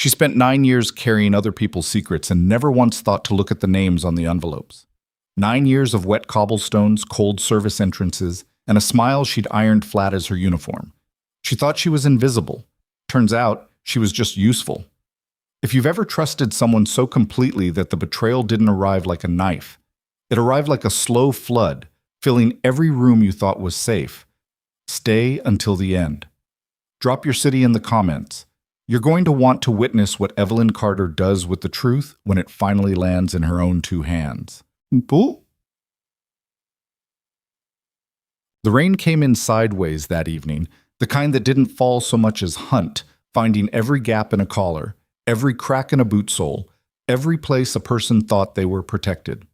She spent 9 years carrying other people's secrets and never once thought to look at the names on the envelopes. 9 years of wet cobblestones, cold service entrances, and a smile she'd ironed flat as her uniform. She thought she was invisible. Turns out, she was just useful. If you've ever trusted someone so completely that the betrayal didn't arrive like a knife, it arrived like a slow flood, filling every room you thought was safe, stay until the end. Drop your city in the comments. You're going to want to witness what Evelyn Carter does with the truth when it finally lands in her own two hands. Boo? The rain came in sideways that evening, the kind that didn't fall so much as hunt, finding every gap in a collar, every crack in a boot sole, every place a person thought they were protected.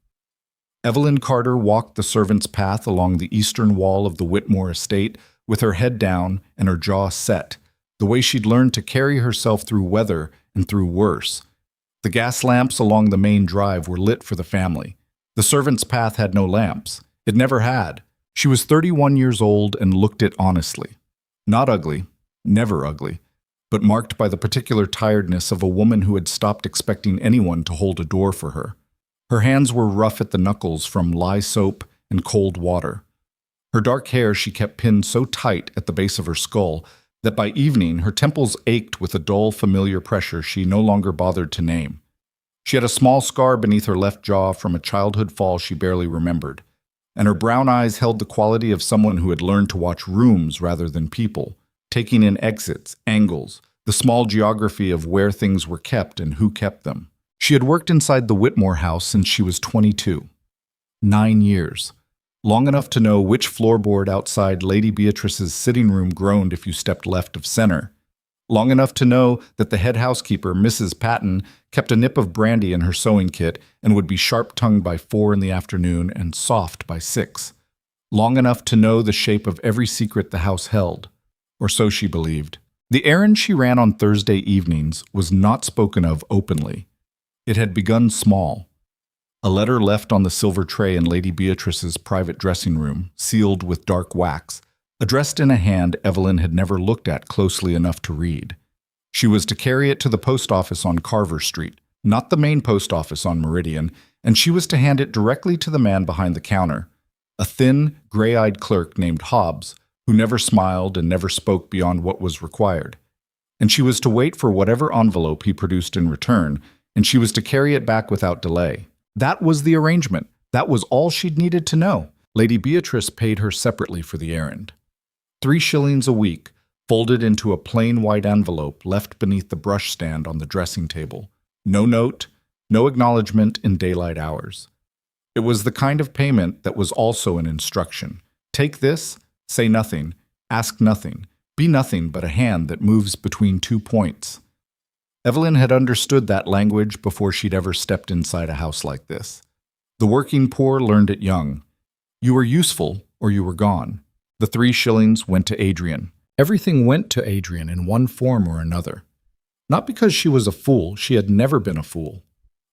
Evelyn Carter walked the servant's path along the eastern wall of the Whitmore estate with her head down and her jaw set, the way she'd learned to carry herself through weather and through worse. The gas lamps along the main drive were lit for the family. The servant's path had no lamps. It never had. She was 31 years old and looked it honestly. Not ugly, never ugly, but marked by the particular tiredness of a woman who had stopped expecting anyone to hold a door for her. Her hands were rough at the knuckles from lye soap and cold water. Her dark hair she kept pinned so tight at the base of her skull that by evening her temples ached with a dull, familiar pressure she no longer bothered to name. She had a small scar beneath her left jaw from a childhood fall she barely remembered, and her brown eyes held the quality of someone who had learned to watch rooms rather than people, taking in exits, angles, the small geography of where things were kept and who kept them. She had worked inside the Whitmore house since she was 22. 9 years. Long enough to know which floorboard outside Lady Beatrice's sitting room groaned if you stepped left of center. Long enough to know that the head housekeeper, Mrs. Patton, kept a nip of brandy in her sewing kit and would be sharp-tongued by 4 in the afternoon and soft by 6. Long enough to know the shape of every secret the house held, or so she believed. The errand she ran on Thursday evenings was not spoken of openly. It had begun small. A letter left on the silver tray in Lady Beatrice's private dressing room, sealed with dark wax, addressed in a hand Evelyn had never looked at closely enough to read. She was to carry it to the post office on Carver Street, not the main post office on Meridian, and she was to hand it directly to the man behind the counter, a thin, gray-eyed clerk named Hobbs, who never smiled and never spoke beyond what was required. And she was to wait for whatever envelope he produced in return, and she was to carry it back without delay. That was the arrangement. That was all she'd needed to know. Lady Beatrice paid her separately for the errand. 3 shillings a week, folded into a plain white envelope left beneath the brush stand on the dressing table. No note, no acknowledgement in daylight hours. It was the kind of payment that was also an instruction. Take this, say nothing, ask nothing, be nothing but a hand that moves between 2 points. Evelyn had understood that language before she'd ever stepped inside a house like this. The working poor learned it young. You were useful or you were gone. The 3 shillings went to Adrian. Everything went to Adrian in one form or another. Not because she was a fool, she had never been a fool,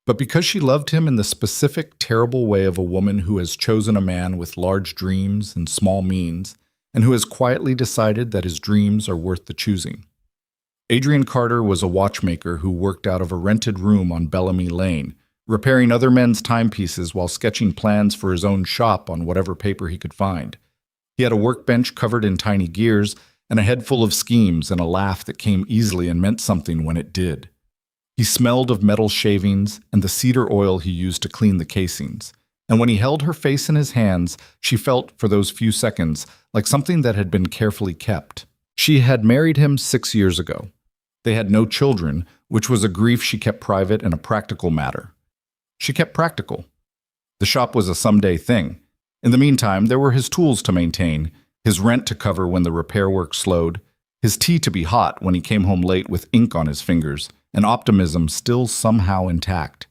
but because she loved him in the specific, terrible way of a woman who has chosen a man with large dreams and small means, and who has quietly decided that his dreams are worth the choosing. Adrian Carter was a watchmaker who worked out of a rented room on Bellamy Lane, repairing other men's timepieces while sketching plans for his own shop on whatever paper he could find. He had a workbench covered in tiny gears and a head full of schemes and a laugh that came easily and meant something when it did. He smelled of metal shavings and the cedar oil he used to clean the casings, and when he held her face in his hands, she felt, for those few seconds, like something that had been carefully kept. She had married him 6 years ago. They had no children, which was a grief she kept private and a practical matter. She kept practical. The shop was a someday thing. In the meantime, there were his tools to maintain, his rent to cover when the repair work slowed, his tea to be hot when he came home late with ink on his fingers, and optimism still somehow intact.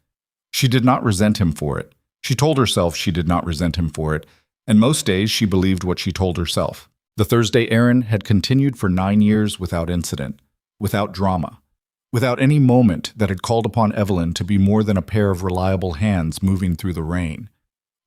She did not resent him for it. She told herself she did not resent him for it, and most days she believed what she told herself. The Thursday errand had continued for 9 years without incident, without drama, without any moment that had called upon Evelyn to be more than a pair of reliable hands moving through the rain.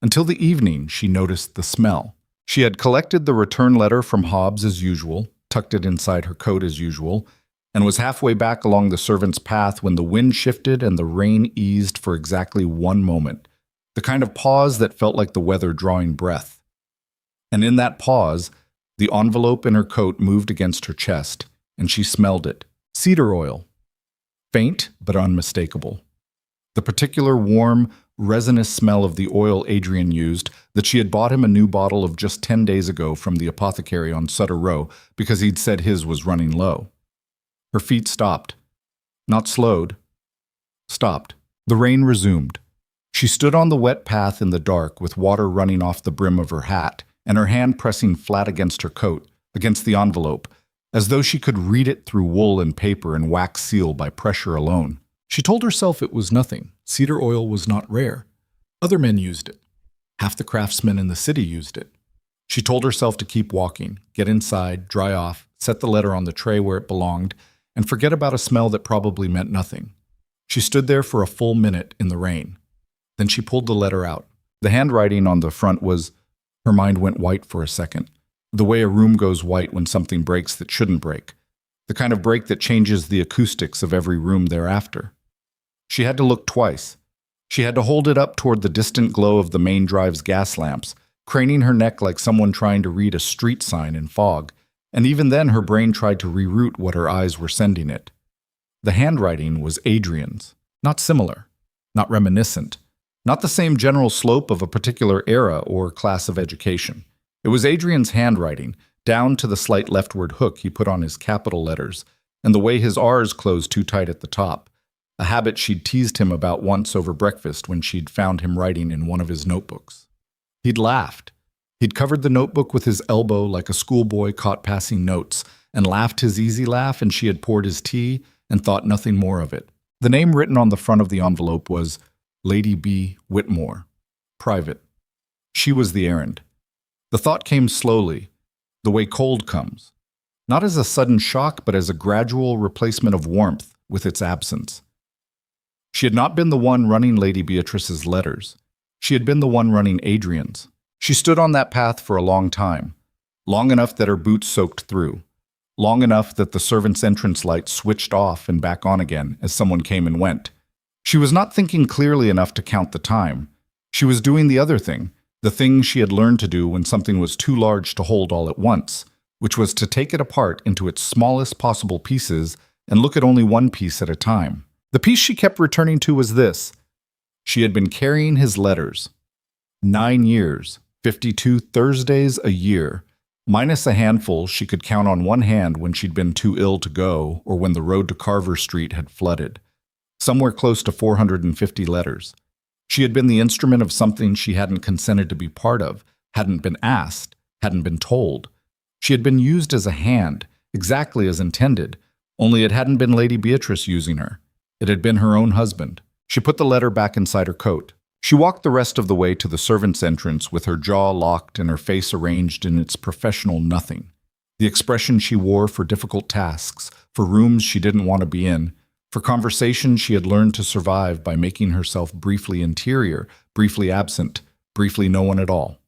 Until the evening, she noticed the smell. She had collected the return letter from Hobbs as usual, tucked it inside her coat as usual, and was halfway back along the servant's path when the wind shifted and the rain eased for exactly 1 moment, the kind of pause that felt like the weather drawing breath. And in that pause, the envelope in her coat moved against her chest, and she smelled it. Cedar oil. Faint, but unmistakable. The particular warm, resinous smell of the oil Adrian used, that she had bought him a new bottle of just 10 days ago from the apothecary on Sutter Row because he'd said his was running low. Her feet stopped. Not slowed. Stopped. The rain resumed. She stood on the wet path in the dark with water running off the brim of her hat and her hand pressing flat against her coat, against the envelope, as though she could read it through wool and paper and wax seal by pressure alone. She told herself it was nothing. Cedar oil was not rare. Other men used it. Half the craftsmen in the city used it. She told herself to keep walking, get inside, dry off, set the letter on the tray where it belonged, and forget about a smell that probably meant nothing. She stood there for a full minute in the rain. Then she pulled the letter out. The handwriting on the front was... Her mind went white for a second. The way a room goes white when something breaks that shouldn't break. The kind of break that changes the acoustics of every room thereafter. She had to look twice. She had to hold it up toward the distant glow of the main drive's gas lamps, craning her neck like someone trying to read a street sign in fog, and even then her brain tried to reroute what her eyes were sending it. The handwriting was Adrian's, not similar, not reminiscent, not the same general slope of a particular era or class of education. It was Adrian's handwriting, down to the slight leftward hook he put on his capital letters, and the way his R's closed too tight at the top, a habit she'd teased him about once over breakfast when she'd found him writing in one of his notebooks. He'd laughed. He'd covered the notebook with his elbow like a schoolboy caught passing notes, and laughed his easy laugh, and she had poured his tea and thought nothing more of it. The name written on the front of the envelope was Lady B. Whitmore. Private. She was the errand. The thought came slowly, the way cold comes. Not as a sudden shock, but as a gradual replacement of warmth with its absence. She had not been the one running Lady Beatrice's letters. She had been the one running Adrian's. She stood on that path for a long time, long enough that her boots soaked through, long enough that the servant's entrance light switched off and back on again as someone came and went. She was not thinking clearly enough to count the time. She was doing the other thing, the thing she had learned to do when something was too large to hold all at once, which was to take it apart into its smallest possible pieces and look at only one piece at a time. The piece she kept returning to was this. She had been carrying his letters. 9 years, 52 Thursdays a year, minus a handful she could count on one hand when she'd been too ill to go or when the road to Carver Street had flooded. Somewhere close to 450 letters. She had been the instrument of something she hadn't consented to be part of, hadn't been asked, hadn't been told. She had been used as a hand, exactly as intended, only it hadn't been Lady Beatrice using her. It had been her own husband. She put the letter back inside her coat. She walked the rest of the way to the servants' entrance with her jaw locked and her face arranged in its professional nothing. The expression she wore for difficult tasks, for rooms she didn't want to be in, for conversation she had learned to survive by making herself briefly interior, briefly absent, briefly no one at all.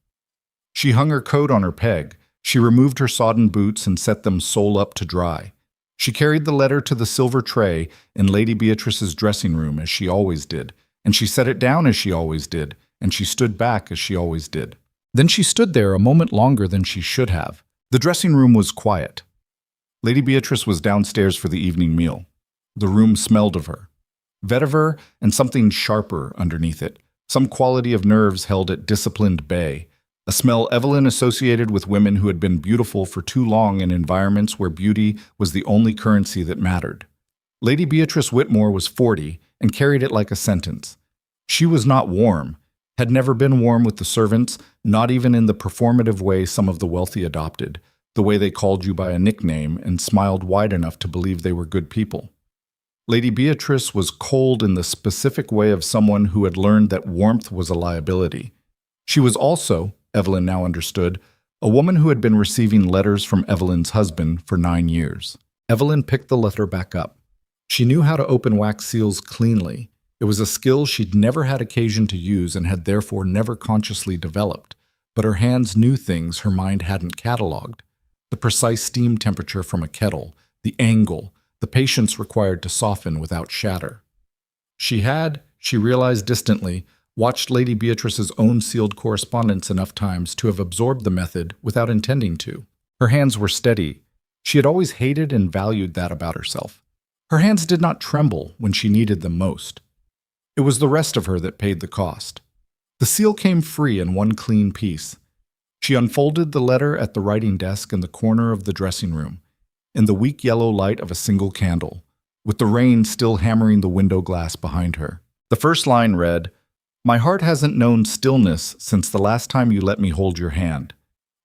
She hung her coat on her peg. She removed her sodden boots and set them sole up to dry. She carried the letter to the silver tray in Lady Beatrice's dressing room as she always did, and she set it down as she always did, and she stood back as she always did. Then she stood there a moment longer than she should have. The dressing room was quiet. Lady Beatrice was downstairs for the evening meal. The room smelled of her. Vetiver and something sharper underneath it, some quality of nerves held at disciplined bay, a smell Evelyn associated with women who had been beautiful for too long in environments where beauty was the only currency that mattered. Lady Beatrice Whitmore was 40 and carried it like a sentence. She was not warm, had never been warm with the servants, not even in the performative way some of the wealthy adopted, the way they called you by a nickname and smiled wide enough to believe they were good people. Lady Beatrice was cold in the specific way of someone who had learned that warmth was a liability. She was also, Evelyn now understood, a woman who had been receiving letters from Evelyn's husband for 9 years. Evelyn picked the letter back up. She knew how to open wax seals cleanly. It was a skill she'd never had occasion to use and had therefore never consciously developed, but her hands knew things her mind hadn't catalogued. The precise steam temperature from a kettle, the angle, the patience required to soften without shatter. She realized distantly, watched Lady Beatrice's own sealed correspondence enough times to have absorbed the method without intending to. Her hands were steady. She had always hated and valued that about herself. Her hands did not tremble when she needed them most. It was the rest of her that paid the cost. The seal came free in one clean piece. She unfolded the letter at the writing desk in the corner of the dressing room, in the weak yellow light of a single candle, with the rain still hammering the window glass behind her. The first line read, "My heart hasn't known stillness since the last time you let me hold your hand.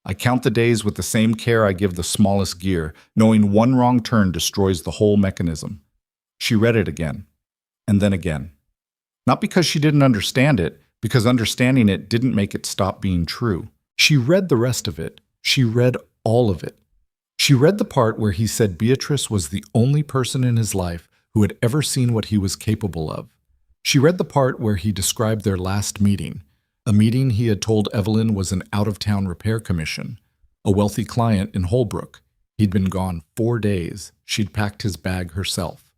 I count the days with the same care I give the smallest gear, knowing one wrong turn destroys the whole mechanism." She read it again, and then again. Not because she didn't understand it, because understanding it didn't make it stop being true. She read the rest of it. She read all of it. She read the part where he said Beatrice was the only person in his life who had ever seen what he was capable of. She read the part where he described their last meeting, a meeting he had told Evelyn was an out-of-town repair commission, a wealthy client in Holbrook. He'd been gone 4 days. She'd packed his bag herself.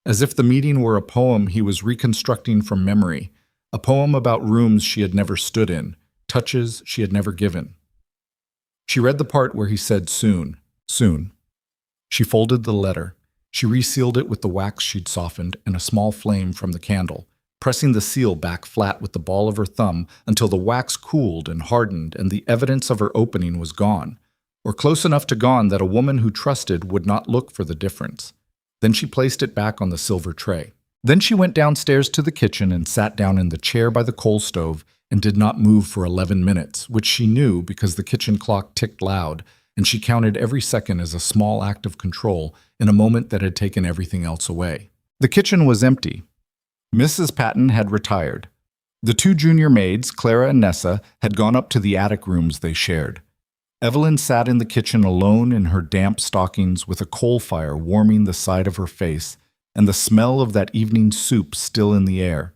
As if the meeting were a poem he was reconstructing from memory, a poem about rooms she had never stood in, touches she had never given. She read the part where he said soon, soon. She folded the letter. She resealed it with the wax she'd softened and a small flame from the candle, pressing the seal back flat with the ball of her thumb until the wax cooled and hardened and the evidence of her opening was gone, or close enough to gone that a woman who trusted would not look for the difference. Then she placed it back on the silver tray. Then she went downstairs to the kitchen and sat down in the chair by the coal stove and did not move for 11 minutes, which she knew because the kitchen clock ticked loud, and she counted every second as a small act of control in a moment that had taken everything else away. The kitchen was empty. Mrs. Patton had retired. The 2 junior maids, Clara and Nessa, had gone up to the attic rooms they shared. Evelyn sat in the kitchen alone in her damp stockings with a coal fire warming the side of her face and the smell of that evening soup still in the air.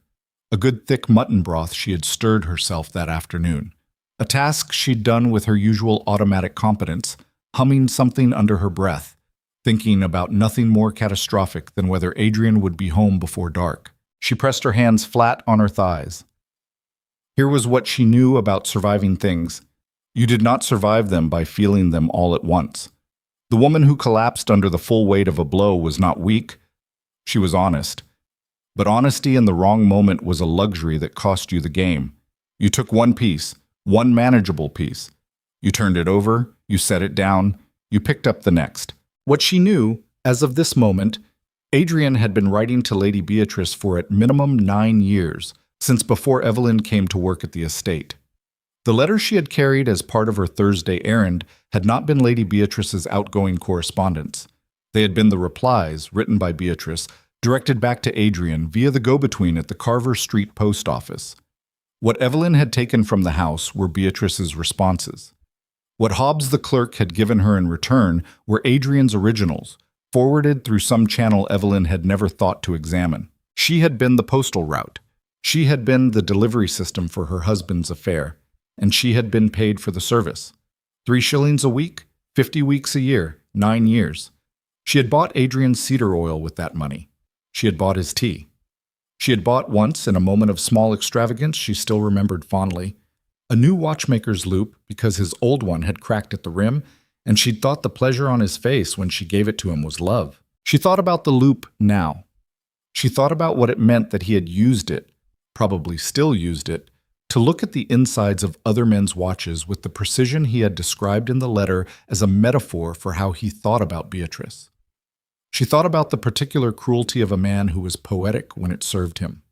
A good thick mutton broth she had stirred herself that afternoon. A task she'd done with her usual automatic competence, humming something under her breath, thinking about nothing more catastrophic than whether Adrian would be home before dark. She pressed her hands flat on her thighs. Here was what she knew about surviving things. You did not survive them by feeling them all at once. The woman who collapsed under the full weight of a blow was not weak. She was honest. But honesty in the wrong moment was a luxury that cost you the game. You took one piece, one manageable piece. You turned it over, you set it down, you picked up the next. What she knew, as of this moment, Adrian had been writing to Lady Beatrice for at minimum 9 years, since before Evelyn came to work at the estate. The letter she had carried as part of her Thursday errand had not been Lady Beatrice's outgoing correspondence. They had been the replies, written by Beatrice, directed back to Adrian via the go-between at the Carver Street post office. What Evelyn had taken from the house were Beatrice's responses. What Hobbs the clerk had given her in return were Adrian's originals, forwarded through some channel Evelyn had never thought to examine. She had been the postal route. She had been the delivery system for her husband's affair, and she had been paid for the service. 3 shillings a week, 50 weeks a year, 9 years. She had bought Adrian's cedar oil with that money. She had bought his tea. She had bought once, in a moment of small extravagance she still remembered fondly, a new watchmaker's loop because his old one had cracked at the rim, and she'd thought the pleasure on his face when she gave it to him was love. She thought about the loop now. She thought about what it meant that he had used it, probably still used it, to look at the insides of other men's watches with the precision he had described in the letter as a metaphor for how he thought about Beatrice. She thought about the particular cruelty of a man who was poetic when it served him.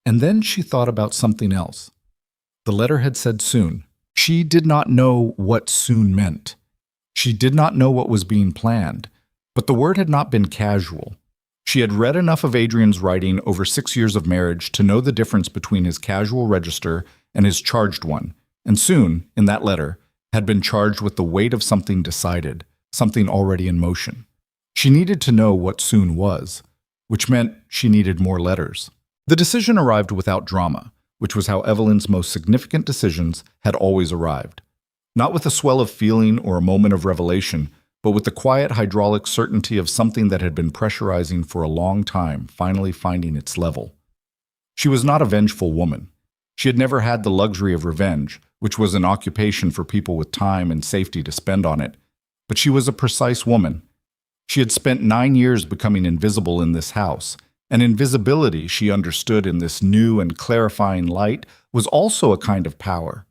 And then she thought about something else. The letter had said soon. She did not know what soon meant. She did not know what was being planned, but the word had not been casual. She had read enough of Adrian's writing over 6 years of marriage to know the difference between his casual register and his charged one, and soon, in that letter, had been charged with the weight of something decided, something already in motion. She needed to know what soon was, which meant she needed more letters. The decision arrived without drama, which was how Evelyn's most significant decisions had always arrived. Not with a swell of feeling or a moment of revelation, but with the quiet hydraulic certainty of something that had been pressurizing for a long time finally finding its level. She was not a vengeful woman. She had never had the luxury of revenge, which was an occupation for people with time and safety to spend on it, but she was a precise woman. She had spent 9 years becoming invisible in this house, and invisibility, she understood in this new and clarifying light, was also a kind of power.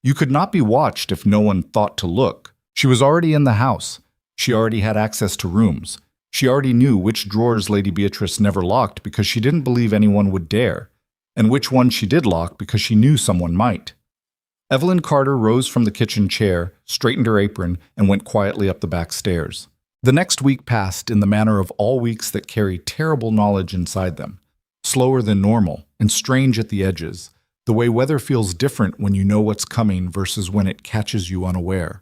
You could not be watched if no one thought to look. She was already in the house. She already had access to rooms. She already knew which drawers Lady Beatrice never locked because she didn't believe anyone would dare, and which ones she did lock because she knew someone might. Evelyn Carter rose from the kitchen chair, straightened her apron, and went quietly up the back stairs. The next week passed in the manner of all weeks that carry terrible knowledge inside them, slower than normal and strange at the edges, the way weather feels different when you know what's coming versus when it catches you unaware.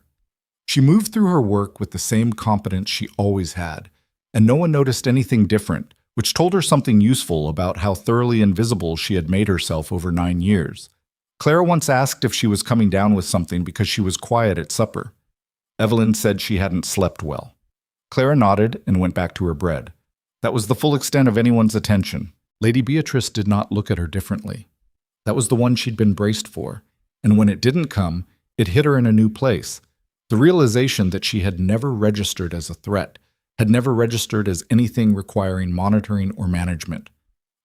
She moved through her work with the same competence she always had, and no one noticed anything different, which told her something useful about how thoroughly invisible she had made herself over 9 years. Clara once asked if she was coming down with something because she was quiet at supper. Evelyn said she hadn't slept well. Clara nodded and went back to her bread. That was the full extent of anyone's attention. Lady Beatrice did not look at her differently. That was the one she'd been braced for, and when it didn't come, it hit her in a new place. The realization that she had never registered as a threat, had never registered as anything requiring monitoring or management.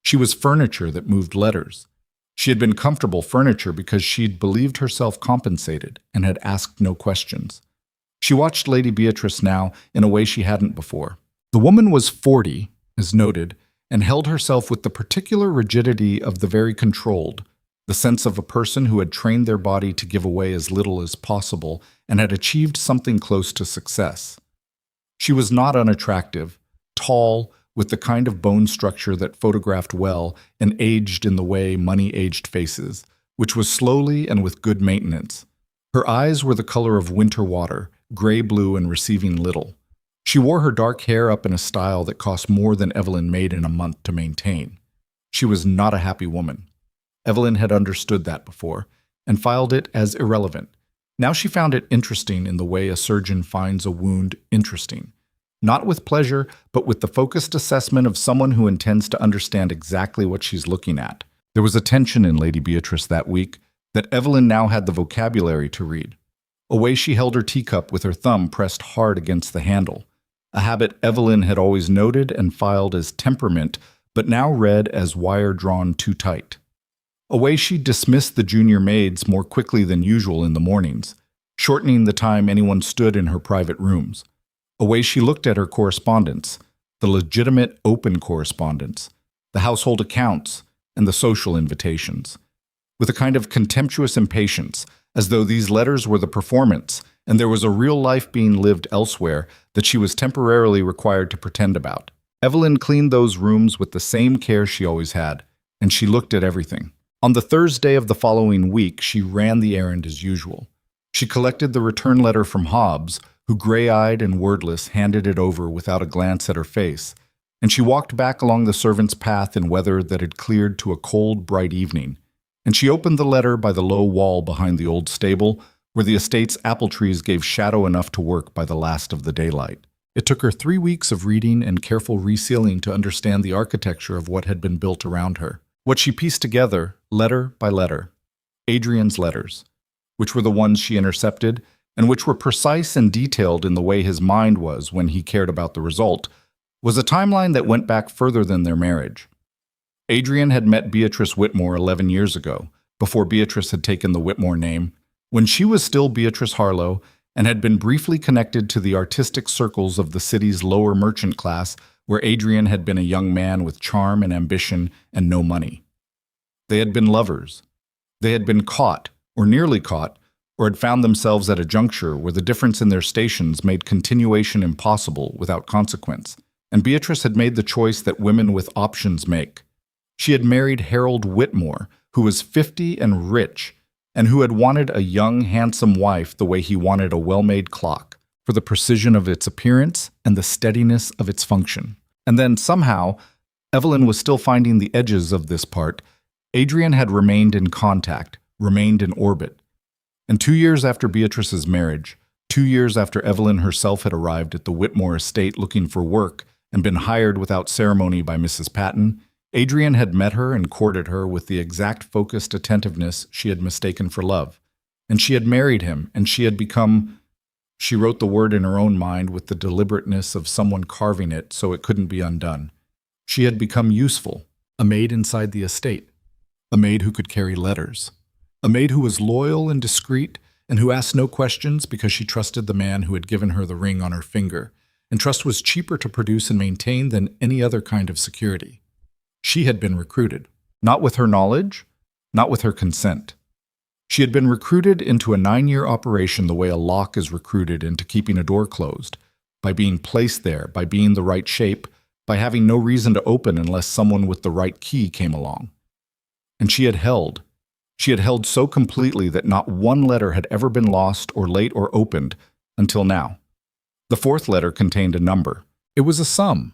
She was furniture that moved letters. She had been comfortable furniture because she'd believed herself compensated and had asked no questions. She watched Lady Beatrice now in a way she hadn't before. The woman was 40, as noted, and held herself with the particular rigidity of the very controlled, the sense of a person who had trained their body to give away as little as possible and had achieved something close to success. She was not unattractive, tall, with the kind of bone structure that photographed well and aged in the way money aged faces, which was slowly and with good maintenance. Her eyes were the color of winter water, gray-blue and receiving little. She wore her dark hair up in a style that cost more than Evelyn made in a month to maintain. She was not a happy woman. Evelyn had understood that before, and filed it as irrelevant. Now she found it interesting in the way a surgeon finds a wound interesting. Not with pleasure, but with the focused assessment of someone who intends to understand exactly what she's looking at. There was a tension in Lady Beatrice that week that Evelyn now had the vocabulary to read. A way she held her teacup with her thumb pressed hard against the handle, a habit Evelyn had always noted and filed as temperament, but now read as wire drawn too tight. A way she dismissed the junior maids more quickly than usual in the mornings, shortening the time anyone stood in her private rooms. A way she looked at her correspondence, the legitimate open correspondence, the household accounts, and the social invitations, with a kind of contemptuous impatience, as though these letters were the performance, and there was a real life being lived elsewhere that she was temporarily required to pretend about. Evelyn cleaned those rooms with the same care she always had, and she looked at everything. On the Thursday of the following week, she ran the errand as usual. She collected the return letter from Hobbs, who, gray-eyed and wordless, handed it over without a glance at her face, and she walked back along the servants' path in weather that had cleared to a cold, bright evening. And she opened the letter by the low wall behind the old stable, where the estate's apple trees gave shadow enough to work by the last of the daylight. It took her 3 weeks of reading and careful resealing to understand the architecture of what had been built around her. What she pieced together, letter by letter, Adrian's letters, which were the ones she intercepted, and which were precise and detailed in the way his mind was when he cared about the result, was a timeline that went back further than their marriage. Adrian had met Beatrice Whitmore 11 years ago, before Beatrice had taken the Whitmore name, when she was still Beatrice Harlow and had been briefly connected to the artistic circles of the city's lower merchant class, where Adrian had been a young man with charm and ambition and no money. They had been lovers. They had been caught, or nearly caught, or had found themselves at a juncture where the difference in their stations made continuation impossible without consequence, and Beatrice had made the choice that women with options make. She had married Harold Whitmore, who was 50 and rich, and who had wanted a young, handsome wife the way he wanted a well-made clock, for the precision of its appearance and the steadiness of its function. And then, somehow, Evelyn was still finding the edges of this part. Adrian had remained in contact, remained in orbit. And 2 years after Beatrice's marriage, 2 years after Evelyn herself had arrived at the Whitmore estate looking for work and been hired without ceremony by Mrs. Patton, Adrian had met her and courted her with the exact focused attentiveness she had mistaken for love. And she had married him, and she had become— She wrote the word in her own mind with the deliberateness of someone carving it so it couldn't be undone. She had become useful, a maid inside the estate, a maid who could carry letters, a maid who was loyal and discreet and who asked no questions because she trusted the man who had given her the ring on her finger, and trust was cheaper to produce and maintain than any other kind of security. She had been recruited, not with her knowledge, not with her consent. She had been recruited into a 9-year operation the way a lock is recruited into keeping a door closed, by being placed there, by being the right shape, by having no reason to open unless someone with the right key came along. And she had held so completely that not one letter had ever been lost or late or opened until now. The 4th letter contained a number. It was a sum.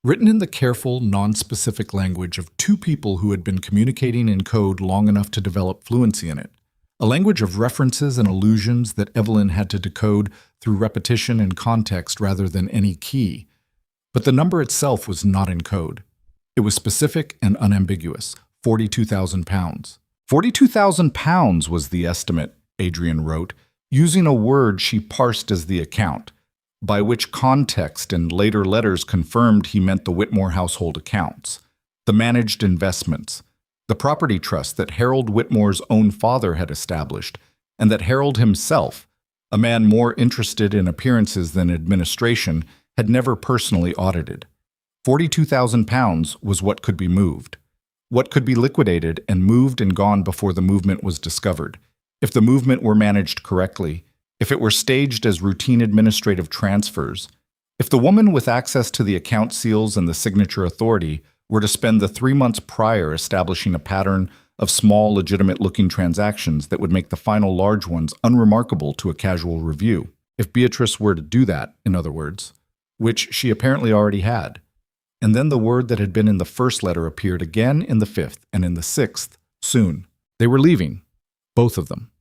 Written in the careful, non-specific language of 2 people who had been communicating in code long enough to develop fluency in it. A language of references and allusions that Evelyn had to decode through repetition and context rather than any key. But the number itself was not in code. It was specific and unambiguous, 42,000 pounds. 42,000 pounds was the estimate, Adrian wrote, using a word she parsed as the account, by which context and later letters confirmed he meant the Whitmore household accounts, the managed investments, the property trust that Harold Whitmore's own father had established, and that Harold himself, a man more interested in appearances than administration, had never personally audited. 42,000 pounds was what could be moved, what could be liquidated and moved and gone before the movement was discovered, if the movement were managed correctly, if it were staged as routine administrative transfers, if the woman with access to the account seals and the signature authority were to spend the 3 months prior establishing a pattern of small, legitimate-looking transactions that would make the final large ones unremarkable to a casual review. If Beatrice were to do that, in other words, which she apparently already had. And then the word that had been in the 1st letter appeared again in the 5th and in the 6th, soon. They were leaving, both of them.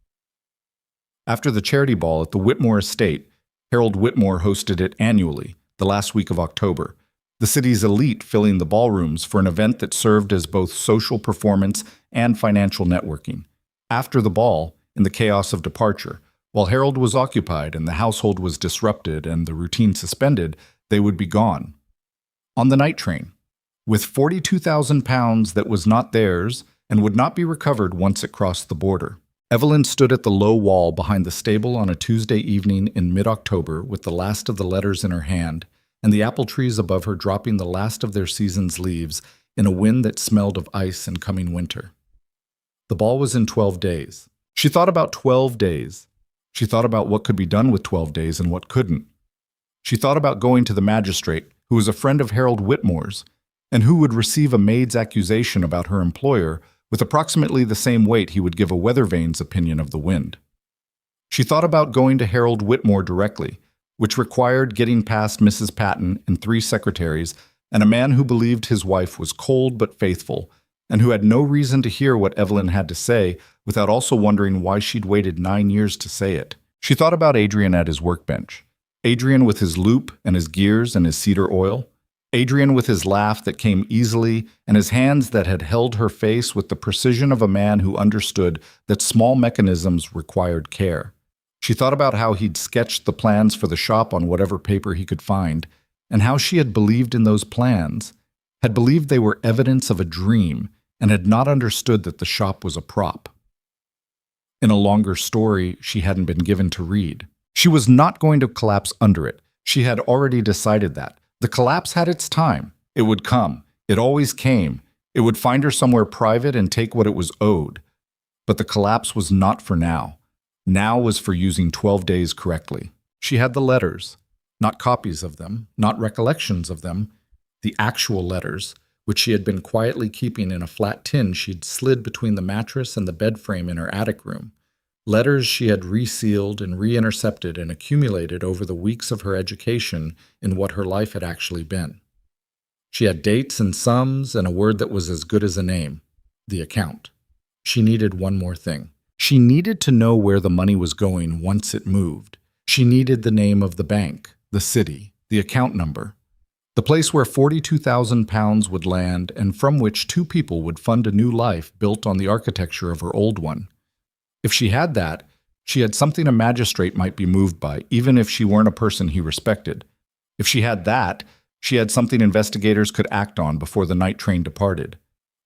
After the charity ball at the Whitmore estate, Harold Whitmore hosted it annually, the last week of October, the city's elite filling the ballrooms for an event that served as both social performance and financial networking. After the ball, in the chaos of departure, while Harold was occupied and the household was disrupted and the routine suspended, they would be gone. On the night train, with 42,000 pounds that was not theirs and would not be recovered once it crossed the border. Evelyn stood at the low wall behind the stable on a Tuesday evening in mid-October with the last of the letters in her hand and the apple trees above her dropping the last of their season's leaves in a wind that smelled of ice and coming winter. The ball was in 12 days. She thought about 12 days. She thought about what could be done with 12 days and what couldn't. She thought about going to the magistrate, who was a friend of Harold Whitmore's, and who would receive a maid's accusation about her employer with approximately the same weight he would give a weathervane's opinion of the wind. She thought about going to Harold Whitmore directly, which required getting past Mrs. Patton and 3 secretaries and a man who believed his wife was cold but faithful, and who had no reason to hear what Evelyn had to say without also wondering why she'd waited 9 years to say it. She thought about Adrian at his workbench. Adrian with his loop and his gears and his cedar oil. Adrian with his laugh that came easily and his hands that had held her face with the precision of a man who understood that small mechanisms required care. She thought about how he'd sketched the plans for the shop on whatever paper he could find, and how she had believed in those plans, had believed they were evidence of a dream, and had not understood that the shop was a prop. In a longer story she hadn't been given to read. She was not going to collapse under it. She had already decided that. The collapse had its time. It would come. It always came. It would find her somewhere private and take what it was owed. But the collapse was not for now. Now was for using 12 days correctly. She had the letters, not copies of them, not recollections of them, the actual letters, which she had been quietly keeping in a flat tin she'd slid between the mattress and the bed frame in her attic room. Letters she had resealed and re-intercepted and accumulated over the weeks of her education in what her life had actually been. She had dates and sums and a word that was as good as a name, the account. She needed one more thing. She needed to know where the money was going once it moved. She needed the name of the bank, the city, the account number, the place where £42,000 would land and from which two people would fund a new life built on the architecture of her old one. If she had that, she had something a magistrate might be moved by, even if she weren't a person he respected. If she had that, she had something investigators could act on before the night train departed.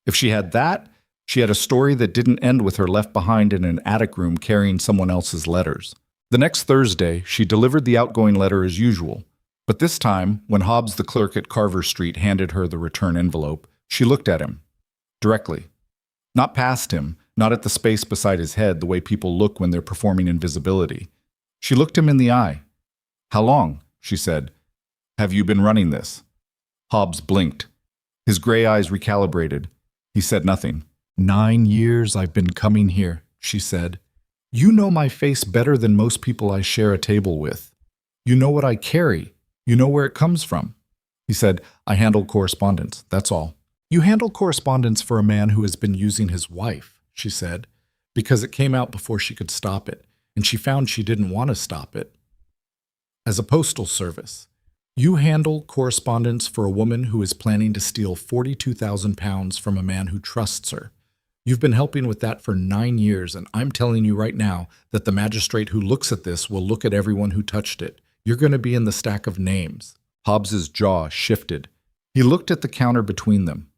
If she had that, she had a story that didn't end with her left behind in an attic room carrying someone else's letters. The next Thursday, she delivered the outgoing letter as usual. But this time, when Hobbs, the clerk at Carver Street, handed her the return envelope, she looked at him. Directly. Not past him, not at the space beside his head the way people look when they're performing invisibility. She looked him in the eye. "How long?" she said. "Have you been running this?" Hobbs blinked. His gray eyes recalibrated. He said nothing. "9 years I've been coming here," she said. "You know my face better than most people I share a table with. You know what I carry. You know where it comes from." He said, "I handle correspondence, that's all." "You handle correspondence for a man who has been using his wife," she said, because it came out before she could stop it, and she found she didn't want to stop it. "As a postal service. You handle correspondence for a woman who is planning to steal £42,000 from a man who trusts her. You've been helping with that for 9 years, and I'm telling you right now that the magistrate who looks at this will look at everyone who touched it. You're going to be in the stack of names." Hobbs's jaw shifted. He looked at the counter between them.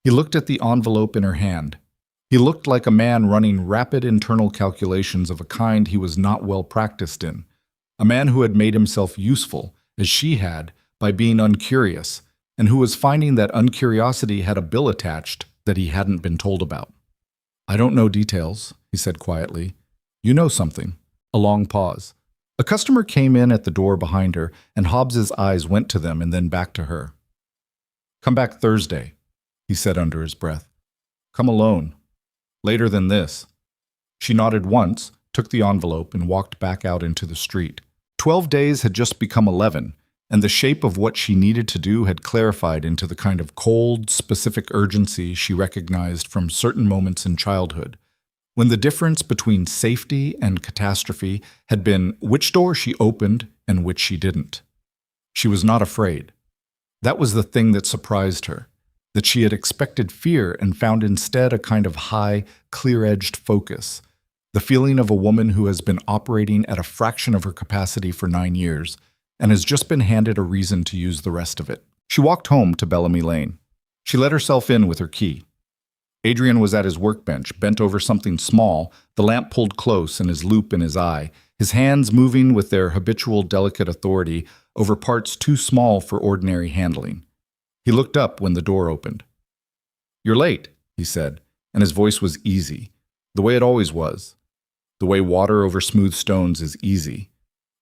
He looked at the envelope in her hand. He looked like a man running rapid internal calculations of a kind he was not well practiced in. A man who had made himself useful, as she had, by being uncurious, and who was finding that uncuriosity had a bill attached that he hadn't been told about. "I don't know details," he said quietly. "You know something." A long pause. A customer came in at the door behind her, and Hobbs's eyes went to them and then back to her. "Come back Thursday," he said under his breath. "Come alone. Later than this." She nodded once, took the envelope, and walked back out into the street. 12 days had just become 11, and the shape of what she needed to do had clarified into the kind of cold, specific urgency she recognized from certain moments in childhood, when the difference between safety and catastrophe had been which door she opened and which she didn't. She was not afraid. That was the thing that surprised her, that she had expected fear and found instead a kind of high, clear-edged focus, the feeling of a woman who has been operating at a fraction of her capacity for 9 years and has just been handed a reason to use the rest of it. She walked home to Bellamy Lane. She let herself in with her key. Adrian was at his workbench, bent over something small, the lamp pulled close and his loupe in his eye, his hands moving with their habitual delicate authority over parts too small for ordinary handling. He looked up when the door opened. "You're late," he said, and his voice was easy, the way it always was, the way water over smooth stones is easy,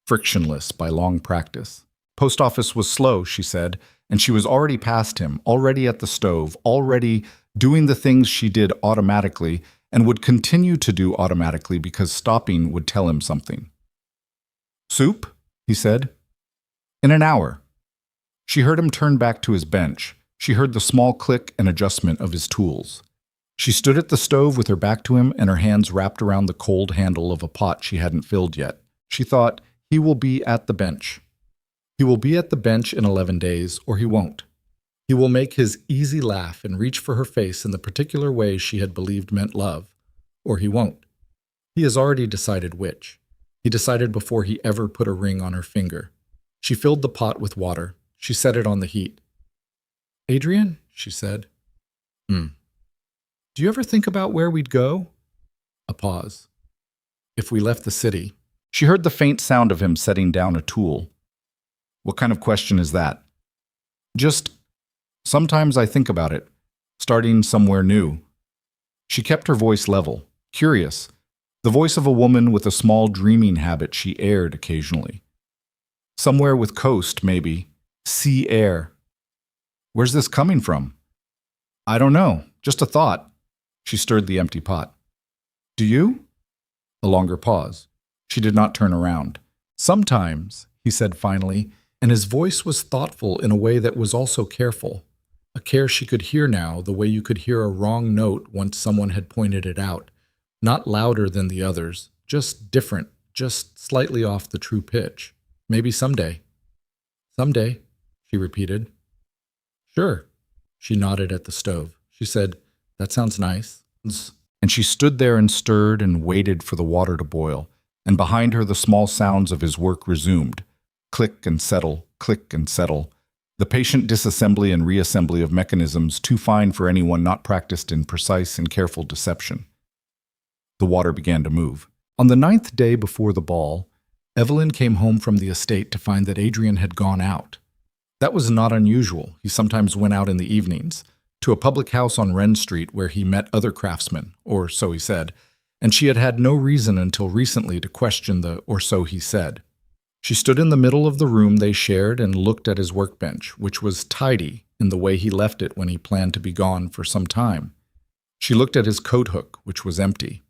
frictionless by long practice. Post office was slow, she said, and she was already past him, already at the stove, already doing the things she did automatically and would continue to do automatically because stopping would tell him something. "Soup?" he said. "In an hour." She heard him turn back to his bench. She heard the small click and adjustment of his tools. She stood at the stove with her back to him and her hands wrapped around the cold handle of a pot she hadn't filled yet. She thought, he will be at the bench. He will be at the bench in 11 days, or he won't. He will make his easy laugh and reach for her face in the particular way she had believed meant love, or he won't. He has already decided which. He decided before he ever put a ring on her finger. She filled the pot with water. She set it on the heat. "Adrian," she said. "Do you ever think about where we'd go?" A pause. "If we left the city." She heard the faint sound of him setting down a tool. "What kind of question is that?" "Just, sometimes I think about it, starting somewhere new." She kept her voice level, curious, the voice of a woman with a small dreaming habit she aired occasionally. "Somewhere with coast, maybe. Sea air." "Where's this coming from?" "I don't know, just a thought." She stirred the empty pot. "Do you?" A longer pause. She did not turn around. "Sometimes," he said finally, and his voice was thoughtful in a way that was also careful, a care she could hear now the way you could hear a wrong note once someone had pointed it out, not louder than the others, just different, just slightly off the true pitch. Maybe someday. Someday, she repeated. Sure. She nodded at the stove. She said, that sounds nice. And she stood there and stirred and waited for the water to boil, and behind her the small sounds of his work resumed. Click and settle, click and settle. The patient disassembly and reassembly of mechanisms too fine for anyone not practiced in precise and careful deception. The water began to move. On the 9th day before the ball, Evelyn came home from the estate to find that Adrian had gone out. That was not unusual. He sometimes went out in the evenings, to a public house on Wren Street where he met other craftsmen, or so he said, and she had had no reason until recently to question the or so he said. She stood in the middle of the room they shared and looked at his workbench, which was tidy in the way he left it when he planned to be gone for some time. She looked at his coat hook, which was empty.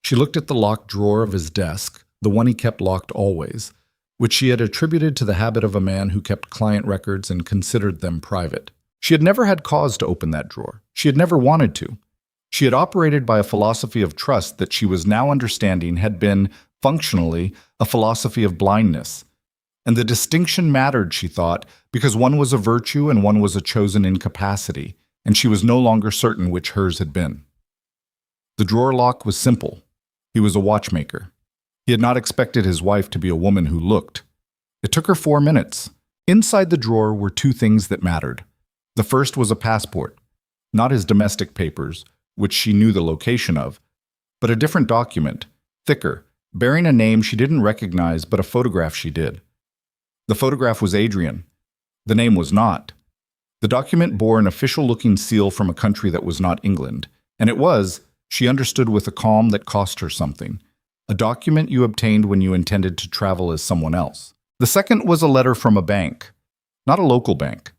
She looked at the locked drawer of his desk, the one he kept locked always, which she had attributed to the habit of a man who kept client records and considered them private. She had never had cause to open that drawer. She had never wanted to. She had operated by a philosophy of trust that she was now understanding had been, functionally, a philosophy of blindness. And the distinction mattered, she thought, because one was a virtue and one was a chosen incapacity, and she was no longer certain which hers had been. The drawer lock was simple. He was a watchmaker. He had not expected his wife to be a woman who looked. It took her 4 minutes. Inside the drawer were 2 things that mattered. The first was a passport, not his domestic papers, which she knew the location of, but a different document, thicker, bearing a name she didn't recognize but a photograph she did. The photograph was Adrian. The name was not. The document bore an official-looking seal from a country that was not England, and it was, she understood with a calm that cost her something, a document you obtained when you intended to travel as someone else. The second was a letter from a bank, not a local bank.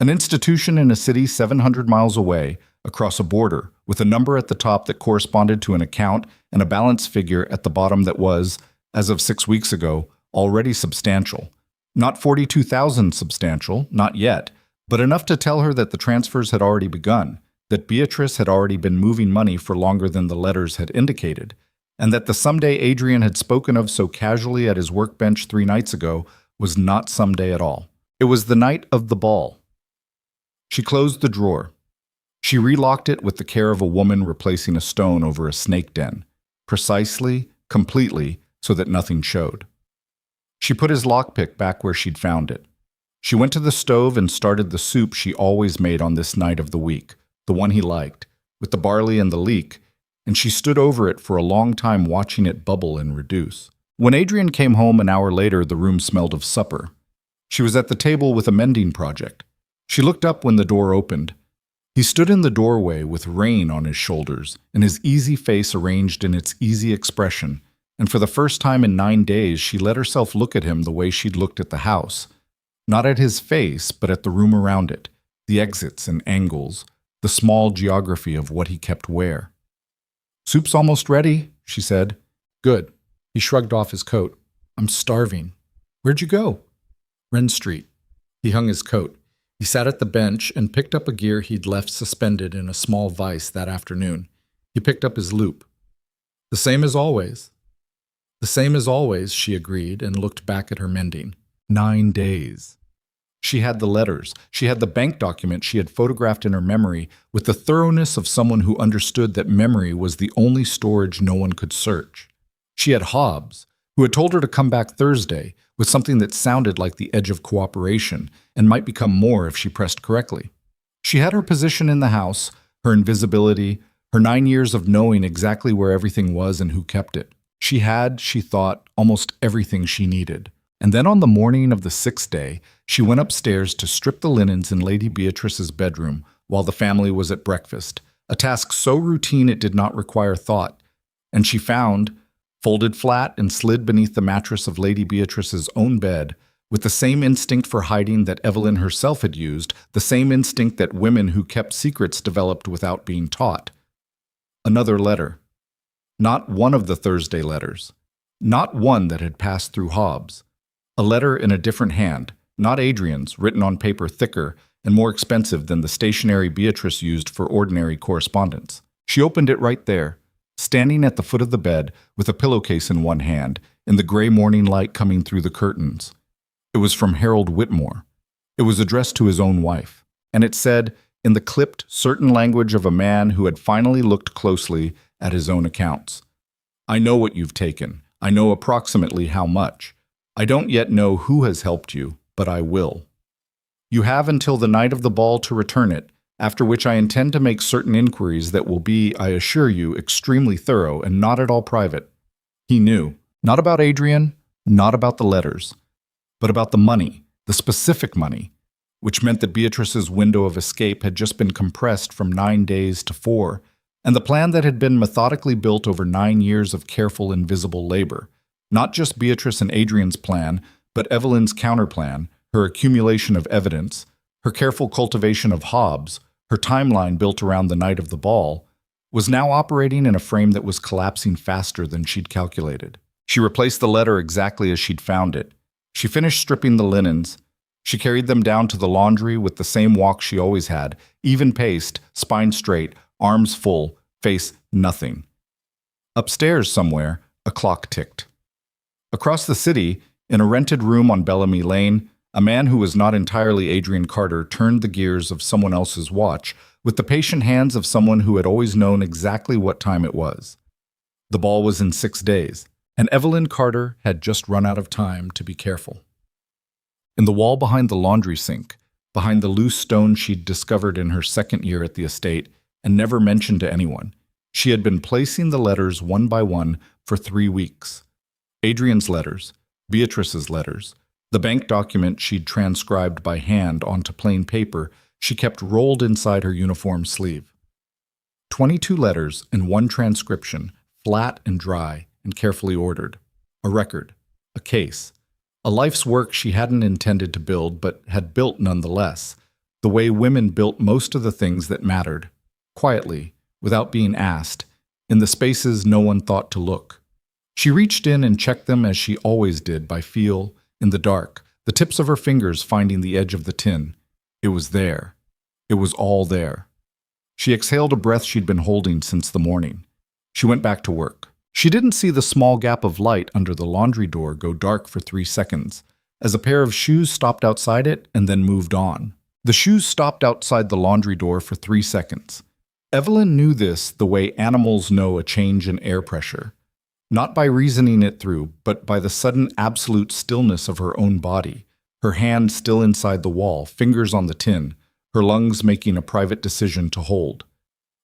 An institution in a city 700 miles away, across a border, with a number at the top that corresponded to an account and a balance figure at the bottom that was, as of 6 weeks ago, already substantial. Not 42,000 substantial, not yet, but enough to tell her that the transfers had already begun, that Beatrice had already been moving money for longer than the letters had indicated, and that the someday Adrian had spoken of so casually at his workbench 3 nights ago was not someday at all. It was the night of the ball. She closed the drawer. She relocked it with the care of a woman replacing a stone over a snake den, precisely, completely, so that nothing showed. She put his lockpick back where she'd found it. She went to the stove and started the soup she always made on this night of the week, the one he liked, with the barley and the leek, and she stood over it for a long time watching it bubble and reduce. When Adrian came home an hour later, the room smelled of supper. She was at the table with a mending project. She looked up when the door opened. He stood in the doorway with rain on his shoulders and his easy face arranged in its easy expression, and for the first time in 9 days she let herself look at him the way she'd looked at the house. Not at his face, but at the room around it, the exits and angles, the small geography of what he kept where. "Soup's almost ready," she said. "Good." He shrugged off his coat. "I'm starving." "Where'd you go?" "Wren Street." He hung his coat. He sat at the bench and picked up a gear he'd left suspended in a small vise that afternoon. He picked up his loop. "The same as always." "The same as always," she agreed and looked back at her mending. 9 days. She had the letters. She had the bank document she had photographed in her memory with the thoroughness of someone who understood that memory was the only storage no one could search. She had Hobbs, who had told her to come back Thursday with something that sounded like the edge of cooperation and might become more if she pressed correctly. She had her position in the house, her invisibility, her 9 years of knowing exactly where everything was and who kept it. She had, she thought, almost everything she needed. And then on the morning of the 6th day, she went upstairs to strip the linens in Lady Beatrice's bedroom while the family was at breakfast, a task so routine it did not require thought, and she found, folded flat and slid beneath the mattress of Lady Beatrice's own bed, with the same instinct for hiding that Evelyn herself had used, the same instinct that women who kept secrets developed without being taught. Another letter. Not one of the Thursday letters. Not one that had passed through Hobbs. A letter in a different hand, not Adrian's, written on paper thicker and more expensive than the stationery Beatrice used for ordinary correspondence. She opened it right there, standing at the foot of the bed with a pillowcase in one hand in the gray morning light coming through the curtains. It was from Harold Whitmore. It was addressed to his own wife, and it said, in the clipped, certain language of a man who had finally looked closely at his own accounts. I know what you've taken. I know approximately how much. I don't yet know who has helped you, but I will. You have until the night of the ball to return it, after which I intend to make certain inquiries that will be, I assure you, extremely thorough and not at all private. He knew. Not about Adrian, not about the letters, but about the money, the specific money, which meant that Beatrice's window of escape had just been compressed from 9 days to 4, and the plan that had been methodically built over 9 years of careful, invisible labor. Not just Beatrice and Adrian's plan, but Evelyn's counterplan, her accumulation of evidence, her careful cultivation of Hobbes, her timeline built around the night of the ball, was now operating in a frame that was collapsing faster than she'd calculated. She replaced the letter exactly as she'd found it. She finished stripping the linens. She carried them down to the laundry with the same walk she always had, even paced, spine straight, arms full, face nothing. Upstairs somewhere, a clock ticked. Across the city, in a rented room on Bellamy Lane, a man who was not entirely Adrian Carter turned the gears of someone else's watch with the patient hands of someone who had always known exactly what time it was. The ball was in 6 days, and Evelyn Carter had just run out of time to be careful. In the wall behind the laundry sink, behind the loose stone she'd discovered in her second year at the estate and never mentioned to anyone, she had been placing the letters one by one for 3 weeks. Adrian's letters, Beatrice's letters, the bank document she'd transcribed by hand onto plain paper she kept rolled inside her uniform sleeve. 22 letters and 1 transcription, flat and dry and carefully ordered. A record, a case, a life's work she hadn't intended to build but had built nonetheless, the way women built most of the things that mattered, quietly, without being asked, in the spaces no one thought to look. She reached in and checked them as she always did by feel, in the dark, the tips of her fingers finding the edge of the tin. It was there. It was all there. She exhaled a breath she'd been holding since the morning. She went back to work. She didn't see the small gap of light under the laundry door go dark for 3 seconds, as a pair of shoes stopped outside it and then moved on. The shoes stopped outside the laundry door for 3 seconds. Evelyn knew this the way animals know a change in air pressure. Not by reasoning it through, but by the sudden absolute stillness of her own body, her hand still inside the wall, fingers on the tin, her lungs making a private decision to hold.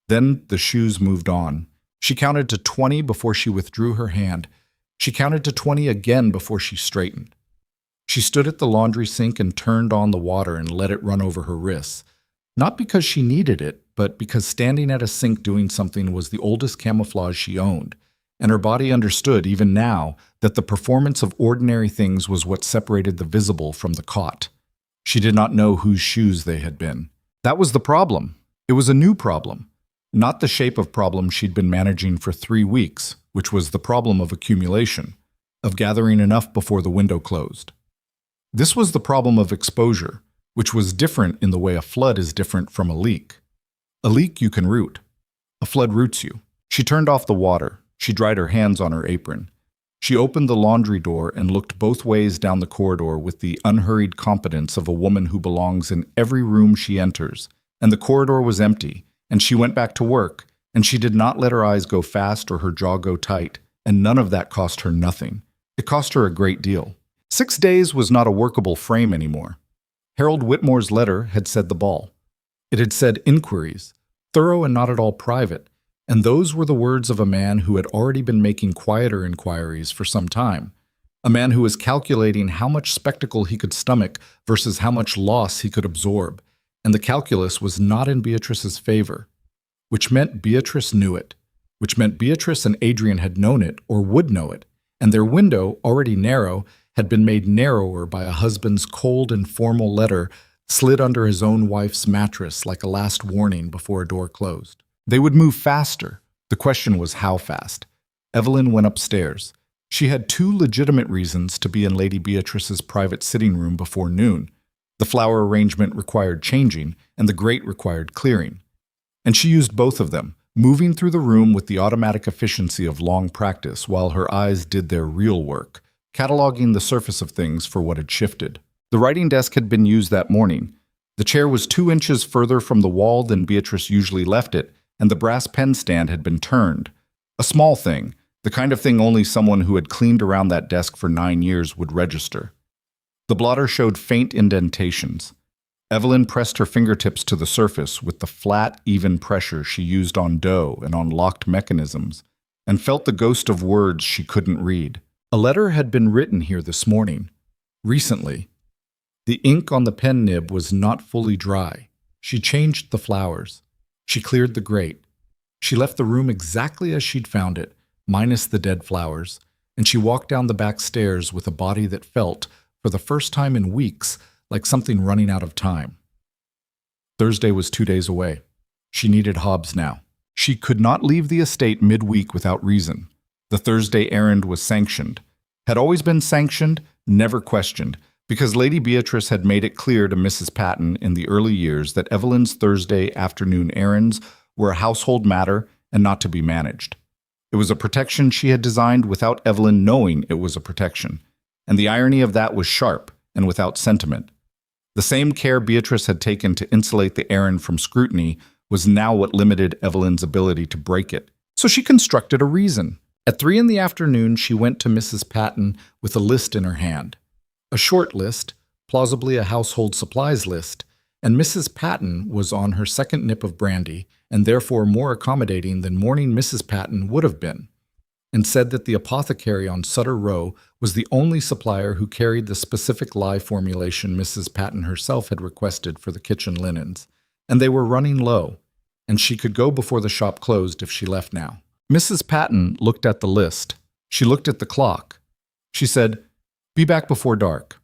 Then the shoes moved on. She counted to 20 before she withdrew her hand. She counted to 20 again before she straightened. She stood at the laundry sink and turned on the water and let it run over her wrists. Not because she needed it, but because standing at a sink doing something was the oldest camouflage she owned, and her body understood even now that the performance of ordinary things was what separated the visible from the caught. She did not know whose shoes they had been. That was the problem. It was a new problem. Not the shape of problem she'd been managing for 3 weeks, which was the problem of accumulation, of gathering enough before the window closed. This was the problem of exposure, which was different in the way a flood is different from a leak. A leak you can root. A flood roots you. She turned off the water. She dried her hands on her apron. She opened the laundry door and looked both ways down the corridor with the unhurried competence of a woman who belongs in every room she enters, and the corridor was empty, and she went back to work, and she did not let her eyes go fast or her jaw go tight, and none of that cost her nothing. It cost her a great deal. 6 days was not a workable frame anymore. Harold Whitmore's letter had said the ball. It had said inquiries, thorough and not at all private, and those were the words of a man who had already been making quieter inquiries for some time, a man who was calculating how much spectacle he could stomach versus how much loss he could absorb, and the calculus was not in Beatrice's favor, which meant Beatrice knew it, which meant Beatrice and Adrian had known it or would know it, and their window, already narrow, had been made narrower by a husband's cold and formal letter slid under his own wife's mattress like a last warning before a door closed. They would move faster. The question was how fast. Evelyn went upstairs. She had 2 legitimate reasons to be in Lady Beatrice's private sitting room before noon. The flower arrangement required changing, and the grate required clearing. And she used both of them, moving through the room with the automatic efficiency of long practice while her eyes did their real work, cataloging the surface of things for what had shifted. The writing desk had been used that morning. The chair was 2 inches further from the wall than Beatrice usually left it, and the brass pen stand had been turned. A small thing, the kind of thing only someone who had cleaned around that desk for 9 years would register. The blotter showed faint indentations. Evelyn pressed her fingertips to the surface with the flat, even pressure she used on dough and on locked mechanisms, and felt the ghost of words she couldn't read. A letter had been written here this morning. Recently. The ink on the pen nib was not fully dry. She changed the flowers. She cleared the grate. She left the room exactly as she'd found it, minus the dead flowers, and she walked down the back stairs with a body that felt, for the first time in weeks, like something running out of time. Thursday was 2 days away. She needed Hobbs now. She could not leave the estate midweek without reason. The Thursday errand was sanctioned. Had always been sanctioned, never questioned, because Lady Beatrice had made it clear to Mrs. Patton in the early years that Evelyn's Thursday afternoon errands were a household matter and not to be managed. It was a protection she had designed without Evelyn knowing it was a protection, and the irony of that was sharp and without sentiment. The same care Beatrice had taken to insulate the errand from scrutiny was now what limited Evelyn's ability to break it. So she constructed a reason. At 3 in the afternoon, she went to Mrs. Patton with a list in her hand. A short list, plausibly a household supplies list, and Mrs. Patton was on her second nip of brandy and therefore more accommodating than morning Mrs. Patton would have been, and said that the apothecary on Sutter Row was the only supplier who carried the specific lye formulation Mrs. Patton herself had requested for the kitchen linens, and they were running low, and she could go before the shop closed if she left now. Mrs. Patton looked at the list. She looked at the clock. She said, "Be back before dark."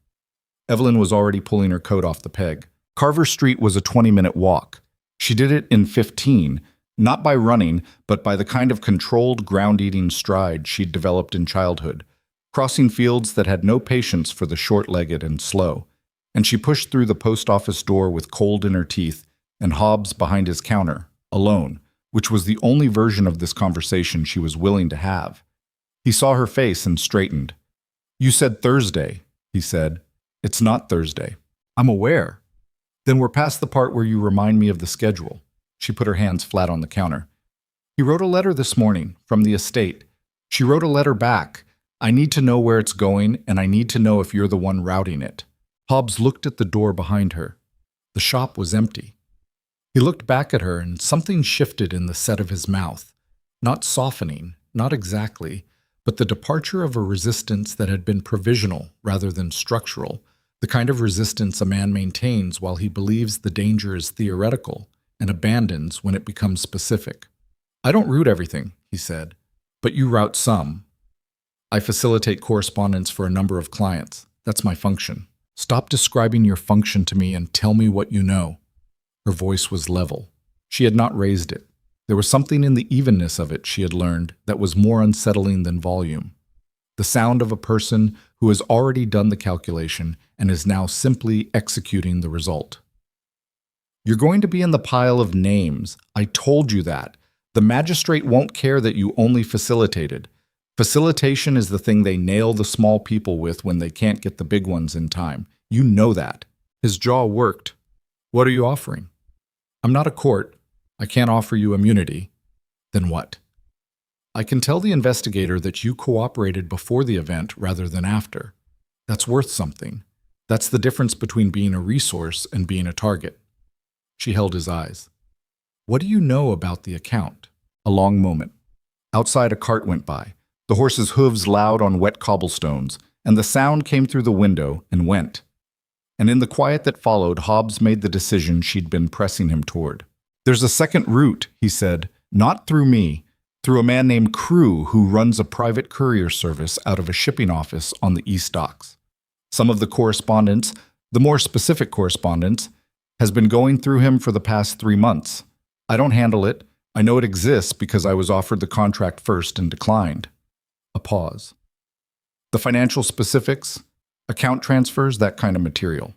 Evelyn was already pulling her coat off the peg. Carver Street was a 20-minute walk. She did it in 15, not by running, but by the kind of controlled, ground-eating stride she'd developed in childhood, crossing fields that had no patience for the short-legged and slow. And she pushed through the post office door with cold in her teeth and Hobbs behind his counter, alone, which was the only version of this conversation she was willing to have. He saw her face and straightened. "You said Thursday," he said. "It's not Thursday." "I'm aware." "Then we're past the part where you remind me of the schedule." She put her hands flat on the counter. "He wrote a letter this morning, from the estate. She wrote a letter back. I need to know where it's going, and I need to know if you're the one routing it." Hobbs looked at the door behind her. The shop was empty. He looked back at her, and something shifted in the set of his mouth. Not softening, not exactly, but the departure of a resistance that had been provisional rather than structural, the kind of resistance a man maintains while he believes the danger is theoretical and abandons when it becomes specific. "I don't route everything," he said, "but you route some. I facilitate correspondence for a number of clients. That's my function. Stop describing your function to me and tell me what you know." Her voice was level. She had not raised it. There was something in the evenness of it, she had learned, that was more unsettling than volume. The sound of a person who has already done the calculation and is now simply executing the result. "You're going to be in the pile of names. I told you that. The magistrate won't care that you only facilitated. Facilitation is the thing they nail the small people with when they can't get the big ones in time. You know that." His jaw worked. "What are you offering?" "I'm not a court. I can't offer you immunity." "Then what?" "I can tell the investigator that you cooperated before the event rather than after. That's worth something. That's the difference between being a resource and being a target." She held his eyes. "What do you know about the account?" A long moment. Outside, a cart went by, the horse's hooves loud on wet cobblestones, and the sound came through the window and went. And in the quiet that followed, Hobbs made the decision she'd been pressing him toward. "There's a second route," he said, "not through me, through a man named Crew who runs a private courier service out of a shipping office on the East Docks. Some of the correspondence, the more specific correspondence, has been going through him for the past 3 months. I don't handle it. I know it exists because I was offered the contract first and declined." A pause. "The financial specifics, account transfers, that kind of material."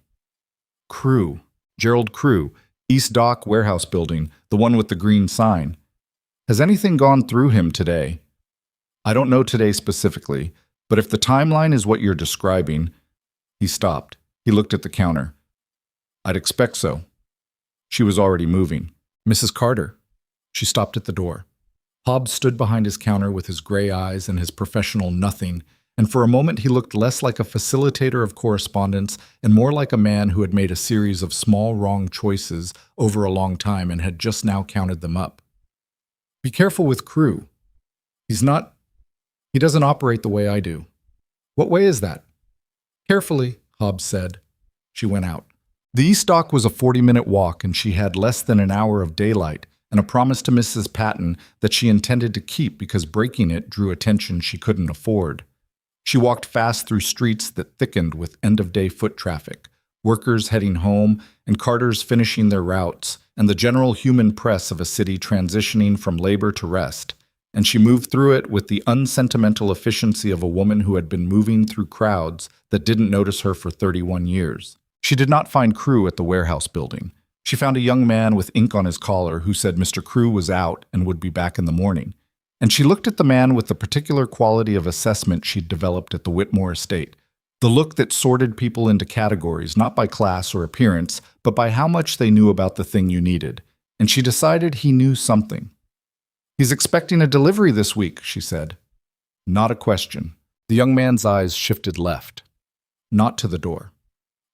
"Crew, Gerald Crew, East Dock Warehouse Building, the one with the green sign." Has anything gone through him today? I don't know today specifically, but if the timeline is what you're describing. He stopped. He looked at the counter. I'd expect so. She was already moving. Mrs. Carter. She stopped at the door. Hobbs stood behind his counter with his gray eyes and his professional nothing, and for a moment he looked less like a facilitator of correspondence and more like a man who had made a series of small wrong choices over a long time and had just now counted them up. Be careful with Crew. He doesn't operate the way I do. What way is that? Carefully, Hobbs said. She went out. The East Dock was a 40-minute walk, and she had less than an hour of daylight and a promise to Mrs. Patton that she intended to keep because breaking it drew attention she couldn't afford. She walked fast through streets that thickened with end-of-day foot traffic, workers heading home and carters finishing their routes, and the general human press of a city transitioning from labor to rest. And she moved through it with the unsentimental efficiency of a woman who had been moving through crowds that didn't notice her for 31 years. She did not find Crew at the warehouse building. She found a young man with ink on his collar who said Mr. Crew was out and would be back in the morning. And she looked at the man with the particular quality of assessment she'd developed at the Whitmore estate, the look that sorted people into categories not by class or appearance, but by how much they knew about the thing you needed. And she decided he knew something. He's expecting a delivery this week, she said. Not a question. The young man's eyes shifted left. Not to the door.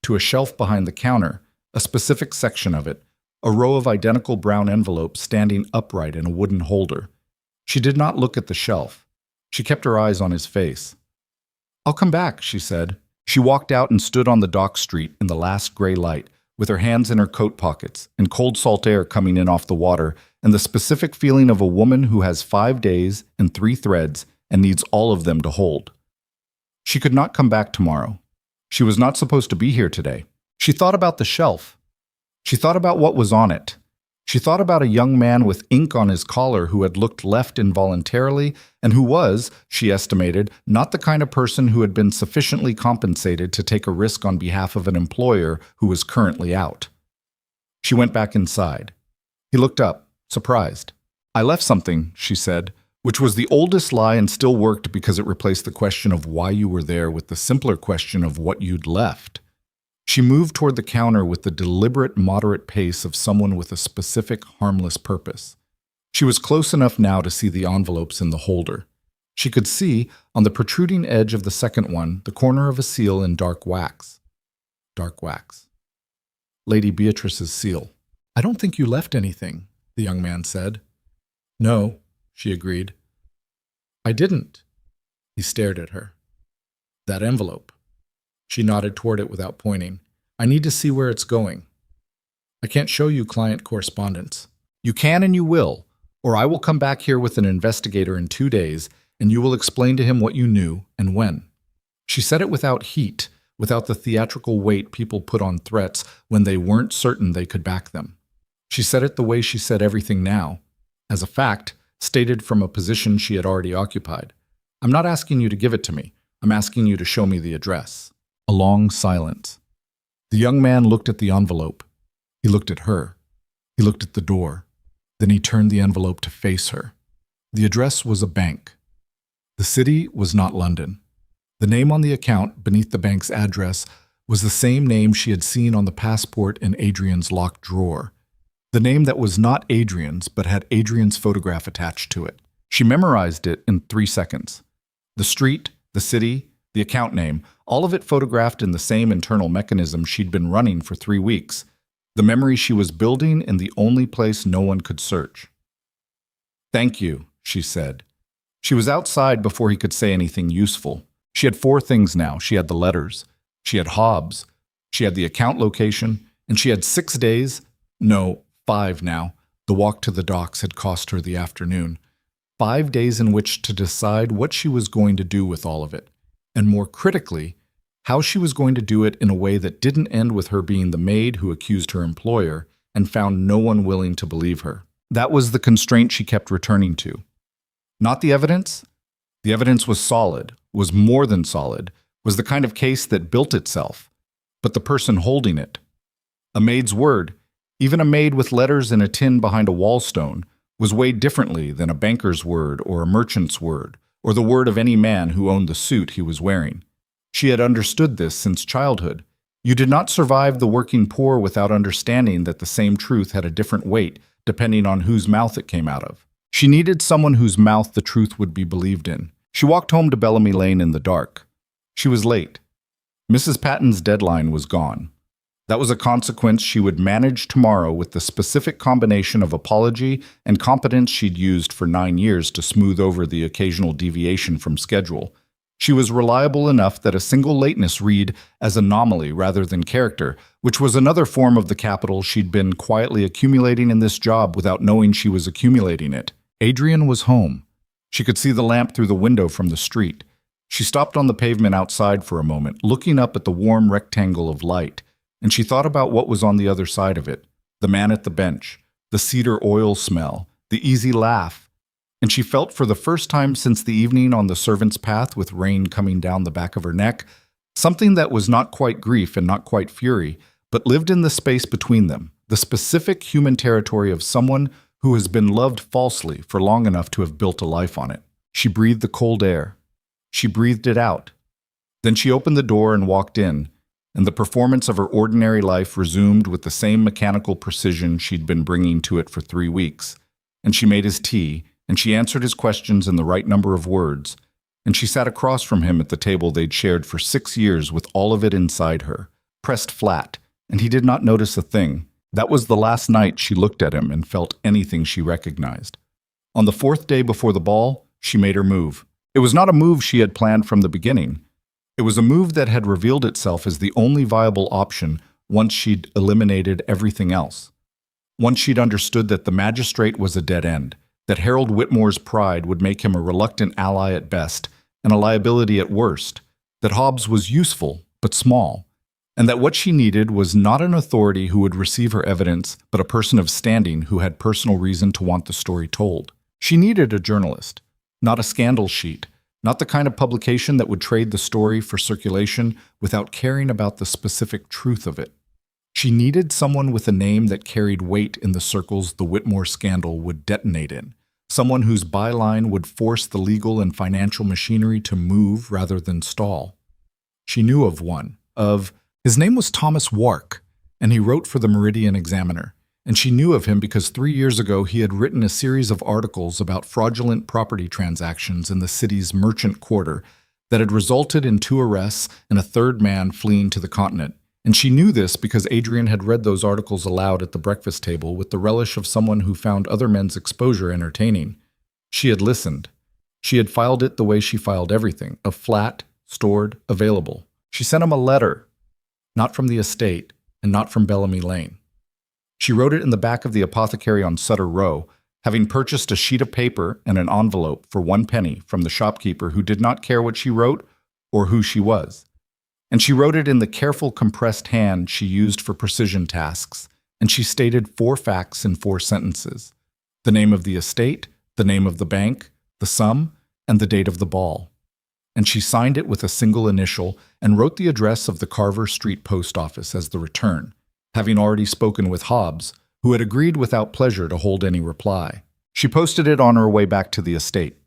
To a shelf behind the counter, a specific section of it, a row of identical brown envelopes standing upright in a wooden holder. She did not look at the shelf. She kept her eyes on his face. I'll come back, she said. She walked out and stood on the dock street in the last gray light, with her hands in her coat pockets and cold salt air coming in off the water, and the specific feeling of a woman who has 5 days and 3 threads and needs all of them to hold. She could not come back tomorrow. She was not supposed to be here today. She thought about the shelf. She thought about what was on it. She thought about a young man with ink on his collar who had looked left involuntarily and who was, she estimated, not the kind of person who had been sufficiently compensated to take a risk on behalf of an employer who was currently out. She went back inside. He looked up, surprised. I left something, she said, which was the oldest lie and still worked because it replaced the question of why you were there with the simpler question of what you'd left. She moved toward the counter with the deliberate, moderate pace of someone with a specific, harmless purpose. She was close enough now to see the envelopes in the holder. She could see, on the protruding edge of the second one, the corner of a seal in dark wax. Dark wax. Lady Beatrice's seal. I don't think you left anything, the young man said. No, she agreed. I didn't. He stared at her. That envelope. She nodded toward it without pointing. I need to see where it's going. I can't show you client correspondence. You can and you will, or I will come back here with an investigator in 2 days, and you will explain to him what you knew and when. She said it without heat, without the theatrical weight people put on threats when they weren't certain they could back them. She said it the way she said everything now, as a fact, stated from a position she had already occupied. I'm not asking you to give it to me. I'm asking you to show me the address. A long silence. The young man looked at the envelope. He looked at her. He looked at the door. Then he turned the envelope to face her. The address was a bank. The city was not London. The name on the account beneath the bank's address was the same name she had seen on the passport in Adrian's locked drawer. The name that was not Adrian's but had Adrian's photograph attached to it. She memorized it in 3 seconds. The street, the city, the account name, all of it photographed in the same internal mechanism she'd been running for 3 weeks. The memory she was building in the only place no one could search. Thank you, she said. She was outside before he could say anything useful. She had 4 things now. She had the letters. She had Hobbs. She had the account location. And she had 6 days, no, 5 now. The walk to the docks had cost her the afternoon. 5 days in which to decide what she was going to do with all of it. And more critically, how she was going to do it in a way that didn't end with her being the maid who accused her employer and found no one willing to believe her. That was the constraint she kept returning to. Not the evidence. The evidence was solid, was more than solid, was the kind of case that built itself, but the person holding it. A maid's word, even a maid with letters in a tin behind a wallstone, was weighed differently than a banker's word or a merchant's word, or the word of any man who owned the suit he was wearing. She had understood this since childhood. You did not survive the working poor without understanding that the same truth had a different weight depending on whose mouth it came out of. She needed someone whose mouth the truth would be believed in. She walked home to Bellamy Lane in the dark. She was late. Mrs. Patton's deadline was gone. That was a consequence she would manage tomorrow with the specific combination of apology and competence she'd used for 9 years to smooth over the occasional deviation from schedule. She was reliable enough that a single lateness read as anomaly rather than character, which was another form of the capital she'd been quietly accumulating in this job without knowing she was accumulating it. Adrian was home. She could see the lamp through the window from the street. She stopped on the pavement outside for a moment, looking up at the warm rectangle of light, and she thought about what was on the other side of it. The man at the bench, the cedar oil smell, the easy laugh. And she felt for the first time since the evening on the servant's path with rain coming down the back of her neck, something that was not quite grief and not quite fury, but lived in the space between them, the specific human territory of someone who has been loved falsely for long enough to have built a life on it. She breathed the cold air. She breathed it out. Then she opened the door and walked in, and the performance of her ordinary life resumed with the same mechanical precision she'd been bringing to it for 3 weeks. And she made his tea, and she answered his questions in the right number of words, and she sat across from him at the table they'd shared for 6 years with all of it inside her, pressed flat, and he did not notice a thing. That was the last night she looked at him and felt anything she recognized. On the 4th day before the ball, she made her move. It was not a move she had planned from the beginning. It was a move that had revealed itself as the only viable option once she'd eliminated everything else. Once she'd understood that the magistrate was a dead end, that Harold Whitmore's pride would make him a reluctant ally at best and a liability at worst, that Hobbs was useful but small, and that what she needed was not an authority who would receive her evidence, but a person of standing who had personal reason to want the story told. She needed a journalist, not a scandal sheet, not the kind of publication that would trade the story for circulation without caring about the specific truth of it. She needed someone with a name that carried weight in the circles the Whitmore scandal would detonate in, someone whose byline would force the legal and financial machinery to move rather than stall. She knew of one, his name was Thomas Wark, and he wrote for the Meridian Examiner. And she knew of him because 3 years ago he had written a series of articles about fraudulent property transactions in the city's merchant quarter that had resulted in 2 arrests and a 3rd man fleeing to the continent. And she knew this because Adrian had read those articles aloud at the breakfast table with the relish of someone who found other men's exposure entertaining. She had listened. She had filed it the way she filed everything, a flat, stored, available. She sent him a letter, not from the estate and not from Bellamy Lane. She wrote it in the back of the apothecary on Sutter Row, having purchased a sheet of paper and an envelope for 1 penny from the shopkeeper who did not care what she wrote or who she was. And she wrote it in the careful, compressed hand she used for precision tasks, and she stated 4 facts in 4 sentences: the name of the estate, the name of the bank, the sum, and the date of the ball. And she signed it with a single initial and wrote the address of the Carver Street post office as the return, having already spoken with Hobbs, who had agreed without pleasure to hold any reply. She posted it on her way back to the estate.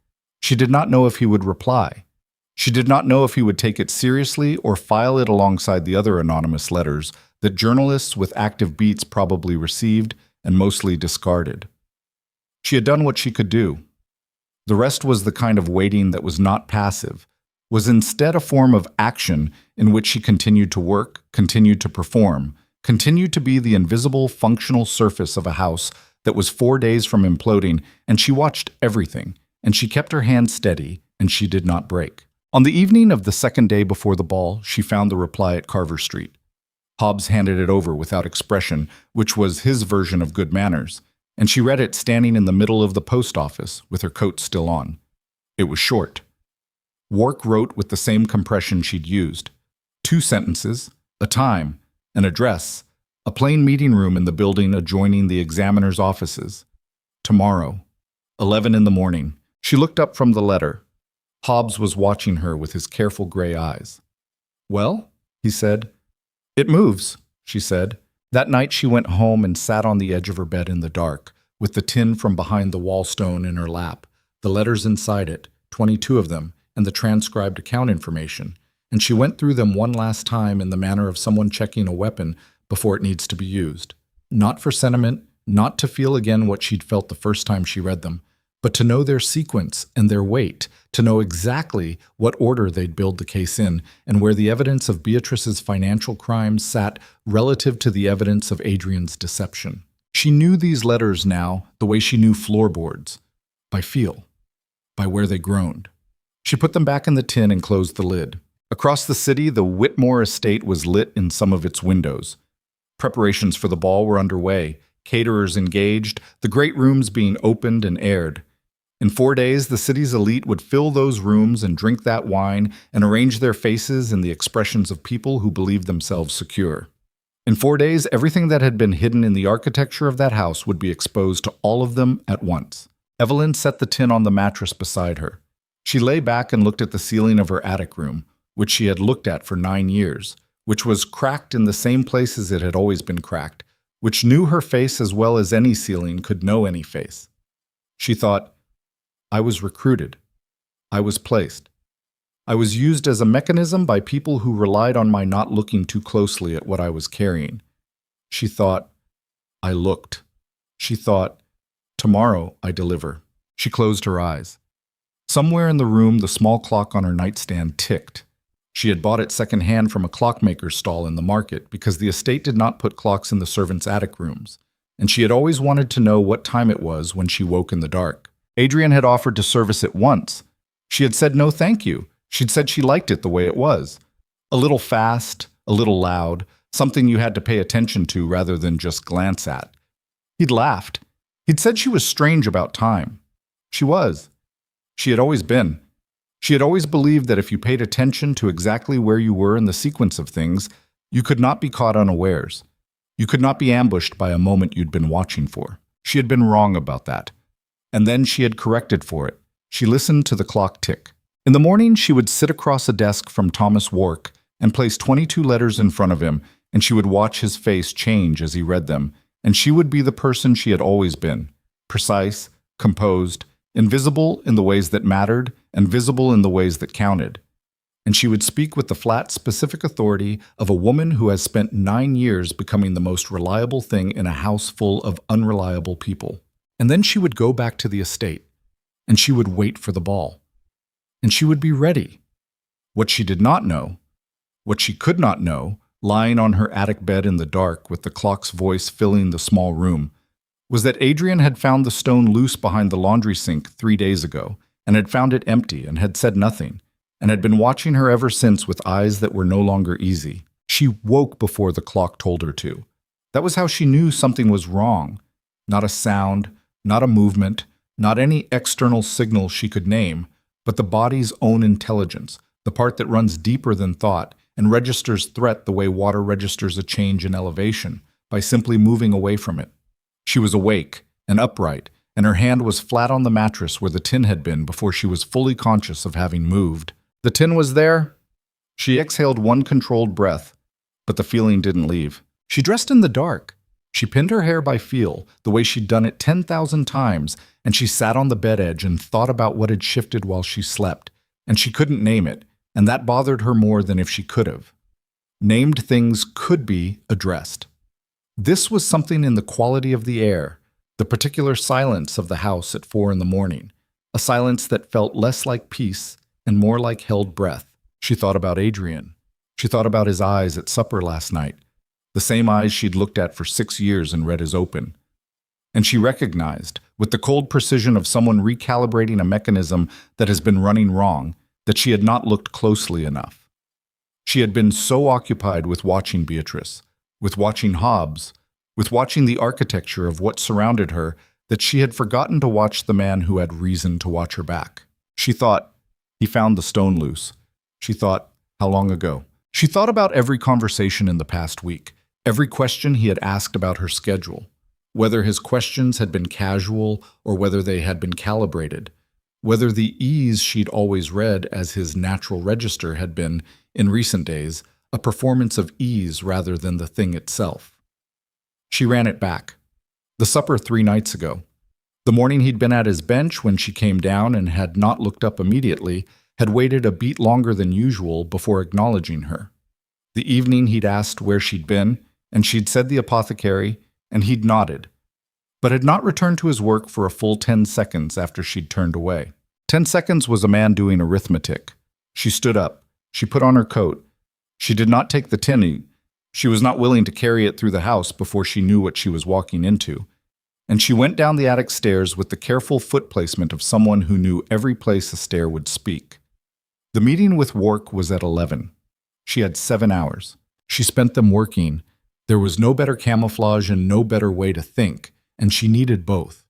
She did not know if he would reply. She did not know if he would take it seriously or file it alongside the other anonymous letters that journalists with active beats probably received and mostly discarded. She had done what she could do. The rest was the kind of waiting that was not passive, was instead a form of action in which she continued to work, continued to perform, continued to be the invisible, functional surface of a house that was 4 days from imploding, and she watched everything, and she kept her hand steady, and she did not break. On the evening of the 2nd day before the ball, she found the reply at Carver Street. Hobbs handed it over without expression, which was his version of good manners, and she read it standing in the middle of the post office with her coat still on. It was short. Wark wrote with the same compression she'd used. 2 sentences, a time, an address, a plain meeting room in the building adjoining the examiner's offices. Tomorrow, 11 in the morning. She looked up from the letter. Hobbs was watching her with his careful gray eyes. "Well?" he said. "It moves," she said. That night she went home and sat on the edge of her bed in the dark, with the tin from behind the wall stone in her lap, the letters inside it, 22 of them, and the transcribed account information, and she went through them one last time in the manner of someone checking a weapon before it needs to be used. Not for sentiment, not to feel again what she'd felt the first time she read them, but to know their sequence and their weight, to know exactly what order they'd build the case in, and where the evidence of Beatrice's financial crimes sat relative to the evidence of Adrian's deception. She knew these letters now the way she knew floorboards, by feel, by where they groaned. She put them back in the tin and closed the lid. Across the city, the Whitmore estate was lit in some of its windows. Preparations for the ball were underway, caterers engaged, the great rooms being opened and aired. In 4 days, the city's elite would fill those rooms and drink that wine and arrange their faces in the expressions of people who believed themselves secure. In 4 days, everything that had been hidden in the architecture of that house would be exposed to all of them at once. Evelyn set the tin on the mattress beside her. She lay back and looked at the ceiling of her attic room, which she had looked at for 9 years, which was cracked in the same places it had always been cracked, which knew her face as well as any ceiling could know any face. She thought, I was recruited. I was placed. I was used as a mechanism by people who relied on my not looking too closely at what I was carrying. She thought, I looked. She thought, tomorrow I deliver. She closed her eyes. Somewhere in the room, the small clock on her nightstand ticked. She had bought it secondhand from a clockmaker's stall in the market because the estate did not put clocks in the servants' attic rooms, and she had always wanted to know what time it was when she woke in the dark. Adrian had offered to service it once. She had said no thank you. She'd said she liked it the way it was. A little fast, a little loud, something you had to pay attention to rather than just glance at. He'd laughed. He'd said she was strange about time. She was. She had always been. She had always believed that if you paid attention to exactly where you were in the sequence of things, you could not be caught unawares. You could not be ambushed by a moment you'd been watching for. She had been wrong about that. And then she had corrected for it. She listened to the clock tick. In the morning, she would sit across a desk from Thomas Wark and place 22 letters in front of him, and she would watch his face change as he read them, and she would be the person she had always been, precise, composed, invisible in the ways that mattered, and visible in the ways that counted. And she would speak with the flat, specific authority of a woman who has spent 9 years becoming the most reliable thing in a house full of unreliable people. And then she would go back to the estate, and she would wait for the ball. And she would be ready. What she did not know, what she could not know, lying on her attic bed in the dark with the clock's voice filling the small room, was that Adrian had found the stone loose behind the laundry sink 3 days ago, and had found it empty and had said nothing, and had been watching her ever since with eyes that were no longer easy. She woke before the clock told her to. That was how she knew something was wrong. Not a sound, not a movement, not any external signal she could name, but the body's own intelligence, the part that runs deeper than thought and registers threat the way water registers a change in elevation, by simply moving away from it. She was awake and upright, and her hand was flat on the mattress where the tin had been before she was fully conscious of having moved. The tin was there. She exhaled one controlled breath, but the feeling didn't leave. She dressed in the dark. She pinned her hair by feel, the way she'd done it 10,000 times, and she sat on the bed edge and thought about what had shifted while she slept, and she couldn't name it, and that bothered her more than if she could have. Named things could be addressed. This was something in the quality of the air, the particular silence of the house at 4 a.m, a silence that felt less like peace and more like held breath. She thought about Adrian. She thought about his eyes at supper last night, the same eyes she'd looked at for 6 years and read as open. And she recognized, with the cold precision of someone recalibrating a mechanism that has been running wrong, that she had not looked closely enough. She had been so occupied with watching Beatrice, with watching Hobbes, with watching the architecture of what surrounded her, that she had forgotten to watch the man who had reason to watch her back. She thought, he found the stone loose. She thought, how long ago? She thought about every conversation in the past week, every question he had asked about her schedule, whether his questions had been casual or whether they had been calibrated, whether the ease she'd always read as his natural register had been, in recent days, a performance of ease rather than the thing itself. She ran it back. The supper 3 nights ago. The morning he'd been at his bench when she came down and had not looked up immediately, had waited a beat longer than usual before acknowledging her. The evening he'd asked where she'd been, and she'd said the apothecary, and he'd nodded, but had not returned to his work for a full 10 seconds after she'd turned away. 10 seconds was a man doing arithmetic. She stood up. She put on her coat. She did not take the tinny. She was not willing to carry it through the house before she knew what she was walking into. And she went down the attic stairs with the careful foot placement of someone who knew every place a stair would speak. The meeting with Wark was at 11. She had 7 hours. She spent them working. There was no better camouflage and no better way to think, and she needed both.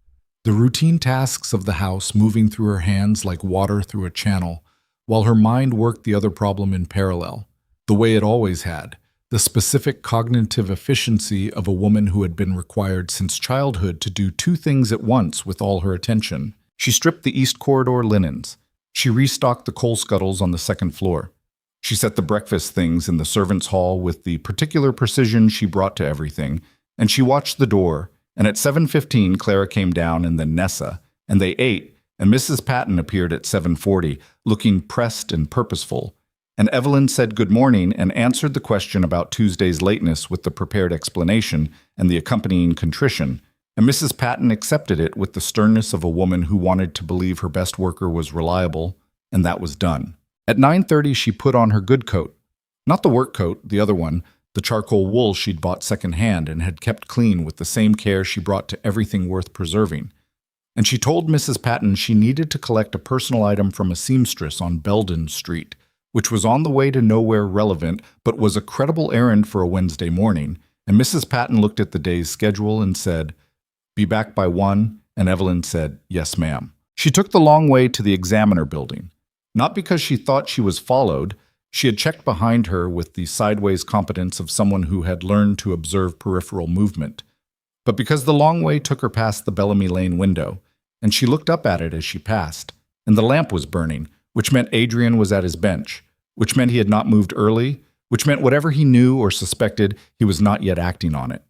The routine tasks of the house moving through her hands like water through a channel, while her mind worked the other problem in parallel, the way it always had, the specific cognitive efficiency of a woman who had been required since childhood to do 2 things at once with all her attention. She stripped the East Corridor linens. She restocked the coal scuttles on the 2nd floor. She set the breakfast things in the servants' hall with the particular precision she brought to everything, and she watched the door, and at 7:15 Clara came down and then Nessa, and they ate, and Mrs. Patton appeared at 7:40, looking pressed and purposeful, and Evelyn said good morning and answered the question about Tuesday's lateness with the prepared explanation and the accompanying contrition, and Mrs. Patton accepted it with the sternness of a woman who wanted to believe her best worker was reliable, and that was done. At 9:30 she put on her good coat. Not the work coat, the other one, the charcoal wool she'd bought second-hand and had kept clean with the same care she brought to everything worth preserving. And she told Mrs. Patton she needed to collect a personal item from a seamstress on Belden Street, which was on the way to nowhere relevant but was a credible errand for a Wednesday morning, and Mrs. Patton looked at the day's schedule and said, "Be back by 1," and Evelyn said, "Yes, ma'am." She took the long way to the Examiner building. Not because she thought she was followed. She had checked behind her with the sideways competence of someone who had learned to observe peripheral movement, but because the long way took her past the Bellamy Lane window, and she looked up at it as she passed, and the lamp was burning, which meant Adrian was at his bench, which meant he had not moved early, which meant whatever he knew or suspected, he was not yet acting on it.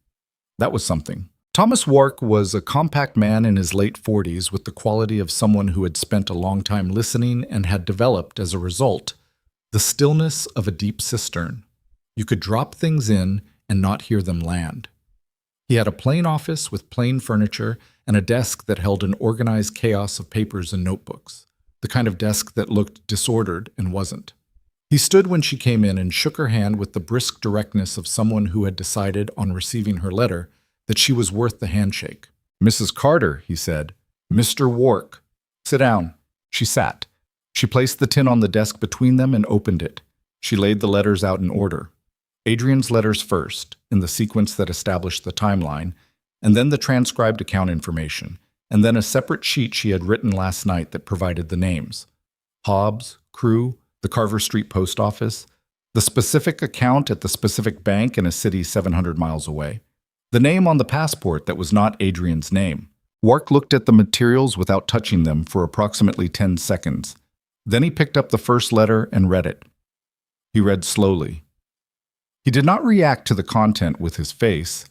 That was something. Thomas Wark was a compact man in his late 40s with the quality of someone who had spent a long time listening and had developed, as a result, the stillness of a deep cistern. You could drop things in and not hear them land. He had a plain office with plain furniture and a desk that held an organized chaos of papers and notebooks, the kind of desk that looked disordered and wasn't. He stood when she came in and shook her hand with the brisk directness of someone who had decided, on receiving her letter, that she was worth the handshake. "Mrs. Carter," he said. "Mr. Wark. Sit down." She sat. She placed the tin on the desk between them and opened it. She laid the letters out in order. Adrian's letters first, in the sequence that established the timeline, and then the transcribed account information, and then a separate sheet she had written last night that provided the names. Hobbs, Crew, the Carver Street Post Office, the specific account at the specific bank in a city 700 miles away. The name on the passport that was not Adrian's name. Wark looked at the materials without touching them for approximately 10 seconds. Then he picked up the first letter and read it. He read slowly. He did not react to the content with his face.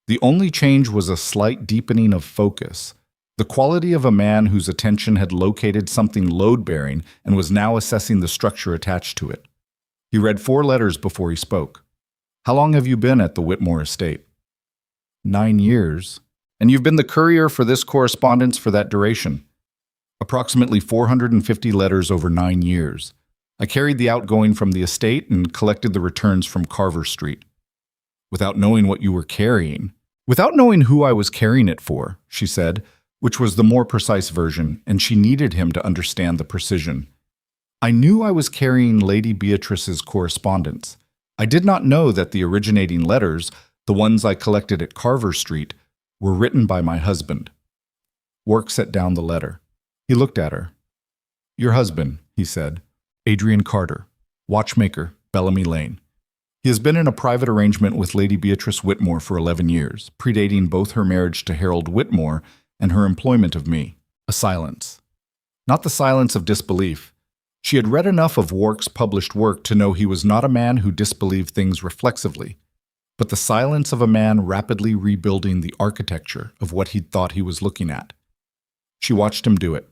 The only change was a slight deepening of focus, the quality of a man whose attention had located something load-bearing and was now assessing the structure attached to it. He read 4 letters before he spoke. "How long have you been at the Whitmore estate?" 9 years. "And you've been the courier for this correspondence for that duration?" "Approximately 450 letters over 9 years. I carried the outgoing from the estate and collected the returns from Carver Street." "Without knowing what you were carrying?" "Without knowing who I was carrying it for," she said, which was the more precise version, and she needed him to understand the precision. "I knew I was carrying Lady Beatrice's correspondence. I did not know that the originating letters, the ones I collected at Carver Street, were written by my husband." Wark set down the letter. He looked at her. "Your husband," he said. "Adrian Carter, watchmaker, Bellamy Lane. He has been in a private arrangement with Lady Beatrice Whitmore for 11 years, predating both her marriage to Harold Whitmore and her employment of me." A silence. Not the silence of disbelief. She had read enough of Wark's published work to know he was not a man who disbelieved things reflexively. but the silence of a man rapidly rebuilding the architecture of what he'd thought he was looking at. She watched him do it.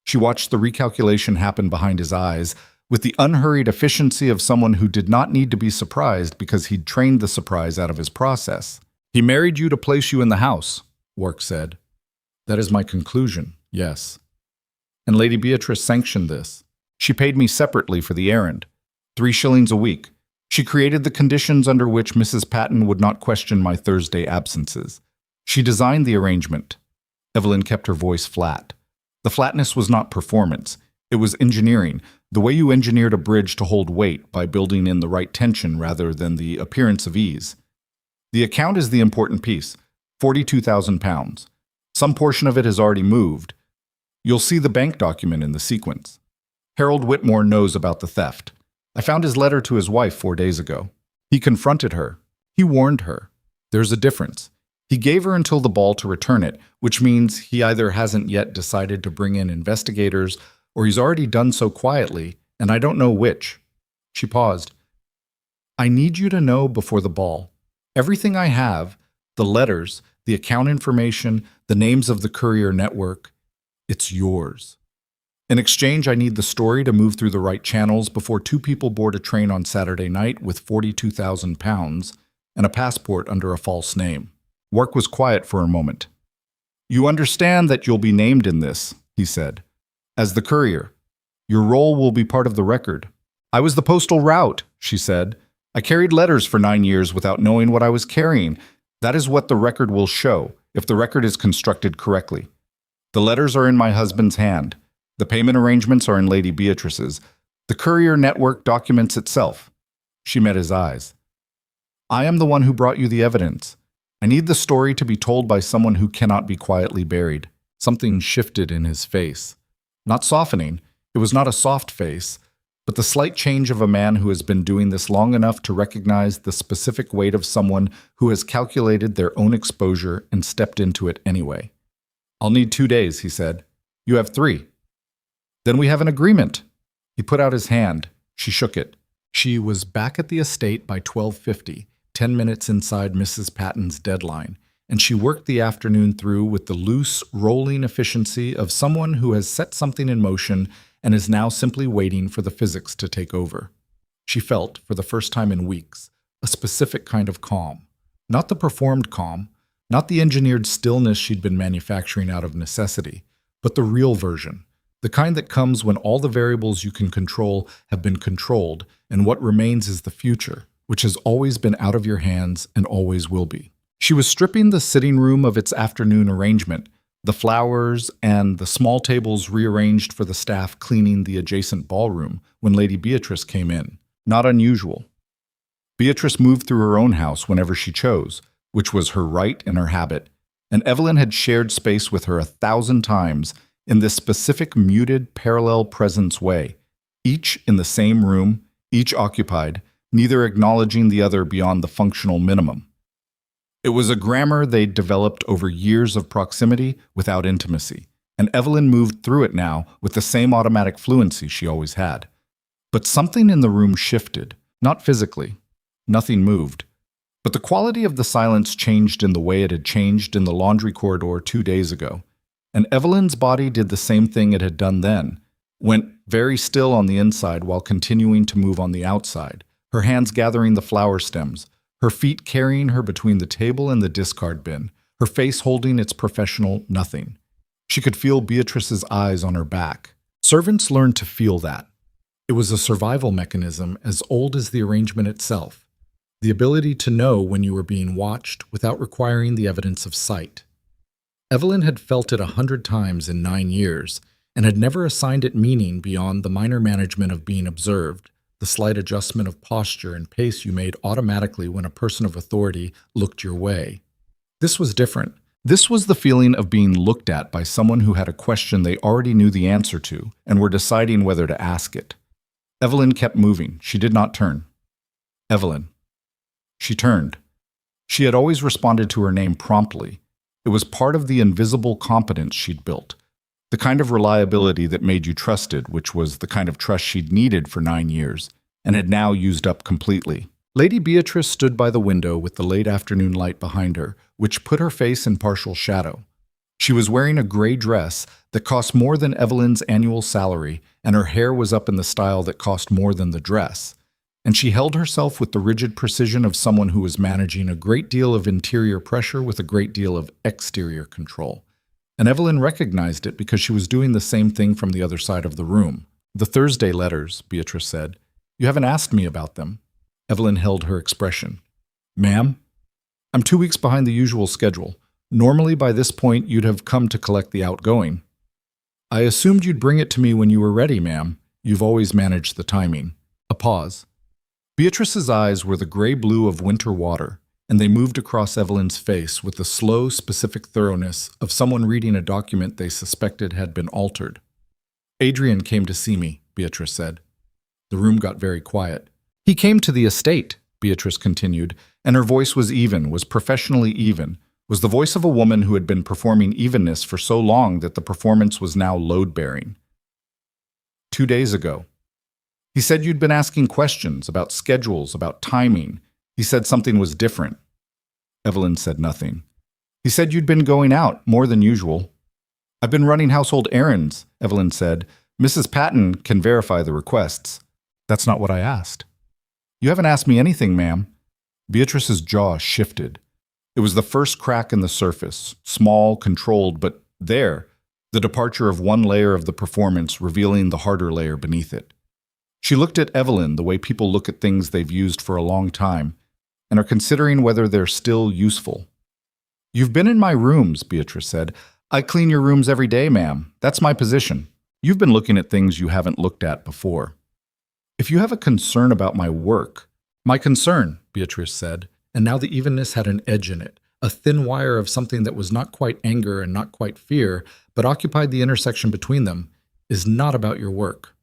She watched the recalculation happen behind his eyes with the unhurried efficiency of someone who did not need to be surprised because he'd trained the surprise out of his process. "He married you to place you in the house," Wark said. "That is my conclusion, yes. And Lady Beatrice sanctioned this. She paid me separately for the errand, 3 shillings a week. She created the conditions under which Mrs. Patton would not question my Thursday absences. She designed the arrangement." Evelyn kept her voice flat. The flatness was not performance. It was engineering, the way you engineered a bridge to hold weight by building in the right tension rather than the appearance of ease. "The account is the important piece, £42,000. Some portion of it has already moved. You'll see the bank document in the sequence. Harold Whitmore knows about the theft. I found his letter to his wife 4 days ago. He confronted her. He warned her. There's a difference. He gave her until the ball to return it, which means he either hasn't yet decided to bring in investigators or he's already done so quietly, and I don't know which." She paused. "I need you to know before the ball. Everything I have, the letters, the account information, the names of the courier network, it's yours. In exchange, I need the story to move through the right channels before 2 people board a train on Saturday night with £42,000 and a passport under a false name." Wark was quiet for a moment. "You understand that you'll be named in this," he said. "As the courier. Your role will be part of the record." "I was the postal route," she said. "I carried letters for 9 years without knowing what I was carrying. That is what the record will show, if the record is constructed correctly. The letters are in my husband's hand. The payment arrangements are in Lady Beatrice's. The courier network documents itself." She met his eyes. "I am the one who brought you the evidence. I need the story to be told by someone who cannot be quietly buried." Something shifted in his face. Not softening, it was not a soft face, but the slight change of a man who has been doing this long enough to recognize the specific weight of someone who has calculated their own exposure and stepped into it anyway. "I'll need 2 days," he said. "You have 3. "Then we have an agreement." He put out his hand. She shook it. She was back at the estate by 12:50, 10 minutes inside Mrs. Patton's deadline, and she worked the afternoon through with the loose, rolling efficiency of someone who has set something in motion and is now simply waiting for the physics to take over. She felt, for the first time in weeks, a specific kind of calm. Not the performed calm, not the engineered stillness she'd been manufacturing out of necessity, but the real version, the kind that comes when all the variables you can control have been controlled, and what remains is the future, which has always been out of your hands and always will be. She was stripping the sitting room of its afternoon arrangement, the flowers and the small tables rearranged for the staff cleaning the adjacent ballroom, when Lady Beatrice came in. Not unusual. Beatrice moved through her own house whenever she chose, which was her right and her habit, and Evelyn had shared space with her 1,000 times in this specific muted, parallel presence way, each in the same room, each occupied, neither acknowledging the other beyond the functional minimum. It was a grammar they'd developed over years of proximity without intimacy, and Evelyn moved through it now with the same automatic fluency she always had. But something in the room shifted, not physically. Nothing moved. But the quality of the silence changed in the way it had changed in the laundry corridor 2 days ago. And Evelyn's body did the same thing it had done then, went very still on the inside while continuing to move on the outside, her hands gathering the flower stems, her feet carrying her between the table and the discard bin, her face holding its professional nothing. She could feel Beatrice's eyes on her back. Servants learned to feel that. It was a survival mechanism as old as the arrangement itself, the ability to know when you were being watched without requiring the evidence of sight. Evelyn had felt it 100 times in 9 years, and had never assigned it meaning beyond the minor management of being observed, the slight adjustment of posture and pace you made automatically when a person of authority looked your way. This was different. This was the feeling of being looked at by someone who had a question they already knew the answer to and were deciding whether to ask it. Evelyn kept moving. She did not turn. Evelyn. She turned. She had always responded to her name promptly. It was part of the invisible competence she'd built, the kind of reliability that made you trusted, which was the kind of trust she'd needed for 9 years, and had now used up completely. Lady Beatrice stood by the window with the late afternoon light behind her, which put her face in partial shadow. She was wearing a gray dress that cost more than Evelyn's annual salary, and her hair was up in the style that cost more than the dress. And she held herself with the rigid precision of someone who was managing a great deal of interior pressure with a great deal of exterior control. And Evelyn recognized it because she was doing the same thing from the other side of the room. "The Thursday letters," Beatrice said. "You haven't asked me about them." Evelyn held her expression. "Ma'am, I'm 2 weeks behind the usual schedule. Normally by this point you'd have come to collect the outgoing." "I assumed you'd bring it to me when you were ready, ma'am. You've always managed the timing." A pause. Beatrice's eyes were the gray-blue of winter water, and they moved across Evelyn's face with the slow, specific thoroughness of someone reading a document they suspected had been altered. "Adrian came to see me," Beatrice said. The room got very quiet. "He came to the estate," Beatrice continued, and her voice was even, was professionally even, was the voice of a woman who had been performing evenness for so long that the performance was now load-bearing. "2 days ago. He said you'd been asking questions about schedules, about timing. He said something was different." Evelyn said nothing. "He said you'd been going out, more than usual." "I've been running household errands," Evelyn said. "Mrs. Patton can verify the requests." "That's not what I asked." "You haven't asked me anything, ma'am." Beatrice's jaw shifted. It was the first crack in the surface, small, controlled, but there, the departure of one layer of the performance revealing the harder layer beneath it. She looked at Evelyn the way people look at things they've used for a long time and are considering whether they're still useful. "You've been in my rooms," Beatrice said. "I clean your rooms every day, ma'am. That's my position. You've been looking at things you haven't looked at before." "If you have a concern about my work—" "My concern," Beatrice said, and now the evenness had an edge in it, a thin wire of something that was not quite anger and not quite fear, but occupied the intersection between them, "is not about your work."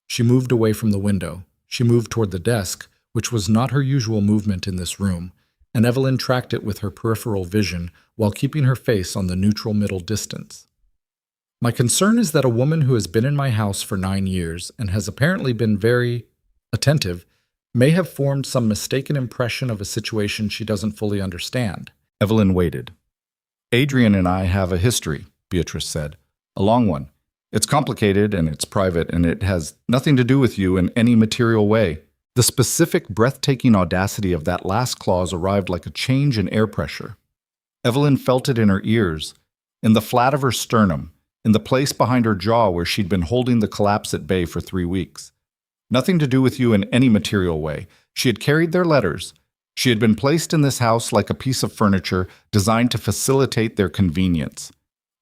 She moved away from the window. She moved toward the desk, which was not her usual movement in this room, and Evelyn tracked it with her peripheral vision while keeping her face on the neutral middle distance. "My concern is that a woman who has been in my house for 9 years and has apparently been very attentive may have formed some mistaken impression of a situation she doesn't fully understand." Evelyn waited. "Adrian and I have a history," Beatrice said. "A long one. It's complicated and it's private and it has nothing to do with you in any material way." The specific, breathtaking audacity of that last clause arrived like a change in air pressure. Evelyn felt it in her ears, in the flat of her sternum, in the place behind her jaw where she'd been holding the collapse at bay for 3 weeks. Nothing to do with you in any material way. She had carried their letters. She had been placed in this house like a piece of furniture designed to facilitate their convenience.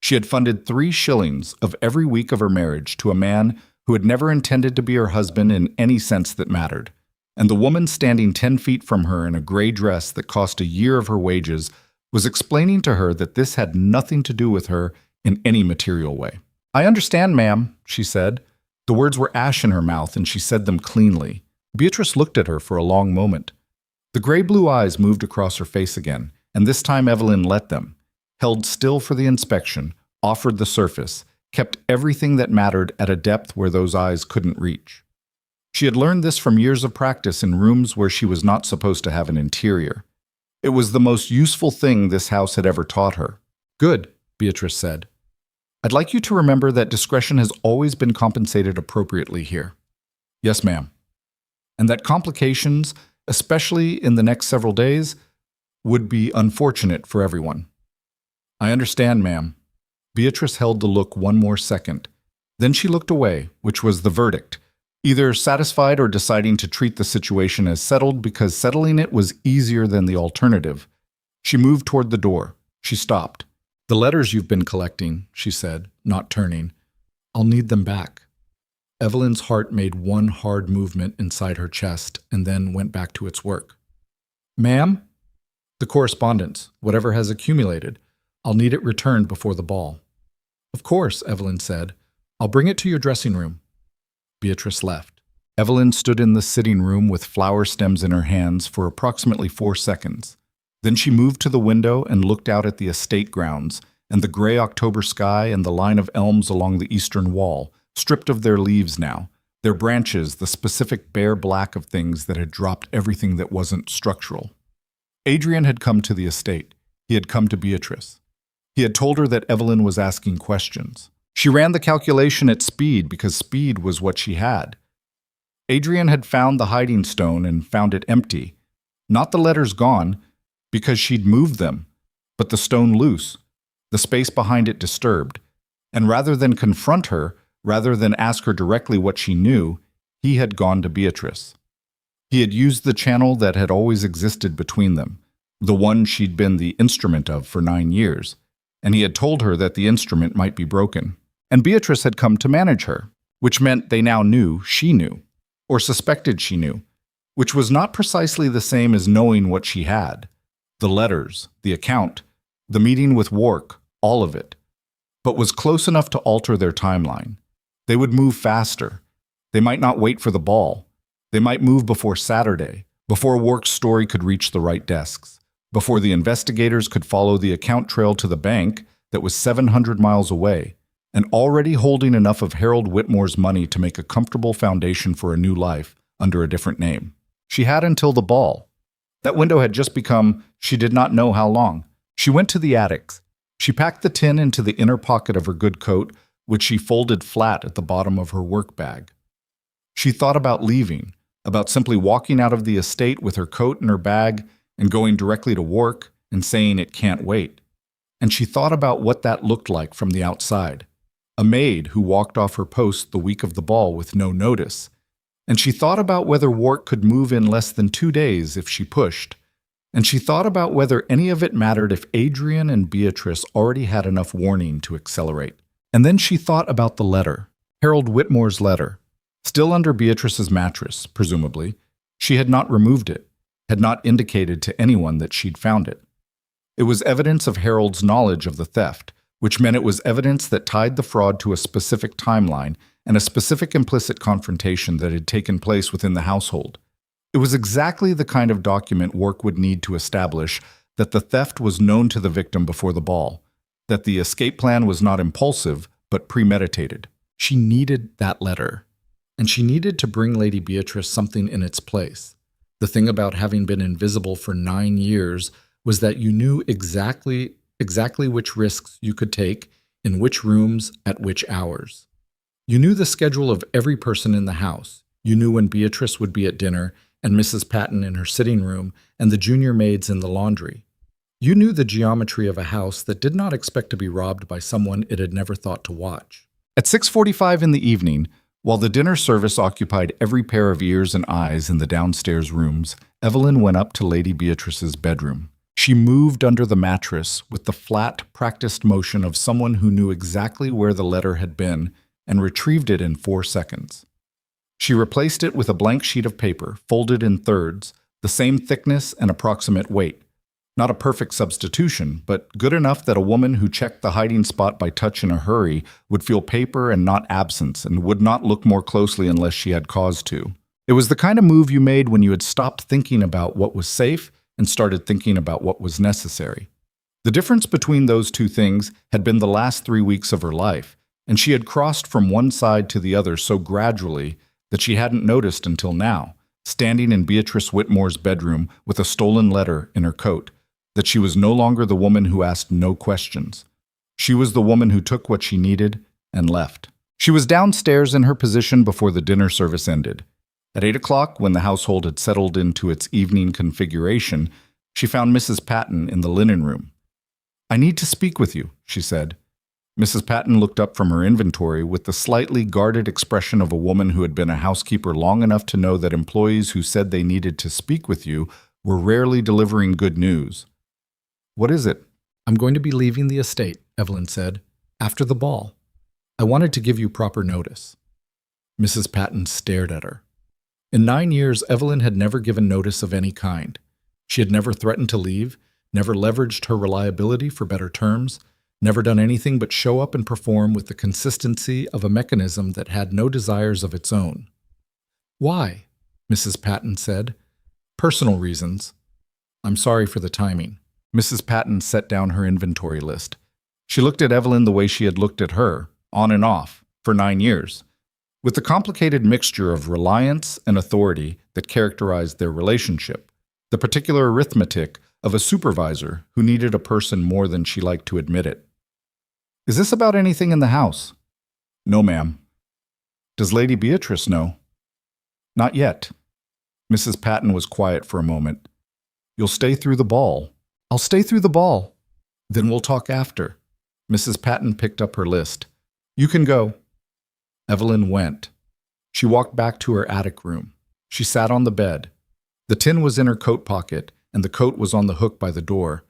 She had funded 3 shillings of every week of her marriage to a man who had never intended to be her husband in any sense that mattered. And the woman standing 10 feet from her in a gray dress that cost a year of her wages was explaining to her that this had nothing to do with her in any material way. "I understand, ma'am," she said. The words were ash in her mouth, and she said them cleanly. Beatrice looked at her for a long moment. The gray-blue eyes moved across her face again, and this time Evelyn let them, held still for the inspection, offered the surface, kept everything that mattered at a depth where those eyes couldn't reach. She had learned this from years of practice in rooms where she was not supposed to have an interior. It was the most useful thing this house had ever taught her. "Good," Beatrice said. "I'd like you to remember that discretion has always been compensated appropriately here." "Yes, ma'am." "And that complications, especially in the next several days, would be unfortunate for everyone." "I understand, ma'am." Beatrice held the look one more second. Then she looked away, which was the verdict, either satisfied or deciding to treat the situation as settled because settling it was easier than the alternative. She moved toward the door. She stopped. "The letters you've been collecting," she said, not turning. "I'll need them back." Evelyn's heart made one hard movement inside her chest and then went back to its work. "Ma'am?" "The correspondence, whatever has accumulated. I'll need it returned before the ball." "Of course," Evelyn said. "I'll bring it to your dressing room." Beatrice left. Evelyn stood in the sitting room with flower stems in her hands for approximately 4 seconds. Then she moved to the window and looked out at the estate grounds and the gray October sky and the line of elms along the eastern wall, stripped of their leaves now, Their branches, the specific bare black of things that had dropped everything that wasn't structural. Adrian had come to the estate. He had come to Beatrice. He had told her that Evelyn was asking questions. She ran the calculation at speed because speed was what she had. Adrian had found the hiding stone and found it empty. Not the letters gone, because she'd moved them, but the stone loose, the space behind it disturbed. And rather than confront her, rather than ask her directly what she knew, he had gone to Beatrice. He had used the channel that had always existed between them, the one she'd been the instrument of for 9 years, and he had told her that the instrument might be broken. And Beatrice had come to manage her, which meant they now knew she knew, or suspected she knew, which was not precisely the same as knowing what she had. The letters, the account, the meeting with Wark, all of it, but was close enough to alter their timeline. They would move faster. They might not wait for the ball. They might move before Saturday, before Wark's story could reach the right desks, before the investigators could follow the account trail to the bank that was 700 miles away, and already holding enough of Harold Whitmore's money to make a comfortable foundation for a new life under a different name. She had until the ball. That window had just become, she did not know how long. She went to the attics. She packed the tin into the inner pocket of her good coat, which she folded flat at the bottom of her work bag. She thought about leaving, about simply walking out of the estate with her coat in her bag and going directly to work and saying it can't wait. And she thought about what that looked like from the outside. A maid who walked off her post the week of the ball with no notice. And she thought about whether Wark could move in less than 2 days if she pushed. And she thought about whether any of it mattered if Adrian and Beatrice already had enough warning to accelerate. And then she thought about the letter, Harold Whitmore's letter, still under Beatrice's mattress, presumably. She had not removed it, had not indicated to anyone that she'd found it. It was evidence of Harold's knowledge of the theft, which meant it was evidence that tied the fraud to a specific timeline and a specific implicit confrontation that had taken place within the household. It was exactly the kind of document Wark would need to establish that the theft was known to the victim before the ball, that the escape plan was not impulsive, but premeditated. She needed that letter, and she needed to bring Lady Beatrice something in its place. The thing about having been invisible for 9 years was that you knew exactly which risks you could take, in which rooms, at which hours. You knew the schedule of every person in the house. You knew when Beatrice would be at dinner, and Mrs. Patton in her sitting room, and the junior maids in the laundry. You knew the geometry of a house that did not expect to be robbed by someone it had never thought to watch. At 6:45 in the evening, while the dinner service occupied every pair of ears and eyes in the downstairs rooms, Evelyn went up to Lady Beatrice's bedroom. She moved under the mattress with the flat, practiced motion of someone who knew exactly where the letter had been and retrieved it in 4 seconds. She replaced it with a blank sheet of paper, folded in thirds, the same thickness and approximate weight. Not a perfect substitution, but good enough that a woman who checked the hiding spot by touch in a hurry would feel paper and not absence and would not look more closely unless she had cause to. It was the kind of move you made when you had stopped thinking about what was safe and started thinking about what was necessary. The difference between those two things had been the last 3 weeks of her life, and she had crossed from one side to the other so gradually that she hadn't noticed until now, standing in Beatrice Whitmore's bedroom with a stolen letter in her coat, that she was no longer the woman who asked no questions. She was the woman who took what she needed and left. She was downstairs in her position before the dinner service ended. At 8 o'clock, when the household had settled into its evening configuration, she found Mrs. Patton in the linen room. "I need to speak with you," she said. Mrs. Patton looked up from her inventory with the slightly guarded expression of a woman who had been a housekeeper long enough to know that employees who said they needed to speak with you were rarely delivering good news. "What is it?" "I'm going to be leaving the estate," Evelyn said, "after the ball. I wanted to give you proper notice." Mrs. Patton stared at her. In 9 years, Evelyn had never given notice of any kind. She had never threatened to leave, never leveraged her reliability for better terms, never done anything but show up and perform with the consistency of a mechanism that had no desires of its own. "Why?" Mrs. Patton said. "Personal reasons. I'm sorry for the timing." Mrs. Patton set down her inventory list. She looked at Evelyn the way she had looked at her, on and off, for 9 years. with the complicated mixture of reliance and authority that characterized their relationship, the particular arithmetic of a supervisor who needed a person more than she liked to admit it. "Is this about anything in the house?" "No, ma'am." "Does Lady Beatrice know?" "Not yet." Mrs. Patton was quiet for a moment. "You'll stay through the ball." "I'll stay through the ball." "Then we'll talk after." Mrs. Patton picked up her list. "You can go." Evelyn went. She walked back to her attic room. She sat on the bed. The tin was in her coat pocket, and the coat was on the hook by the door.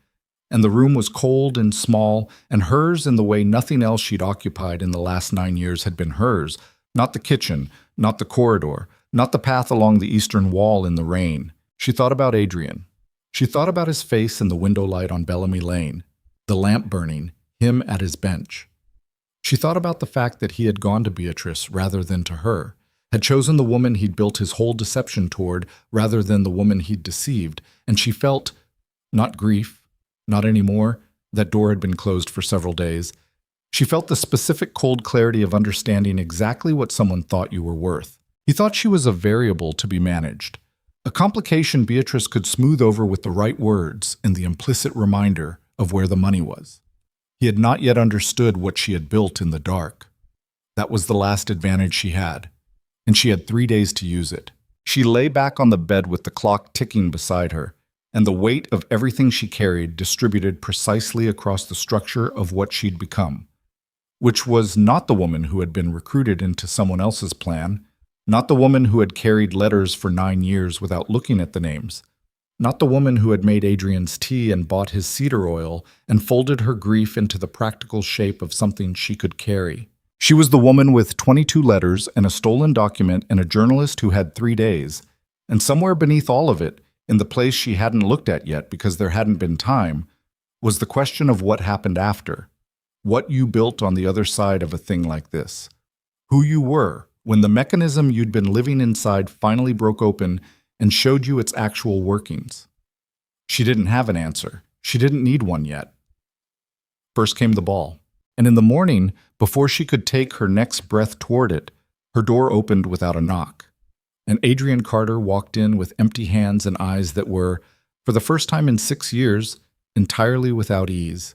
And the room was cold and small, and hers in the way nothing else she'd occupied in the last 9 years had been hers, not the kitchen, not the corridor, not the path along the eastern wall in the rain. She thought about Adrian. She thought about his face in the window light on Bellamy Lane, the lamp burning, him at his bench. She thought about the fact that he had gone to Beatrice rather than to her, had chosen the woman he'd built his whole deception toward rather than the woman he'd deceived, and she felt, not grief, not anymore, that door had been closed for several days. She felt the specific cold clarity of understanding exactly what someone thought you were worth. He thought she was a variable to be managed, a complication Beatrice could smooth over with the right words and the implicit reminder of where the money was. He had not yet understood what she had built in the dark. That was the last advantage she had, and she had 3 days to use it. She lay back on the bed with the clock ticking beside her, and the weight of everything she carried distributed precisely across the structure of what she'd become, which was not the woman who had been recruited into someone else's plan, not the woman who had carried letters for 9 years without looking at the names, not the woman who had made Adrian's tea and bought his cedar oil and folded her grief into the practical shape of something she could carry. She was the woman with 22 letters and a stolen document and a journalist who had 3 days, and somewhere beneath all of it, in the place she hadn't looked at yet because there hadn't been time, was the question of what happened after, what you built on the other side of a thing like this, who you were when the mechanism you'd been living inside finally broke open and showed you its actual workings. She didn't have an answer. She didn't need one yet. First came the ball, and in the morning, before she could take her next breath toward it, her door opened without a knock, and Adrian Carter walked in with empty hands and eyes that were, for the first time in 6 years, entirely without ease,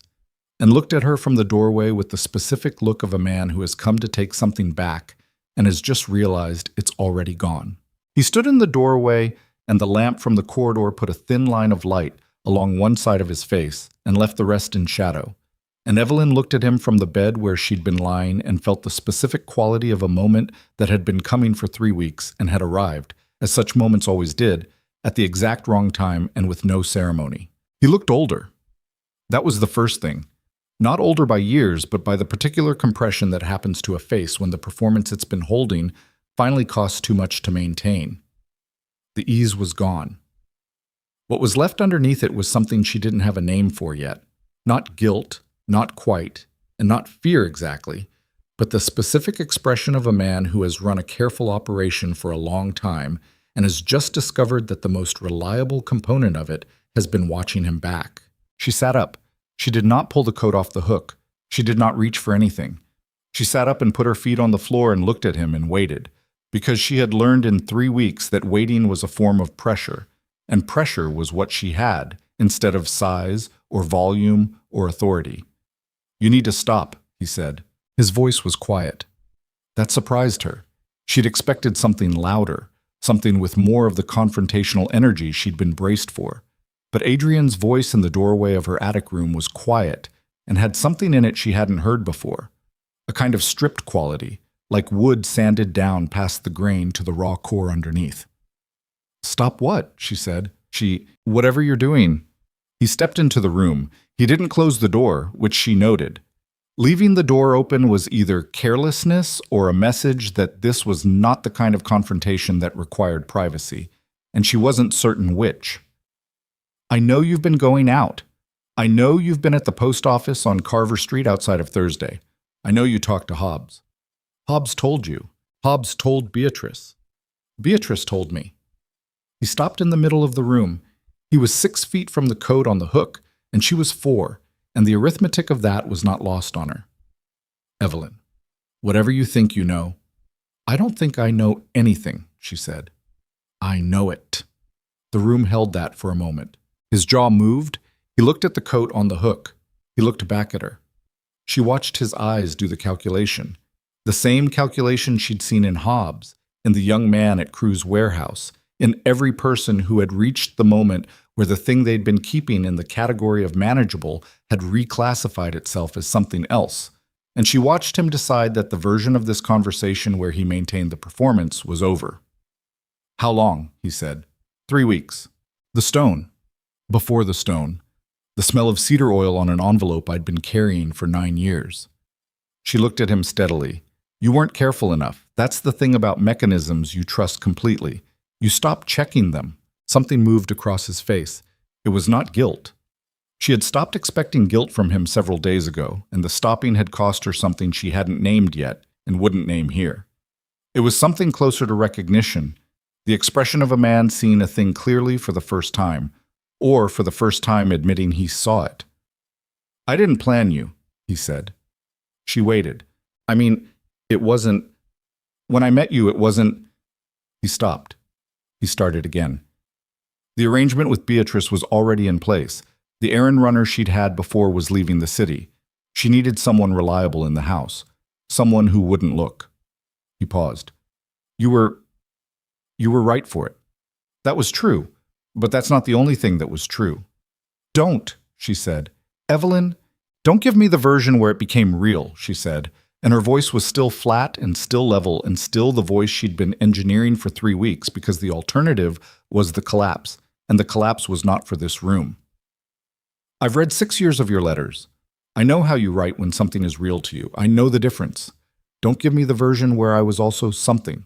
and looked at her from the doorway with the specific look of a man who has come to take something back and has just realized it's already gone. He stood in the doorway, and the lamp from the corridor put a thin line of light along one side of his face and left the rest in shadow. And Evelyn looked at him from the bed where she'd been lying and felt the specific quality of a moment that had been coming for 3 weeks and had arrived, as such moments always did, at the exact wrong time and with no ceremony. He looked older. That was the first thing. Not older by years, but by the particular compression that happens to a face when the performance it's been holding finally costs too much to maintain. The ease was gone. What was left underneath it was something she didn't have a name for yet. Not guilt, not quite, and not fear exactly, but the specific expression of a man who has run a careful operation for a long time and has just discovered that the most reliable component of it has been watching him back. She sat up. She did not pull the coat off the hook. She did not reach for anything. She sat up and put her feet on the floor and looked at him and waited, because she had learned in 3 weeks that waiting was a form of pressure, and pressure was what she had, instead of size or volume or authority. "You need to stop," he said. His voice was quiet. That surprised her. She'd expected something louder, something with more of the confrontational energy she'd been braced for. But Adrian's voice in the doorway of her attic room was quiet and had something in it she hadn't heard before, a kind of stripped quality, like wood sanded down past the grain to the raw core underneath. "Stop what?" she said. "Whatever you're doing." He stepped into the room. He didn't close the door, which she noted. Leaving the door open was either carelessness or a message that this was not the kind of confrontation that required privacy, and she wasn't certain which. "I know you've been going out. I know you've been at the post office on Carver Street outside of Thursday. I know you talked to Hobbs. Hobbs told you. Hobbs told Beatrice. Beatrice told me." He stopped in the middle of the room. He was 6 feet from the coat on the hook, and she was 4, and the arithmetic of that was not lost on her. "Evelyn, whatever you think you know, I don't think I know anything, she said. I know it. The room held that for a moment. His jaw moved. He looked at the coat on the hook. He looked back at her. She watched his eyes do the calculation. The same calculation she'd seen in Hobbs, in the young man at Crew's warehouse, in every person who had reached the moment where the thing they'd been keeping in the category of manageable had reclassified itself as something else. And she watched him decide that the version of this conversation where he maintained the performance was over. How long? He said. 3 weeks. The stone. Before the stone. The smell of cedar oil on an envelope I'd been carrying for 9 years. She looked at him steadily. You weren't careful enough. That's the thing about mechanisms you trust completely. You stopped checking them. Something moved across his face. It was not guilt. She had stopped expecting guilt from him several days ago, and the stopping had cost her something she hadn't named yet and wouldn't name here. It was something closer to recognition, the expression of a man seeing a thing clearly for the first time, or for the first time admitting he saw it. I didn't plan you, he said. She waited. I mean, it wasn't... When I met you, it wasn't... He stopped. He started again. The arrangement with Beatrice was already in place. The errand runner she'd had before was leaving the city. She needed someone reliable in the house. Someone who wouldn't look. He paused. You were right for it. That was true, but that's not the only thing that was true. Don't, she said. Evelyn, don't give me the version where it became real, she said, and her voice was still flat and still level and still the voice she'd been engineering for 3 weeks because the alternative was the collapse, and the collapse was not for this room. I've read 6 years of your letters. I know how you write when something is real to you. I know the difference. Don't give me the version where I was also something.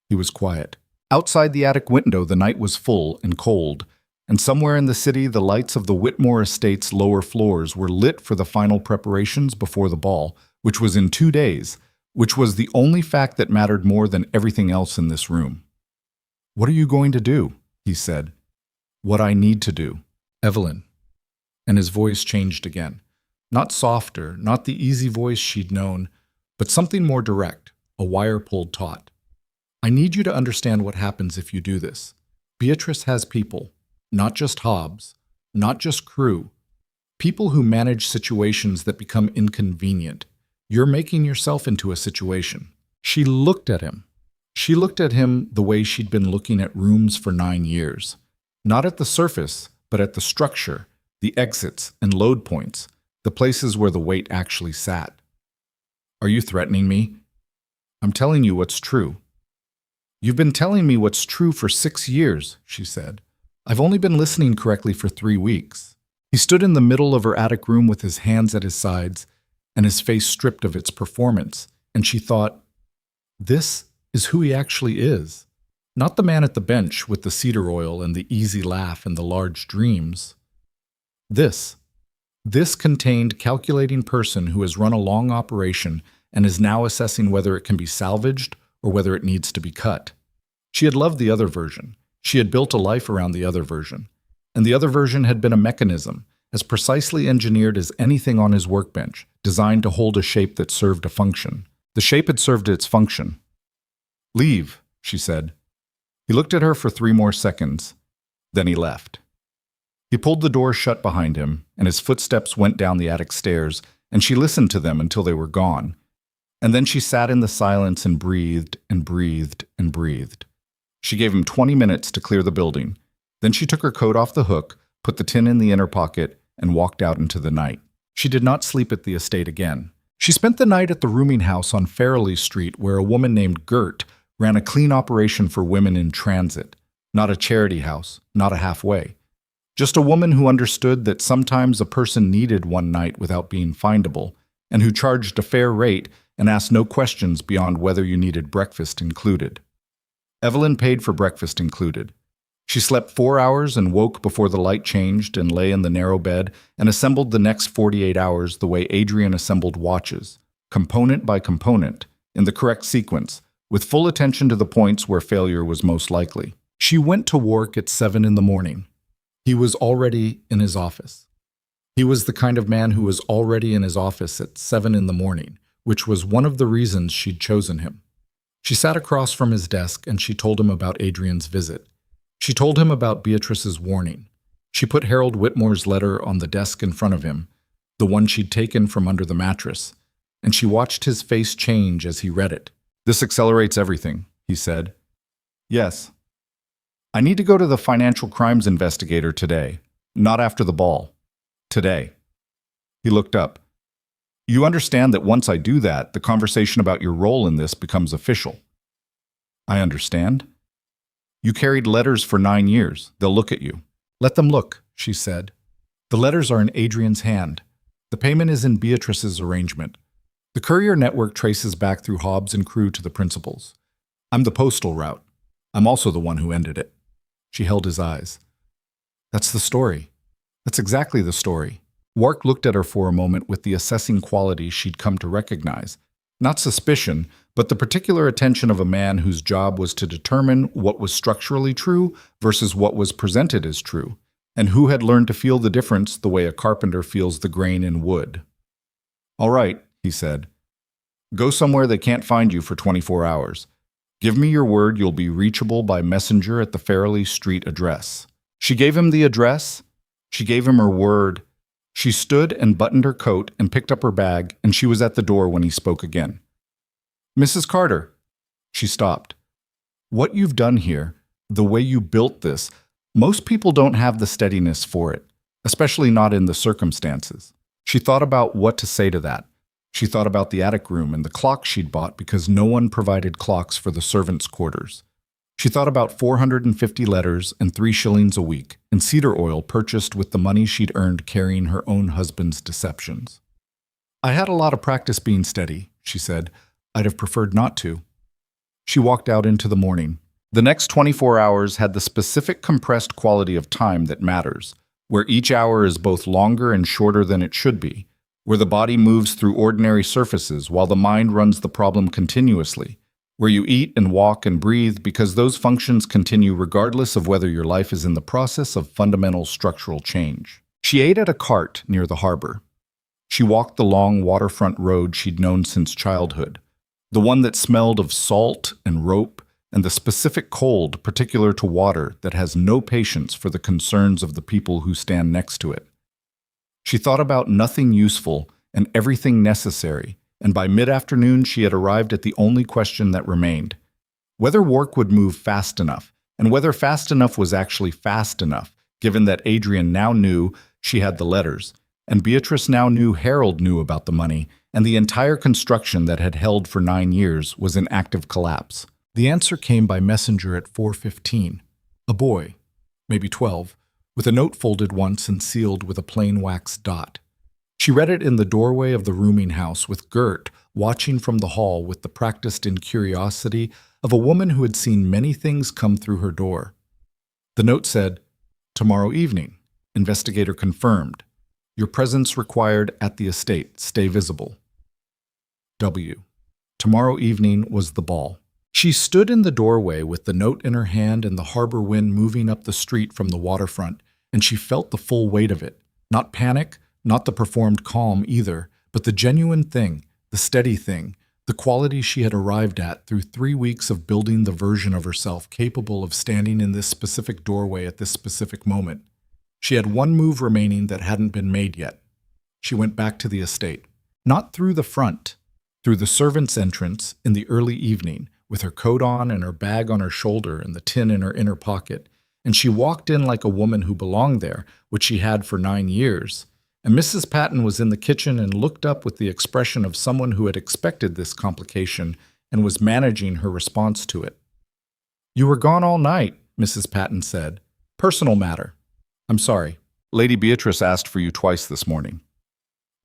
He was quiet. Outside the attic window, the night was full and cold, and somewhere in the city, the lights of the Whitmore Estate's lower floors were lit for the final preparations before the ball, which was in 2 days, which was the only fact that mattered more than everything else in this room. What are you going to do? He said. What I need to do. Evelyn. And his voice changed again. Not softer, not the easy voice she'd known, but something more direct, a wire pulled taut. I need you to understand what happens if you do this. Beatrice has people, not just Hobbs, not just Crew, people who manage situations that become inconvenient. You're making yourself into a situation. She looked at him. She looked at him the way she'd been looking at rooms for 9 years. Not at the surface, but at the structure, the exits and load points, the places where the weight actually sat. Are you threatening me? I'm telling you what's true. You've been telling me what's true for 6 years, she said. I've only been listening correctly for 3 weeks. He stood in the middle of her attic room with his hands at his sides and his face stripped of its performance, and she thought, this is who he actually is. Not the man at the bench with the cedar oil and the easy laugh and the large dreams. This contained calculating person who has run a long operation and is now assessing whether it can be salvaged or whether it needs to be cut. She had loved the other version. She had built a life around the other version. And the other version had been a mechanism, as precisely engineered as anything on his workbench, designed to hold a shape that served a function. The shape had served its function. Leave, she said. He looked at her for 3 more seconds. Then he left. He pulled the door shut behind him, and his footsteps went down the attic stairs, and she listened to them until they were gone. And then she sat in the silence and breathed and breathed and breathed. She gave him 20 minutes to clear the building. Then she took her coat off the hook, put the tin in the inner pocket, and walked out into the night. She did not sleep at the estate again. She spent the night at the rooming house on Farrelly Street, where a woman named Gert ran a clean operation for women in transit. Not a charity house, not a halfway. Just a woman who understood that sometimes a person needed one night without being findable, and who charged a fair rate and asked no questions beyond whether you needed breakfast included. Evelyn paid for breakfast included. She slept 4 hours and woke before the light changed and lay in the narrow bed and assembled the next 48 hours the way Adrian assembled watches, component by component, in the correct sequence, with full attention to the points where failure was most likely. She went to work at 7 in the morning. He was already in his office. He was the kind of man who was already in his office at 7 in the morning, which was one of the reasons she'd chosen him. She sat across from his desk and she told him about Adrian's visit. She told him about Beatrice's warning. She put Harold Whitmore's letter on the desk in front of him, the one she'd taken from under the mattress, and she watched his face change as he read it. "This accelerates everything," he said. "Yes. I need to go to the financial crimes investigator today, not after the ball. Today." He looked up. "You understand that once I do that, the conversation about your role in this becomes official." "I understand. You carried letters for 9 years. They'll look at you." "Let them look," she said. "The letters are in Adrian's hand. The payment is in Beatrice's arrangement. The courier network traces back through Hobbs and Crew to the principals. I'm the postal route. I'm also the one who ended it." She held his eyes. "That's the story. That's exactly the story." Wark looked at her for a moment with the assessing quality she'd come to recognize. Not suspicion, but the particular attention of a man whose job was to determine what was structurally true versus what was presented as true, and who had learned to feel the difference the way a carpenter feels the grain in wood. "All right," he said. "Go somewhere they can't find you for 24 hours. Give me your word you'll be reachable by messenger at the Farrelly Street address." She gave him the address. She gave him her word. She stood and buttoned her coat and picked up her bag, and she was at the door when he spoke again. "Mrs. Carter." She stopped. "What you've done here, the way you built this, most people don't have the steadiness for it, especially not in the circumstances." She thought about what to say to that. She thought about the attic room and the clock she'd bought because no one provided clocks for the servants' quarters. She thought about 450 letters and 3 shillings a week, and cedar oil purchased with the money she'd earned carrying her own husband's deceptions. "I had a lot of practice being steady," she said. "I'd have preferred not to." She walked out into the morning. The next 24 hours had the specific compressed quality of time that matters, where each hour is both longer and shorter than it should be, where the body moves through ordinary surfaces while the mind runs the problem continuously, where you eat and walk and breathe because those functions continue regardless of whether your life is in the process of fundamental structural change. She ate at a cart near the harbor. She walked the long waterfront road she'd known since childhood, the one that smelled of salt and rope and the specific cold particular to water that has no patience for the concerns of the people who stand next to it. She thought about nothing useful and everything necessary, and by mid-afternoon she had arrived at the only question that remained: whether Wark would move fast enough, and whether fast enough was actually fast enough, given that Adrian now knew she had the letters, and Beatrice now knew Harold knew about the money, and the entire construction that had held for 9 years was in active collapse. The answer came by messenger at 4:15. A boy, maybe 12, with a note folded once and sealed with a plain wax dot. She read it in the doorway of the rooming house with Gert watching from the hall with the practiced incuriosity of a woman who had seen many things come through her door. The note said, "Tomorrow evening. Investigator confirmed. Your presence required at the estate. Stay visible." W. Tomorrow evening was the ball. She stood in the doorway with the note in her hand and the harbor wind moving up the street from the waterfront, and she felt the full weight of it. Not panic, not the performed calm either, but the genuine thing, the steady thing, the quality she had arrived at through 3 weeks of building the version of herself capable of standing in this specific doorway at this specific moment. She had one move remaining that hadn't been made yet. She went back to the estate. Not through the front, through the servants' entrance in the early evening, with her coat on and her bag on her shoulder and the tin in her inner pocket, and she walked in like a woman who belonged there, which she had for 9 years. And Mrs. Patton was in the kitchen and looked up with the expression of someone who had expected this complication and was managing her response to it. "You were gone all night," Mrs. Patton said. "Personal matter." "I'm sorry. Lady Beatrice asked for you twice this morning."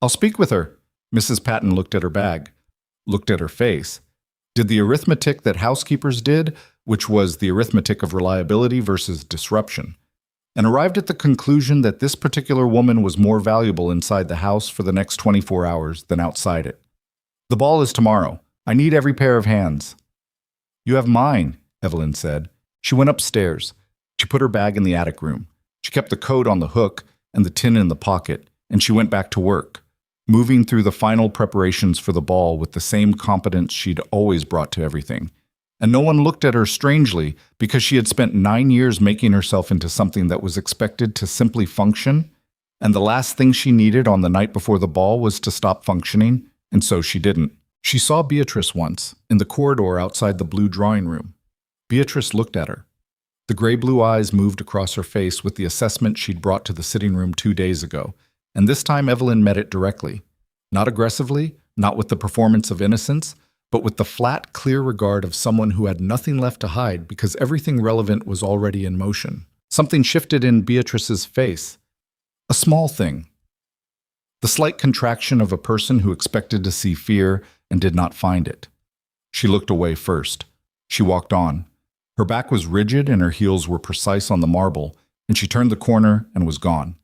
"I'll speak with her." Mrs. Patton looked at her bag, looked at her face, did the arithmetic that housekeepers did, which was the arithmetic of reliability versus disruption, and arrived at the conclusion that this particular woman was more valuable inside the house for the next 24 hours than outside it. "The ball is tomorrow. I need every pair of hands." "You have mine," Evelyn said. She went upstairs. She put her bag in the attic room. She kept the coat on the hook and the tin in the pocket, and she went back to work, moving through the final preparations for the ball with the same competence she'd always brought to everything, And no one looked at her strangely because she had spent 9 years making herself into something that was expected to simply function, and the last thing she needed on the night before the ball was to stop functioning, and so she didn't. She saw Beatrice once, in the corridor outside the blue drawing room. Beatrice looked at her. The gray-blue eyes moved across her face with the assessment she'd brought to the sitting room 2 days ago, and this time Evelyn met it directly. Not aggressively, not with the performance of innocence, but with the flat, clear regard of someone who had nothing left to hide because everything relevant was already in motion. Something shifted in Beatrice's face. A small thing. The slight contraction of a person who expected to see fear and did not find it. She looked away first. She walked on. Her back was rigid and her heels were precise on the marble, and she turned the corner and was gone.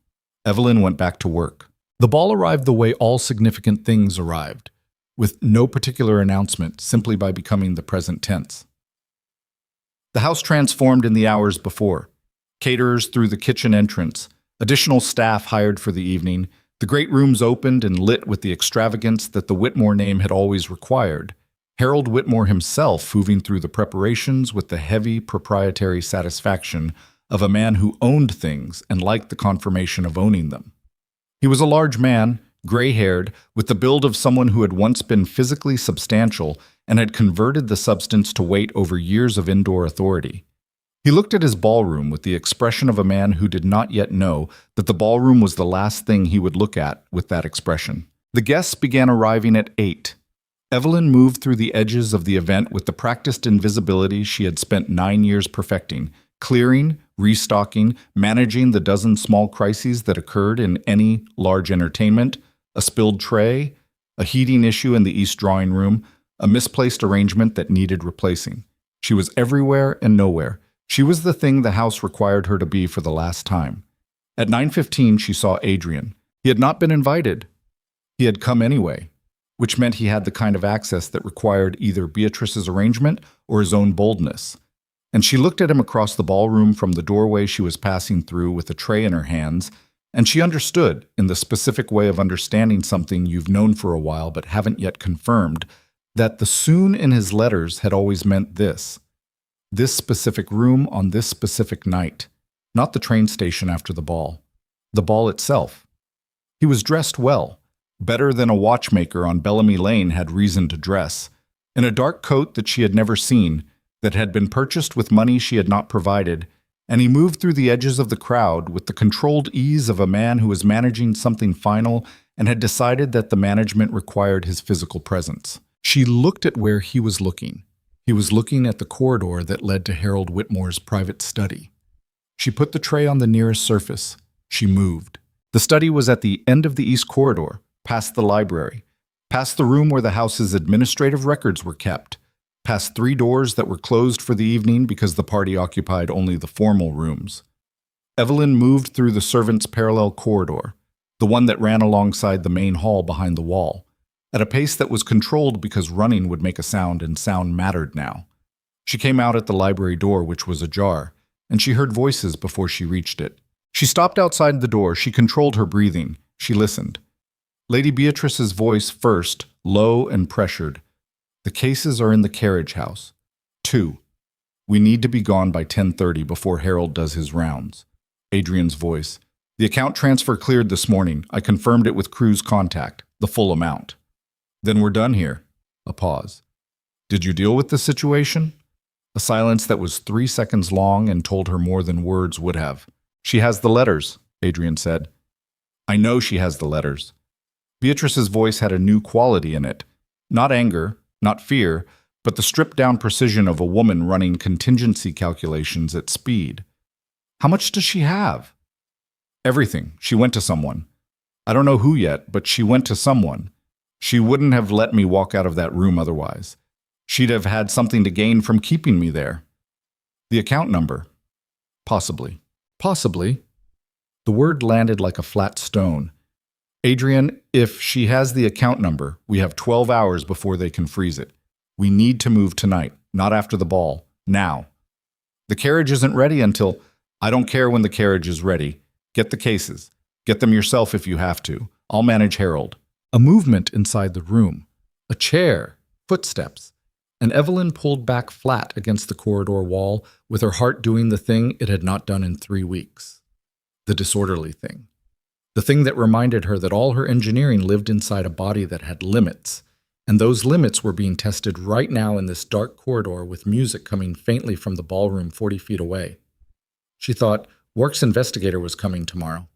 Evelyn went back to work. The ball arrived the way all significant things arrived, with no particular announcement, simply by becoming the present tense. The house transformed in the hours before. Caterers through the kitchen entrance, additional staff hired for the evening, the great rooms opened and lit with the extravagance that the Whitmore name had always required. Harold Whitmore himself moving through the preparations with the heavy proprietary satisfaction of a man who owned things and liked the confirmation of owning them. He was a large man, gray-haired, with the build of someone who had once been physically substantial and had converted the substance to weight over years of indoor authority. He looked at his ballroom with the expression of a man who did not yet know that the ballroom was the last thing he would look at with that expression. The guests began arriving at 8. Evelyn moved through the edges of the event with the practiced invisibility she had spent 9 years perfecting, clearing, restocking, managing the dozen small crises that occurred in any large entertainment, a spilled tray, a heating issue in the east drawing room, a misplaced arrangement that needed replacing. She was everywhere and nowhere. She was the thing the house required her to be for the last time. At 9:15, she saw Adrian. He had not been invited. He had come anyway, which meant he had the kind of access that required either Beatrice's arrangement or his own boldness. And she looked at him across the ballroom from the doorway she was passing through with a tray in her hands, and she understood, in the specific way of understanding something you've known for a while but haven't yet confirmed, that the soon in his letters had always meant this specific room on this specific night, not the train station after the ball itself. He was dressed well, better than a watchmaker on Bellamy Lane had reason to dress, in a dark coat that she had never seen, that had been purchased with money she had not provided, and he moved through the edges of the crowd with the controlled ease of a man who was managing something final and had decided that the management required his physical presence. She looked at where he was looking. He was looking at the corridor that led to Harold Whitmore's private study. She put the tray on the nearest surface. She moved. The study was at the end of the east corridor, past the library, past the room where the house's administrative records were kept, past 3 doors that were closed for the evening because the party occupied only the formal rooms. Evelyn moved through the servants' parallel corridor, the one that ran alongside the main hall behind the wall, at a pace that was controlled because running would make a sound and sound mattered now. She came out at the library door, which was ajar, and she heard voices before she reached it. She stopped outside the door. She controlled her breathing. She listened. Lady Beatrice's voice first, low and pressured. The cases are in the carriage house. 2. We need to be gone by 10:30 before Harold does his rounds. Adrian's voice. The account transfer cleared this morning. I confirmed it with Crew's contact, the full amount. Then we're done here. A pause. Did you deal with the situation? A silence that was 3 seconds long and told her more than words would have. She has the letters, Adrian said. I know she has the letters. Beatrice's voice had a new quality in it. Not anger, not fear, but the stripped-down precision of a woman running contingency calculations at speed. How much does she have? Everything. She went to someone. I don't know who yet, but she went to someone. She wouldn't have let me walk out of that room otherwise. She'd have had something to gain from keeping me there. The account number? Possibly. Possibly. The word landed like a flat stone. Adrian, if she has the account number, we have 12 hours before they can freeze it. We need to move tonight, not after the ball. Now. The carriage isn't ready until... I don't care when the carriage is ready. Get the cases. Get them yourself if you have to. I'll manage Harold. A movement inside the room. A chair. Footsteps. And Evelyn pulled back flat against the corridor wall, with her heart doing the thing it had not done in 3 weeks. The disorderly thing. The thing that reminded her that all her engineering lived inside a body that had limits, and those limits were being tested right now in this dark corridor with music coming faintly from the ballroom 40 feet away. She thought Work's investigator was coming tomorrow.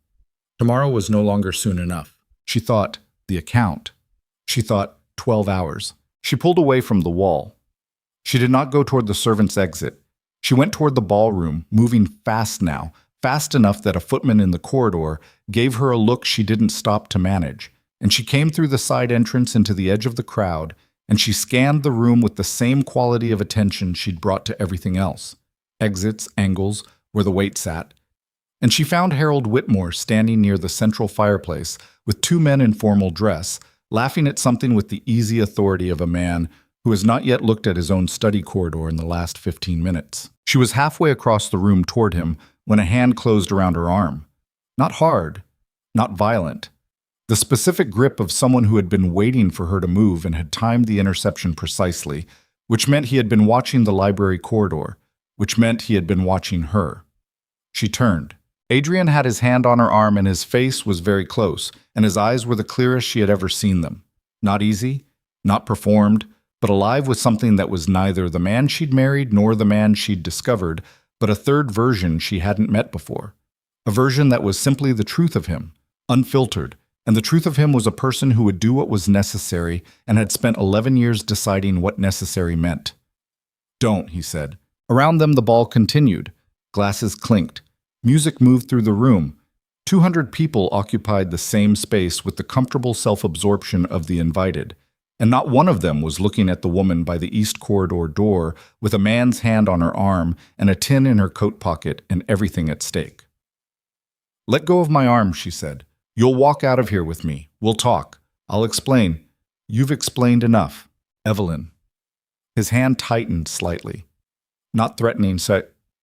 Tomorrow was no longer soon enough. She thought the account. She thought 12 hours. She pulled away from the wall. She did not go toward the servants' exit. She went toward the ballroom, moving fast now, fast enough that a footman in the corridor gave her a look she didn't stop to manage, and she came through the side entrance into the edge of the crowd, and she scanned the room with the same quality of attention she'd brought to everything else. Exits, angles, where the weight sat. And she found Harold Whitmore standing near the central fireplace with 2 men in formal dress, laughing at something with the easy authority of a man who has not yet looked at his own study corridor in the last 15 minutes. She was halfway across the room toward him when a hand closed around her arm. Not hard, not violent. The specific grip of someone who had been waiting for her to move and had timed the interception precisely, which meant he had been watching the library corridor, which meant he had been watching her. She turned. Adrian had his hand on her arm and his face was very close, and his eyes were the clearest she had ever seen them. Not easy, not performed, but alive with something that was neither the man she'd married nor the man she'd discovered, but a third version she hadn't met before. A version that was simply the truth of him, unfiltered, and the truth of him was a person who would do what was necessary and had spent 11 years deciding what necessary meant. "Don't," he said. Around them the ball continued. Glasses clinked. Music moved through the room. 200 people occupied the same space with the comfortable self-absorption of the invited, and not one of them was looking at the woman by the east corridor door with a man's hand on her arm and a tin in her coat pocket and everything at stake. "Let go of my arm," she said. "You'll walk out of here with me. We'll talk. I'll explain. You've explained enough. Evelyn." His hand tightened slightly. Not threatening,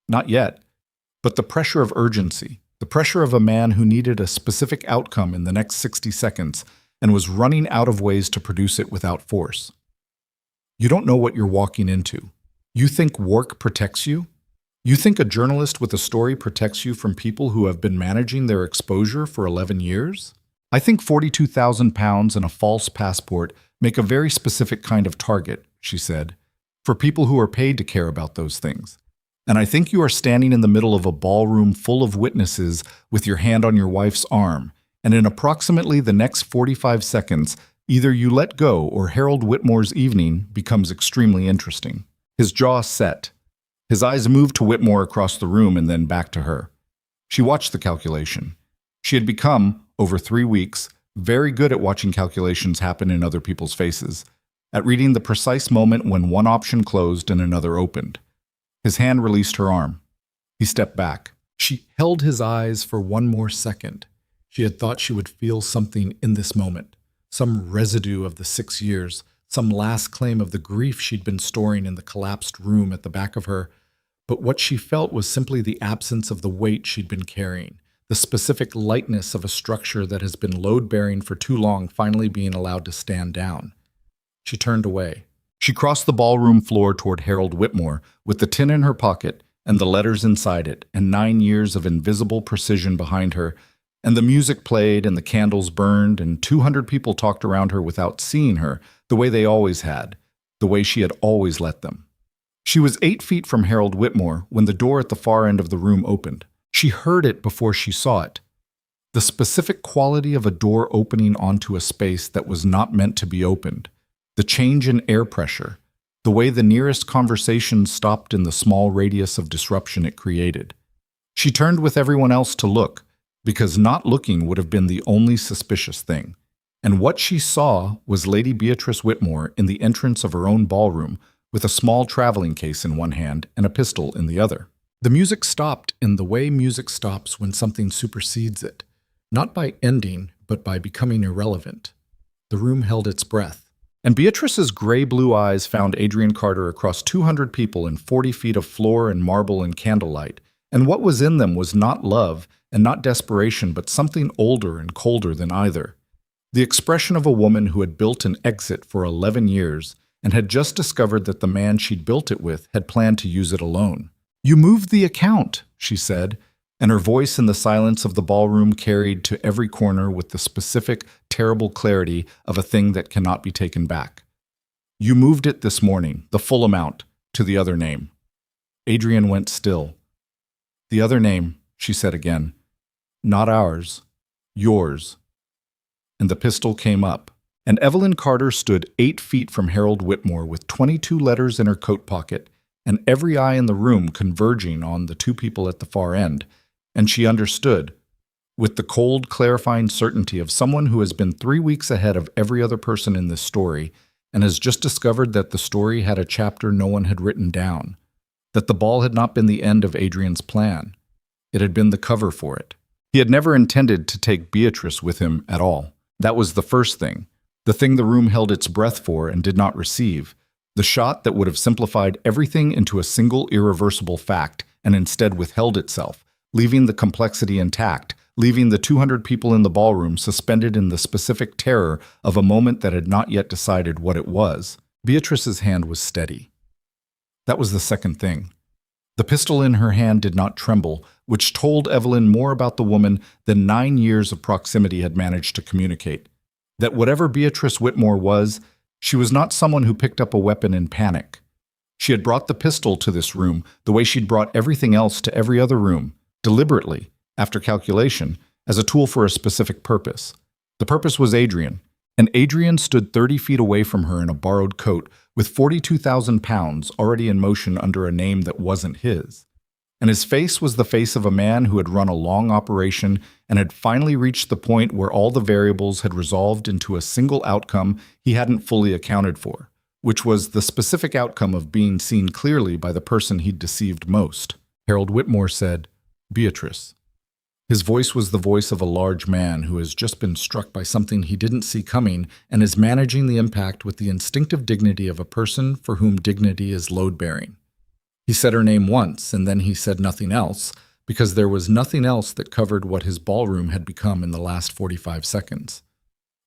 not yet, but the pressure of urgency, the pressure of a man who needed a specific outcome in the next 60 seconds and was running out of ways to produce it without force. "You don't know what you're walking into. You think work protects you? You think a journalist with a story protects you from people who have been managing their exposure for 11 years? I think 42,000 pounds and a false passport make a very specific kind of target," she said, "for people who are paid to care about those things. And I think you are standing in the middle of a ballroom full of witnesses with your hand on your wife's arm, and in approximately the next 45 seconds, either you let go or Harold Whitmore's evening becomes extremely interesting." His jaw set. His eyes moved to Whitmore across the room and then back to her. She watched the calculation. She had become, over 3 weeks, very good at watching calculations happen in other people's faces, at reading the precise moment when one option closed and another opened. His hand released her arm. He stepped back. She held his eyes for one more second. She had thought she would feel something in this moment, some residue of the 6 years, some last claim of the grief she'd been storing in the collapsed room at the back of her. But what she felt was simply the absence of the weight she'd been carrying, the specific lightness of a structure that has been load-bearing for too long finally being allowed to stand down. She turned away. She crossed the ballroom floor toward Harold Whitmore with the tin in her pocket and the letters inside it and 9 years of invisible precision behind her, and the music played and the candles burned and 200 people talked around her without seeing her, the way they always had, the way she had always let them. She was 8 feet from Harold Whitmore when the door at the far end of the room opened. She heard it before she saw it. The specific quality of a door opening onto a space that was not meant to be opened. The change in air pressure, the way the nearest conversation stopped in the small radius of disruption it created. She turned with everyone else to look, because not looking would have been the only suspicious thing. And what she saw was Lady Beatrice Whitmore in the entrance of her own ballroom with a small traveling case in one hand and a pistol in the other. The music stopped in the way music stops when something supersedes it, not by ending, but by becoming irrelevant. The room held its breath. And Beatrice's gray-blue eyes found Adrian Carter across 200 people in 40 feet of floor and marble and candlelight, and what was in them was not love and not desperation, but something older and colder than either. The expression of a woman who had built an exit for 11 years and had just discovered that the man she'd built it with had planned to use it alone. "You moved the account," she said, and her voice in the silence of the ballroom carried to every corner with the specific, terrible clarity of a thing that cannot be taken back. "You moved it this morning, the full amount, to the other name." Adrian went still. "The other name," she said again. "Not ours. Yours." And the pistol came up, and Evelyn Carter stood 8 feet from Harold Whitmore with 22 letters in her coat pocket, and every eye in the room converging on the two people at the far end, and she understood, with the cold, clarifying certainty of someone who has been 3 weeks ahead of every other person in this story and has just discovered that the story had a chapter no one had written down, that the ball had not been the end of Adrian's plan. It had been the cover for it. He had never intended to take Beatrice with him at all. That was the first thing, the thing the room held its breath for and did not receive, the shot that would have simplified everything into a single irreversible fact and instead withheld itself, leaving the complexity intact, leaving the 200 people in the ballroom suspended in the specific terror of a moment that had not yet decided what it was. Beatrice's hand was steady. That was the second thing. The pistol in her hand did not tremble, which told Evelyn more about the woman than 9 years of proximity had managed to communicate. That whatever Beatrice Whitmore was, she was not someone who picked up a weapon in panic. She had brought the pistol to this room the way she'd brought everything else to every other room, deliberately, after calculation, as a tool for a specific purpose. The purpose was Adrian, and Adrian stood 30 feet away from her in a borrowed coat with 42,000 pounds already in motion under a name that wasn't his. And his face was the face of a man who had run a long operation and had finally reached the point where all the variables had resolved into a single outcome he hadn't fully accounted for, which was the specific outcome of being seen clearly by the person he'd deceived most. Harold Whitmore said, "Beatrice." His voice was the voice of a large man who has just been struck by something he didn't see coming and is managing the impact with the instinctive dignity of a person for whom dignity is load-bearing. He said her name once, and then he said nothing else, because there was nothing else that covered what his ballroom had become in the last 45 seconds.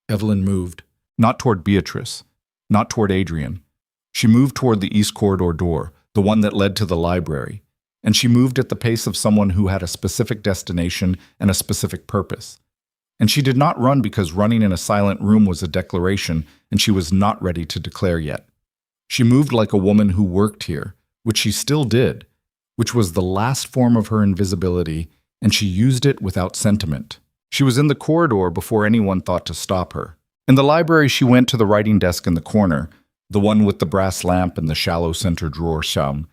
Evelyn moved, not toward Beatrice, not toward Adrian. She moved toward the east corridor door, the one that led to the library, and she moved at the pace of someone who had a specific destination and a specific purpose. And she did not run because running in a silent room was a declaration, and she was not ready to declare yet. She moved like a woman who worked here, which she still did, which was the last form of her invisibility, and she used it without sentiment. She was in the corridor before anyone thought to stop her. In the library, she went to the writing desk in the corner, the one with the brass lamp and the shallow center drawer sham,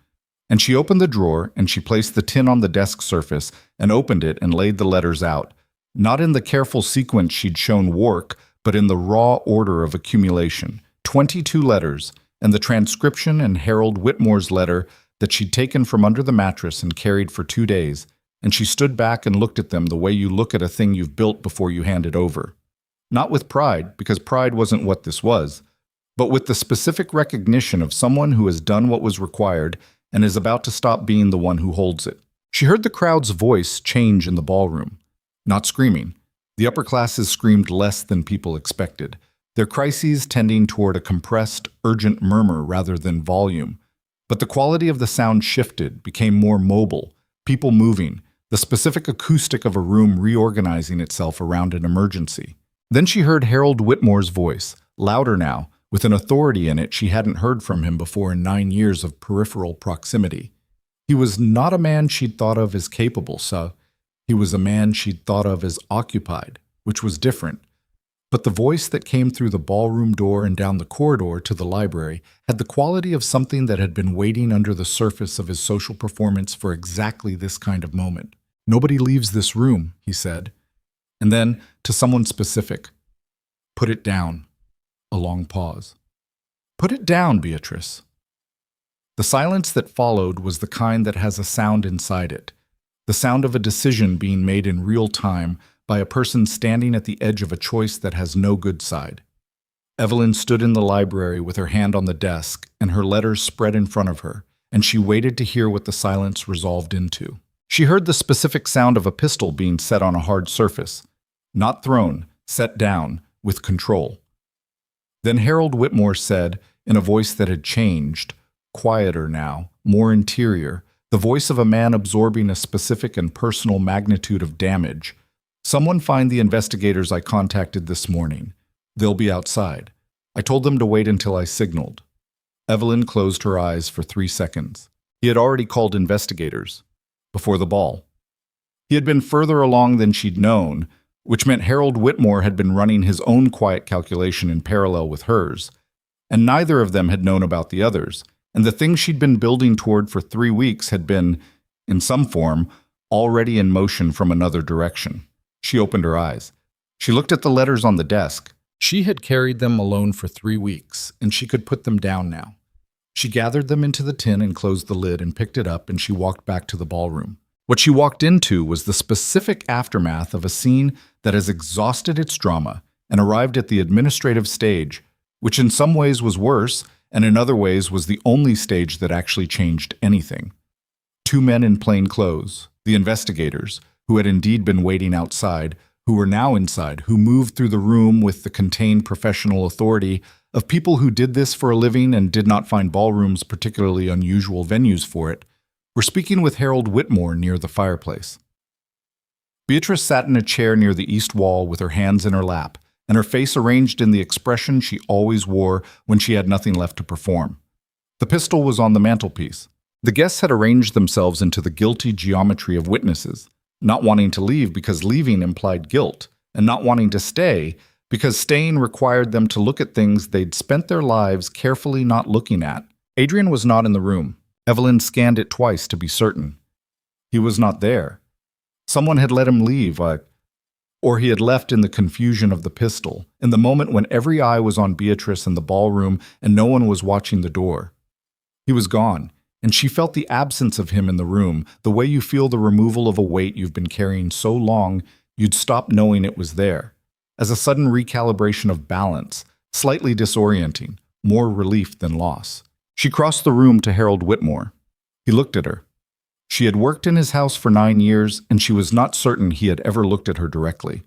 and she opened the drawer and she placed the tin on the desk surface and opened it and laid the letters out, not in the careful sequence she'd shown Wark, but in the raw order of accumulation. 22 letters, and the transcription and Harold Whitmore's letter that she'd taken from under the mattress and carried for 2 days, and she stood back and looked at them the way you look at a thing you've built before you hand it over. Not with pride, because pride wasn't what this was, but with the specific recognition of someone who has done what was required and is about to stop being the one who holds it. She heard the crowd's voice change in the ballroom. Not screaming. The upper classes screamed less than people expected, their crises tending toward a compressed, urgent murmur rather than volume. But the quality of the sound shifted, became more mobile, people moving, the specific acoustic of a room reorganizing itself around an emergency. Then she heard Harold Whitmore's voice, louder now, with an authority in it she hadn't heard from him before in 9 years of peripheral proximity. He was not a man she'd thought of as capable, so he was a man she'd thought of as occupied, which was different. But the voice that came through the ballroom door and down the corridor to the library had the quality of something that had been waiting under the surface of his social performance for exactly this kind of moment. "Nobody leaves this room," he said. And then, to someone specific, "Put it down." A long pause. "Put it down, Beatrice." The silence that followed was the kind that has a sound inside it, the sound of a decision being made in real time by a person standing at the edge of a choice that has no good side. Evelyn stood in the library with her hand on the desk and her letters spread in front of her, and she waited to hear what the silence resolved into. She heard the specific sound of a pistol being set on a hard surface, not thrown, set down, with control. Then Harold Whitmore said, in a voice that had changed, quieter now, more interior, the voice of a man absorbing a specific and personal magnitude of damage. "Someone find the investigators I contacted this morning. They'll be outside. I told them to wait until I signaled." Evelyn closed her eyes for 3 seconds. He had already called investigators. Before the ball. He had been further along than she'd known, which meant Harold Whitmore had been running his own quiet calculation in parallel with hers. And neither of them had known about the others, and the thing she'd been building toward for 3 weeks had been, in some form, already in motion from another direction. She opened her eyes. She looked at the letters on the desk. She had carried them alone for 3 weeks, and she could put them down now. She gathered them into the tin and closed the lid and picked it up, and she walked back to the ballroom. What she walked into was the specific aftermath of a scene that has exhausted its drama and arrived at the administrative stage, which in some ways was worse, and in other ways was the only stage that actually changed anything. 2 men in plain clothes, the investigators, who had indeed been waiting outside, who were now inside, who moved through the room with the contained professional authority of people who did this for a living and did not find ballrooms particularly unusual venues for it, were speaking with Harold Whitmore near the fireplace. Beatrice sat in a chair near the east wall with her hands in her lap, and her face arranged in the expression she always wore when she had nothing left to perform. The pistol was on the mantelpiece. The guests had arranged themselves into the guilty geometry of witnesses, not wanting to leave because leaving implied guilt, and not wanting to stay because staying required them to look at things they'd spent their lives carefully not looking at. Adrian was not in the room. Evelyn scanned it twice to be certain. He was not there. Someone had let him leave, or he had left in the confusion of the pistol, in the moment when every eye was on Beatrice in the ballroom and no one was watching the door. He was gone, and she felt the absence of him in the room, the way you feel the removal of a weight you've been carrying so long you'd stop knowing it was there, as a sudden recalibration of balance, slightly disorienting, more relief than loss. She crossed the room to Harold Whitmore. He looked at her. She had worked in his house for 9 years, and she was not certain he had ever looked at her directly.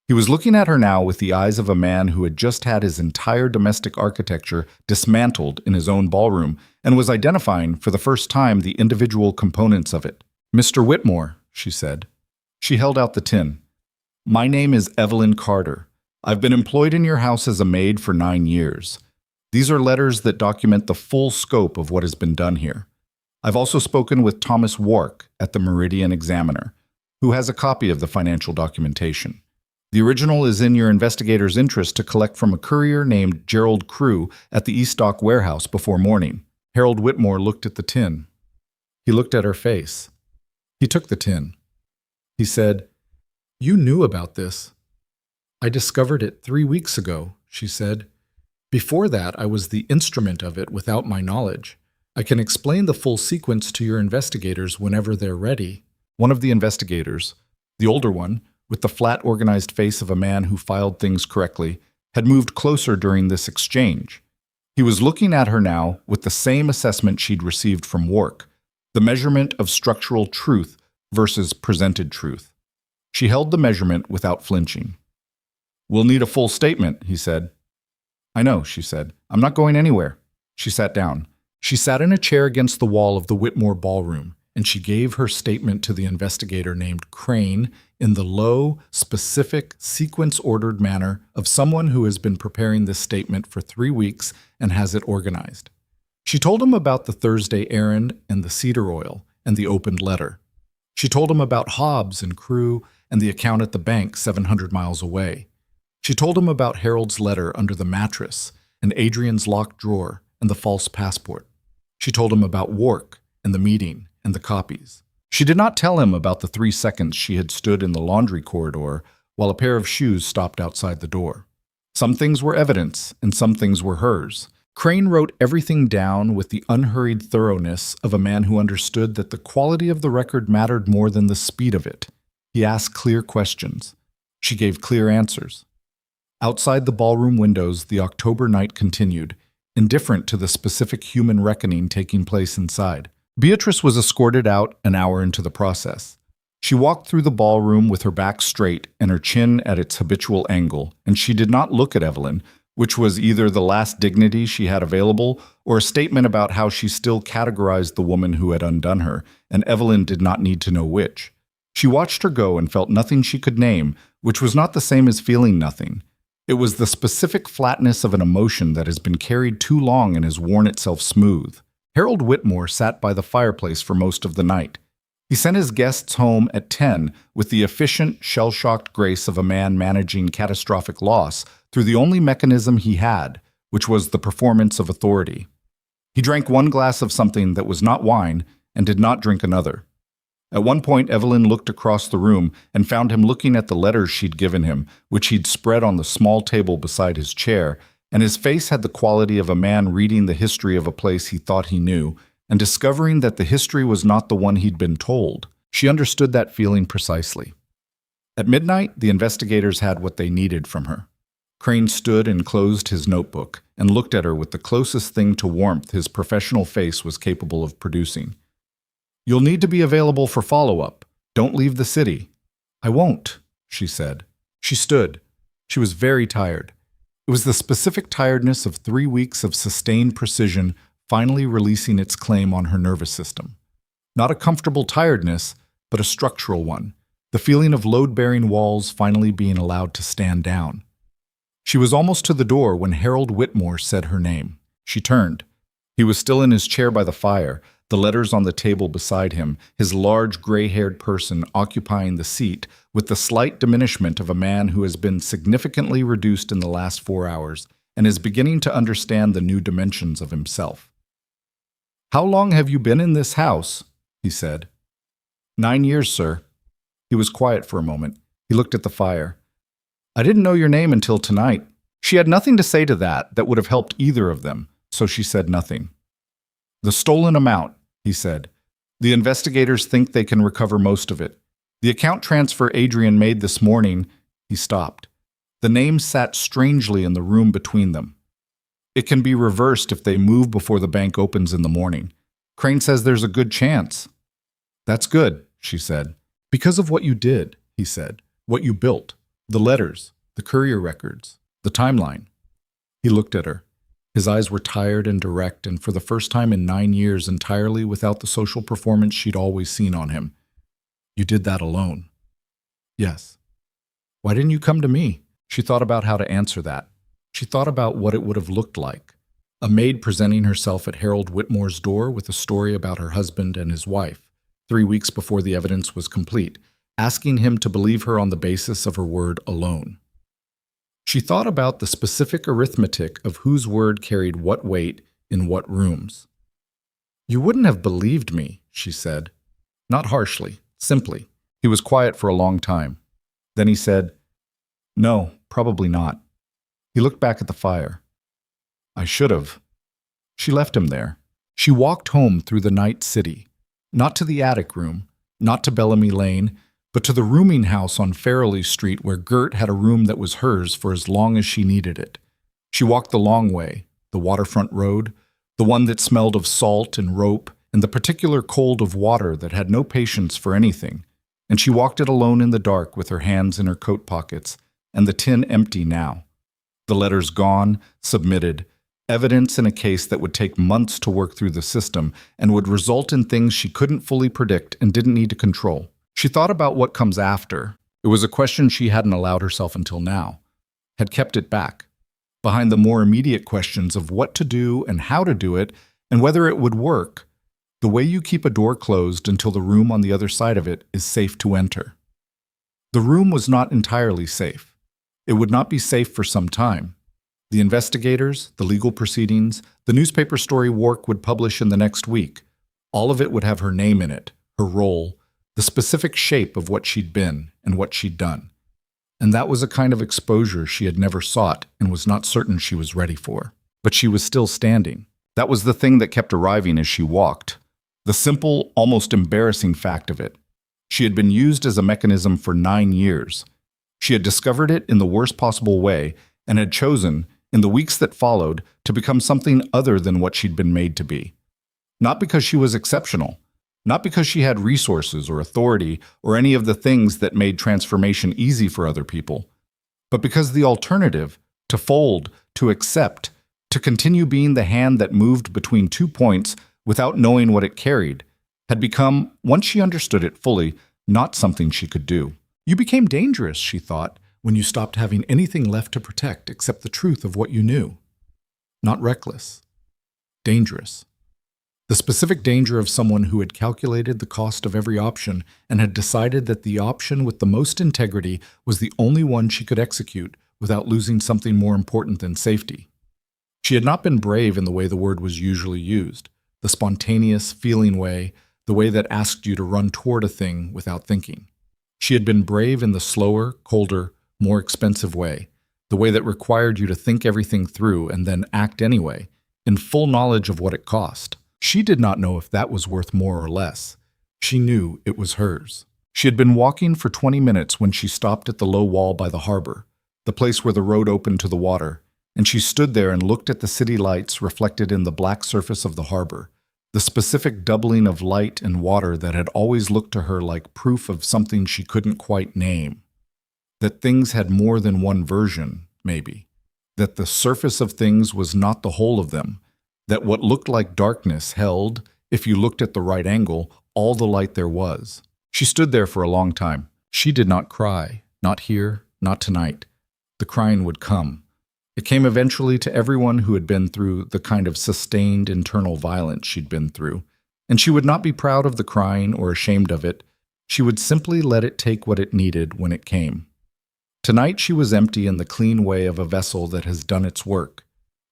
He was looking at her now with the eyes of a man who had just had his entire domestic architecture dismantled in his own ballroom and was identifying for the first time the individual components of it. "Mr. Whitmore," she said. She held out the tin. "My name is Evelyn Carter. I've been employed in your house as a maid for 9 years. These are letters that document the full scope of what has been done here. I've also spoken with Thomas Wark at the Meridian Examiner, who has a copy of the financial documentation. The original is in your investigator's interest to collect from a courier named Gerald Crew at the East Dock warehouse before morning." Harold Whitmore looked at the tin. He looked at her face. He took the tin. He said, "You knew about this." "I discovered it 3 weeks ago," she said. "Before that, I was the instrument of it without my knowledge. I can explain the full sequence to your investigators whenever they're ready." One of the investigators, the older one, with the flat, organized face of a man who filed things correctly, had moved closer during this exchange. He was looking at her now with the same assessment she'd received from Wark, the measurement of structural truth versus presented truth. She held the measurement without flinching. "We'll need a full statement," he said. "I know," she said. "I'm not going anywhere." She sat down. She sat in a chair against the wall of the Whitmore ballroom, and she gave her statement to the investigator named Crane in the low, specific, sequence-ordered manner of someone who has been preparing this statement for 3 weeks and has it organized. She told him about the Thursday errand and the cedar oil and the opened letter. She told him about Hobbs and Crew and the account at the bank 700 miles away. She told him about Harold's letter under the mattress and Adrian's locked drawer and the false passport. She told him about Wark and the meeting and the copies. She did not tell him about the 3 seconds she had stood in the laundry corridor while a pair of shoes stopped outside the door. Some things were evidence and some things were hers. Crane wrote everything down with the unhurried thoroughness of a man who understood that the quality of the record mattered more than the speed of it. He asked clear questions. She gave clear answers. Outside the ballroom windows, the October night continued, indifferent to the specific human reckoning taking place inside. Beatrice was escorted out an hour into the process. She walked through the ballroom with her back straight and her chin at its habitual angle, and she did not look at Evelyn, which was either the last dignity she had available or a statement about how she still categorized the woman who had undone her, and Evelyn did not need to know which. She watched her go and felt nothing she could name, which was not the same as feeling nothing. It was the specific flatness of an emotion that has been carried too long and has worn itself smooth. Harold Whitmore sat by the fireplace for most of the night. He sent his guests home at 10 with the efficient, shell-shocked grace of a man managing catastrophic loss through the only mechanism he had, which was the performance of authority. He drank one glass of something that was not wine and did not drink another. At one point, Evelyn looked across the room and found him looking at the letters she'd given him, which he'd spread on the small table beside his chair, and his face had the quality of a man reading the history of a place he thought he knew, and discovering that the history was not the one he'd been told. She understood that feeling precisely. At midnight, the investigators had what they needed from her. Crane stood and closed his notebook and looked at her with the closest thing to warmth his professional face was capable of producing. "You'll need to be available for follow-up. Don't leave the city." "I won't," she said. She stood. She was very tired. It was the specific tiredness of 3 weeks of sustained precision finally releasing its claim on her nervous system. Not a comfortable tiredness, but a structural one, the feeling of load-bearing walls finally being allowed to stand down. She was almost to the door when Harold Whitmore said her name. She turned. He was still in his chair by the fire, the letters on the table beside him, his large gray-haired person occupying the seat with the slight diminishment of a man who has been significantly reduced in the last 4 hours and is beginning to understand the new dimensions of himself. "How long have you been in this house?" he said. 9 years, sir." He was quiet for a moment. He looked at the fire. "I didn't know your name until tonight." She had nothing to say to that would have helped either of them, so she said nothing. "The stolen amount," he said. "The investigators think they can recover most of it. The account transfer Adrian made this morning," he stopped. The name sat strangely in the room between them. "It can be reversed if they move before the bank opens in the morning. Crane says there's a good chance." "That's good," she said. "Because of what you did," he said. "What you built. The letters, the courier records, the timeline." He looked at her. His eyes were tired and direct, and for the first time in 9 years entirely without the social performance she'd always seen on him. "You did that alone." "Yes." "Why didn't you come to me?" She thought about how to answer that. She thought about what it would have looked like. A maid presenting herself at Harold Whitmore's door with a story about her husband and his wife, 3 weeks before the evidence was complete, asking him to believe her on the basis of her word alone. She thought about the specific arithmetic of whose word carried what weight in what rooms. "You wouldn't have believed me," she said. Not harshly, simply. He was quiet for a long time. Then he said, "No, probably not." He looked back at the fire. "I should have." She left him there. She walked home through the night city, not to the attic room, not to Bellamy Lane, but to the rooming house on Farrelly Street where Gert had a room that was hers for as long as she needed it. She walked the long way, the waterfront road, the one that smelled of salt and rope and the particular cold of water that had no patience for anything, and she walked it alone in the dark with her hands in her coat pockets and the tin empty now. The letters gone, submitted, evidence in a case that would take months to work through the system and would result in things she couldn't fully predict and didn't need to control. She thought about what comes after. It was a question she hadn't allowed herself until now, had kept it back, behind the more immediate questions of what to do and how to do it and whether it would work, the way you keep a door closed until the room on the other side of it is safe to enter. The room was not entirely safe. It would not be safe for some time. The investigators, the legal proceedings, the newspaper story Wark would publish in the next week, all of it would have her name in it, her role, the specific shape of what she'd been and what she'd done. And that was a kind of exposure she had never sought and was not certain she was ready for. But she was still standing. That was the thing that kept arriving as she walked. The simple, almost embarrassing fact of it. She had been used as a mechanism for 9 years. She had discovered it in the worst possible way and had chosen, in the weeks that followed, to become something other than what she'd been made to be. Not because she was exceptional, not because she had resources or authority or any of the things that made transformation easy for other people, but because the alternative, to fold, to accept, to continue being the hand that moved between 2 points without knowing what it carried, had become, once she understood it fully, not something she could do. You became dangerous, she thought, when you stopped having anything left to protect except the truth of what you knew. Not reckless. Dangerous. The specific danger of someone who had calculated the cost of every option and had decided that the option with the most integrity was the only one she could execute without losing something more important than safety. She had not been brave in the way the word was usually used, the spontaneous, feeling way, the way that asked you to run toward a thing without thinking. She had been brave in the slower, colder, more expensive way, the way that required you to think everything through and then act anyway, in full knowledge of what it cost. She did not know if that was worth more or less. She knew it was hers. She had been walking for 20 minutes when she stopped at the low wall by the harbor, the place where the road opened to the water, and she stood there and looked at the city lights reflected in the black surface of the harbor, the specific doubling of light and water that had always looked to her like proof of something she couldn't quite name. That things had more than one version, maybe. That the surface of things was not the whole of them. That what looked like darkness held, if you looked at the right angle, all the light there was. She stood there for a long time. She did not cry, not here, not tonight. The crying would come. It came eventually to everyone who had been through the kind of sustained internal violence she'd been through, and she would not be proud of the crying or ashamed of it. She would simply let it take what it needed when it came. Tonight she was empty in the clean way of a vessel that has done its work.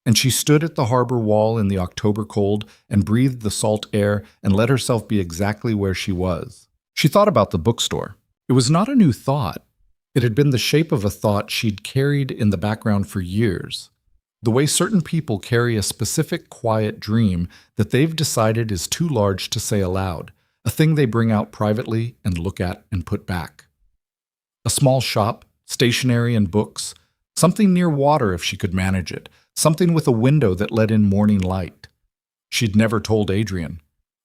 And she stood at the harbor wall in the October cold and breathed the salt air and let herself be exactly where she was. She thought about the bookstore. It was not a new thought. It had been the shape of a thought she'd carried in the background for years. The way certain people carry a specific quiet dream that they've decided is too large to say aloud, a thing they bring out privately and look at and put back. A small shop, stationery and books, something near water if she could manage it, something with a window that let in morning light. She'd never told Adrian.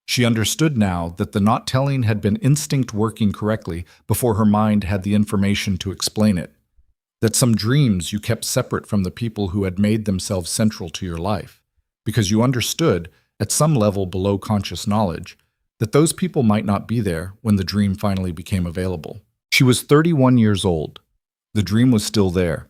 She understood now that the not telling had been instinct working correctly before her mind had the information to explain it. That some dreams you kept separate from the people who had made themselves central to your life, because you understood, at some level below conscious knowledge, that those people might not be there when the dream finally became available. She was 31 years old. The dream was still there.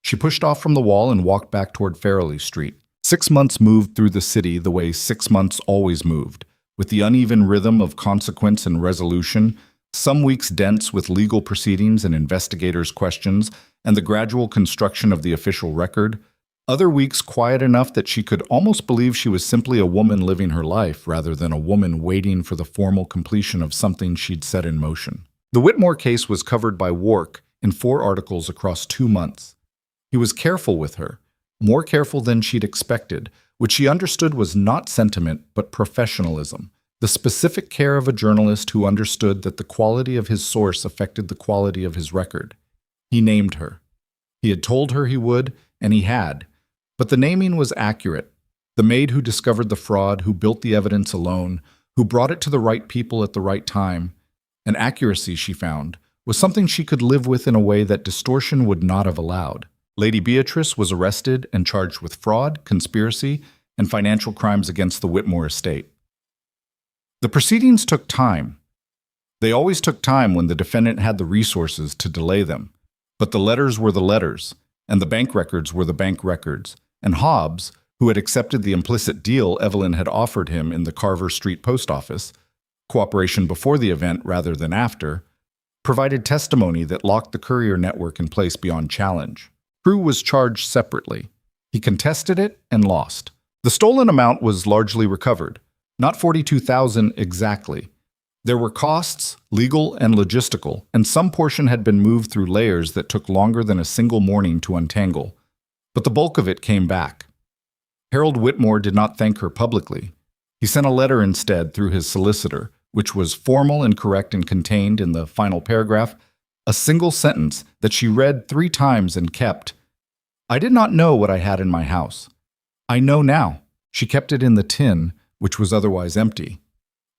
She pushed off from the wall and walked back toward Farrelly Street. 6 months moved through the city the way 6 months always moved, with the uneven rhythm of consequence and resolution, some weeks dense with legal proceedings and investigators' questions, and the gradual construction of the official record, other weeks quiet enough that she could almost believe she was simply a woman living her life rather than a woman waiting for the formal completion of something she'd set in motion. The Whitmore case was covered by Wark in 4 articles across 2 months. He was careful with her, more careful than she'd expected, which she understood was not sentiment but professionalism, the specific care of a journalist who understood that the quality of his source affected the quality of his record. He named her. He had told her he would, and he had, but the naming was accurate. The maid who discovered the fraud, who built the evidence alone, who brought it to the right people at the right time, an accuracy, she found, was something she could live with in a way that distortion would not have allowed. Lady Beatrice was arrested and charged with fraud, conspiracy, and financial crimes against the Whitmore estate. The proceedings took time. They always took time when the defendant had the resources to delay them. But the letters were the letters, and the bank records were the bank records, and Hobbs, who had accepted the implicit deal Evelyn had offered him in the Carver Street post office, cooperation before the event rather than after, provided testimony that locked the courier network in place beyond challenge. Crew was charged separately. He contested it and lost. The stolen amount was largely recovered, not $42,000 exactly. There were costs, legal and logistical, and some portion had been moved through layers that took longer than a single morning to untangle. But the bulk of it came back. Harold Whitmore did not thank her publicly. He sent a letter instead through his solicitor, which was formal and correct and contained in the final paragraph a single sentence that she read 3 times and kept. I did not know what I had in my house. I know now. She kept it in the tin, which was otherwise empty.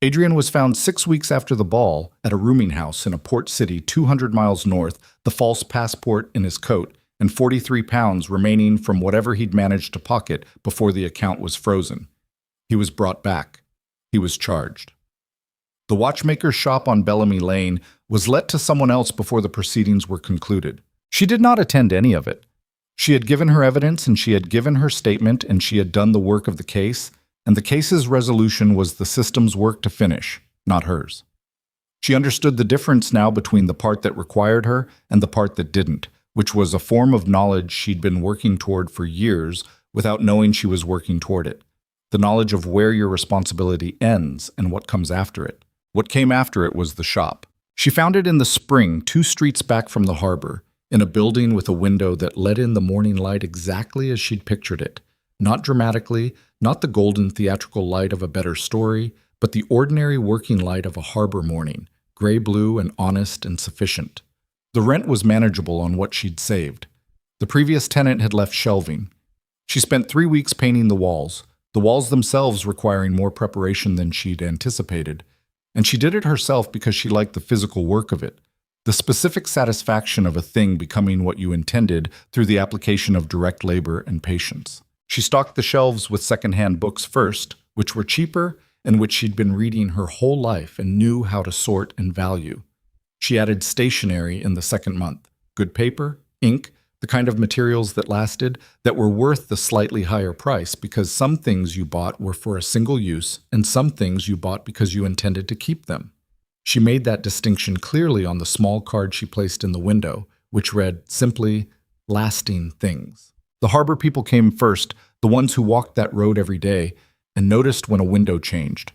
Adrian was found 6 weeks after the ball at a rooming house in a port city 200 miles north, the false passport in his coat, and 43 pounds remaining from whatever he'd managed to pocket before the account was frozen. He was brought back. He was charged. The watchmaker's shop on Bellamy Lane was let to someone else before the proceedings were concluded. She did not attend any of it. She had given her evidence and she had given her statement and she had done the work of the case, and the case's resolution was the system's work to finish, not hers. She understood the difference now between the part that required her and the part that didn't, which was a form of knowledge she'd been working toward for years without knowing she was working toward it. The knowledge of where your responsibility ends and what comes after it. What came after it was the shop. She found it in the spring, 2 streets back from the harbor, in a building with a window that let in the morning light exactly as she'd pictured it. Not dramatically, not the golden theatrical light of a better story, but the ordinary working light of a harbor morning, gray-blue and honest and sufficient. The rent was manageable on what she'd saved. The previous tenant had left shelving. She spent 3 weeks painting the walls themselves requiring more preparation than she'd anticipated. And she did it herself because she liked the physical work of it, the specific satisfaction of a thing becoming what you intended through the application of direct labor and patience. She stocked the shelves with secondhand books first, which were cheaper and which she'd been reading her whole life and knew how to sort and value. She added stationery in the second month, good paper, ink, the kind of materials that lasted, that were worth the slightly higher price because some things you bought were for a single use and some things you bought because you intended to keep them. She made that distinction clearly on the small card she placed in the window, which read simply, "Lasting things." The harbor people came first, the ones who walked that road every day, and noticed when a window changed.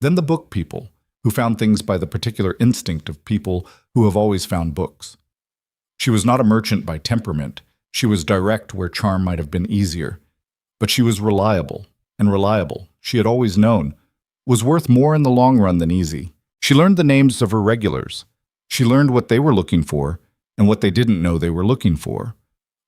Then the book people, who found things by the particular instinct of people who have always found books. She was not a merchant by temperament. She was direct where charm might have been easier. But she was reliable, and reliable, she had always known, was worth more in the long run than easy. She learned the names of her regulars. She learned what they were looking for and what they didn't know they were looking for,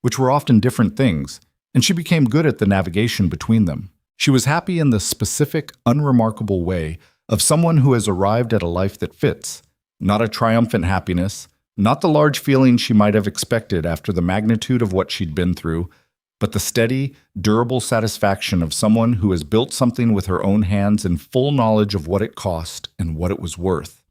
which were often different things, and she became good at the navigation between them. She was happy in the specific, unremarkable way of someone who has arrived at a life that fits, not a triumphant happiness, not the large feeling she might have expected after the magnitude of what she'd been through, but the steady, durable satisfaction of someone who has built something with her own hands in full knowledge of what it cost and what it was worth.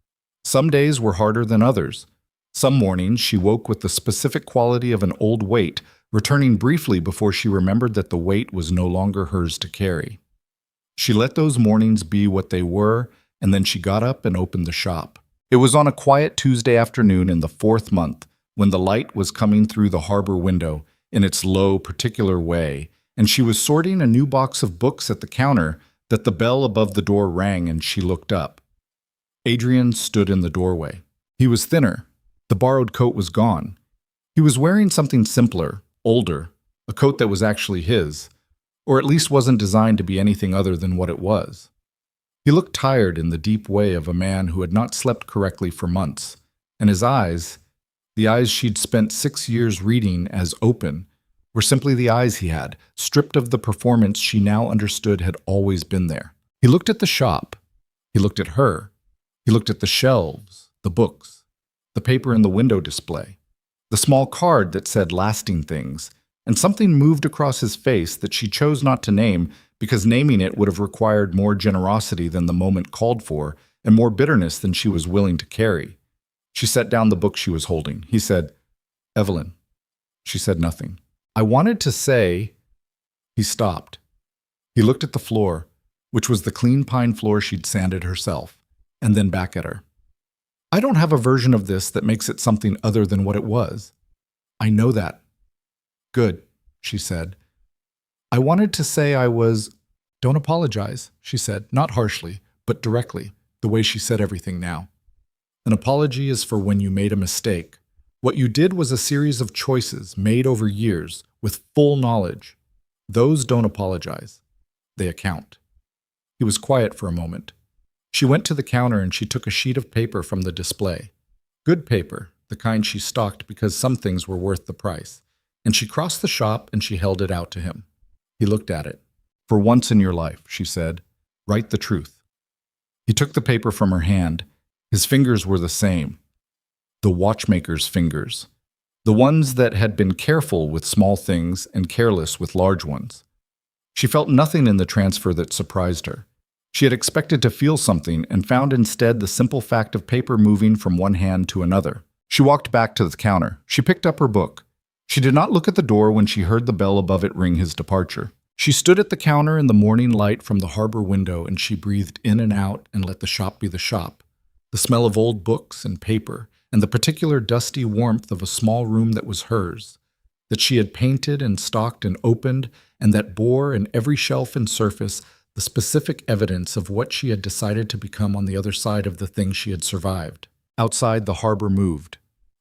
Some days were harder than others. Some mornings she woke with the specific quality of an old weight, returning briefly before she remembered that the weight was no longer hers to carry. She let those mornings be what they were, and then she got up and opened the shop. It was on a quiet Tuesday afternoon in the 4th month, when the light was coming through the harbor window in its low, particular way, and she was sorting a new box of books at the counter that the bell above the door rang and she looked up. Adrian stood in the doorway. He was thinner. The borrowed coat was gone. He was wearing something simpler, older, a coat that was actually his, or at least wasn't designed to be anything other than what it was. He looked tired in the deep way of a man who had not slept correctly for months, and his eyes, the eyes she'd spent 6 years reading as open, were simply the eyes he had, stripped of the performance she now understood had always been there. He looked at the shop. He looked at her. He looked at the shelves, the books, the paper in the window display, the small card that said "Lasting Things," and something moved across his face that she chose not to name because naming it would have required more generosity than the moment called for and more bitterness than she was willing to carry. She set down the book she was holding. He said, "Evelyn." She said nothing. "I wanted to say—" He stopped. He looked at the floor, which was the clean pine floor she'd sanded herself, and then back at her. "I don't have a version of this that makes it something other than what it was. I know that." "Good," she said. "I wanted to say I was—" "Don't apologize," she said, not harshly, but directly, the way she said everything now. "An apology is for when you made a mistake. What you did was a series of choices made over years with full knowledge. Those don't apologize. They account." He was quiet for a moment. She went to the counter and she took a sheet of paper from the display. Good paper, the kind she stocked because some things were worth the price. And she crossed the shop and she held it out to him. He looked at it. "For once in your life," she said, "write the truth." He took the paper from her hand. His fingers were the same. The watchmaker's fingers. the ones that had been careful with small things and careless with large ones. She felt nothing in the transfer that surprised her. She had expected to feel something and found instead the simple fact of paper moving from one hand to another. She walked back to the counter. She picked up her book. She did not look at the door when she heard the bell above it ring his departure. She stood at the counter in the morning light from the harbor window, and she breathed in and out and let the shop be the shop. The smell of old books and paper, and the particular dusty warmth of a small room that was hers, that she had painted and stocked and opened, and that bore in every shelf and surface the specific evidence of what she had decided to become on the other side of the thing she had survived. Outside, the harbor moved.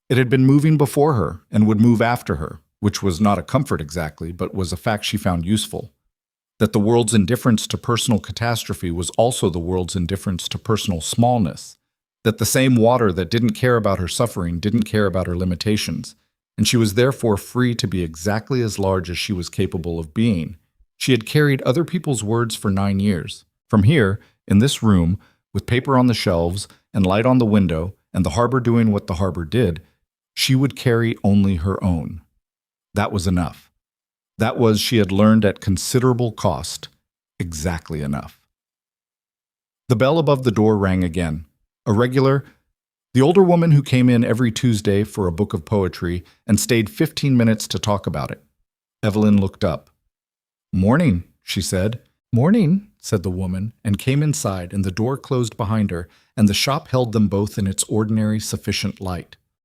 It had been moving before her and would move after her, which was not a comfort exactly, but was a fact she found useful. That the world's indifference to personal catastrophe was also the world's indifference to personal smallness. That the same water that didn't care about her suffering didn't care about her limitations, and she was therefore free to be exactly as large as she was capable of being. She had carried other people's words for 9 years. From here, in this room, with paper on the shelves and light on the window, and the harbor doing what the harbor did, she would carry only her own. That was enough. That was, she had learned at considerable cost, exactly enough. The bell above the door rang again. The older woman who came in every Tuesday for a book of poetry and stayed 15 minutes to talk about it. Evelyn looked up. "Morning," she said. "Morning," said the woman, and came inside, and the door closed behind her, and the shop held them both in its ordinary, sufficient light.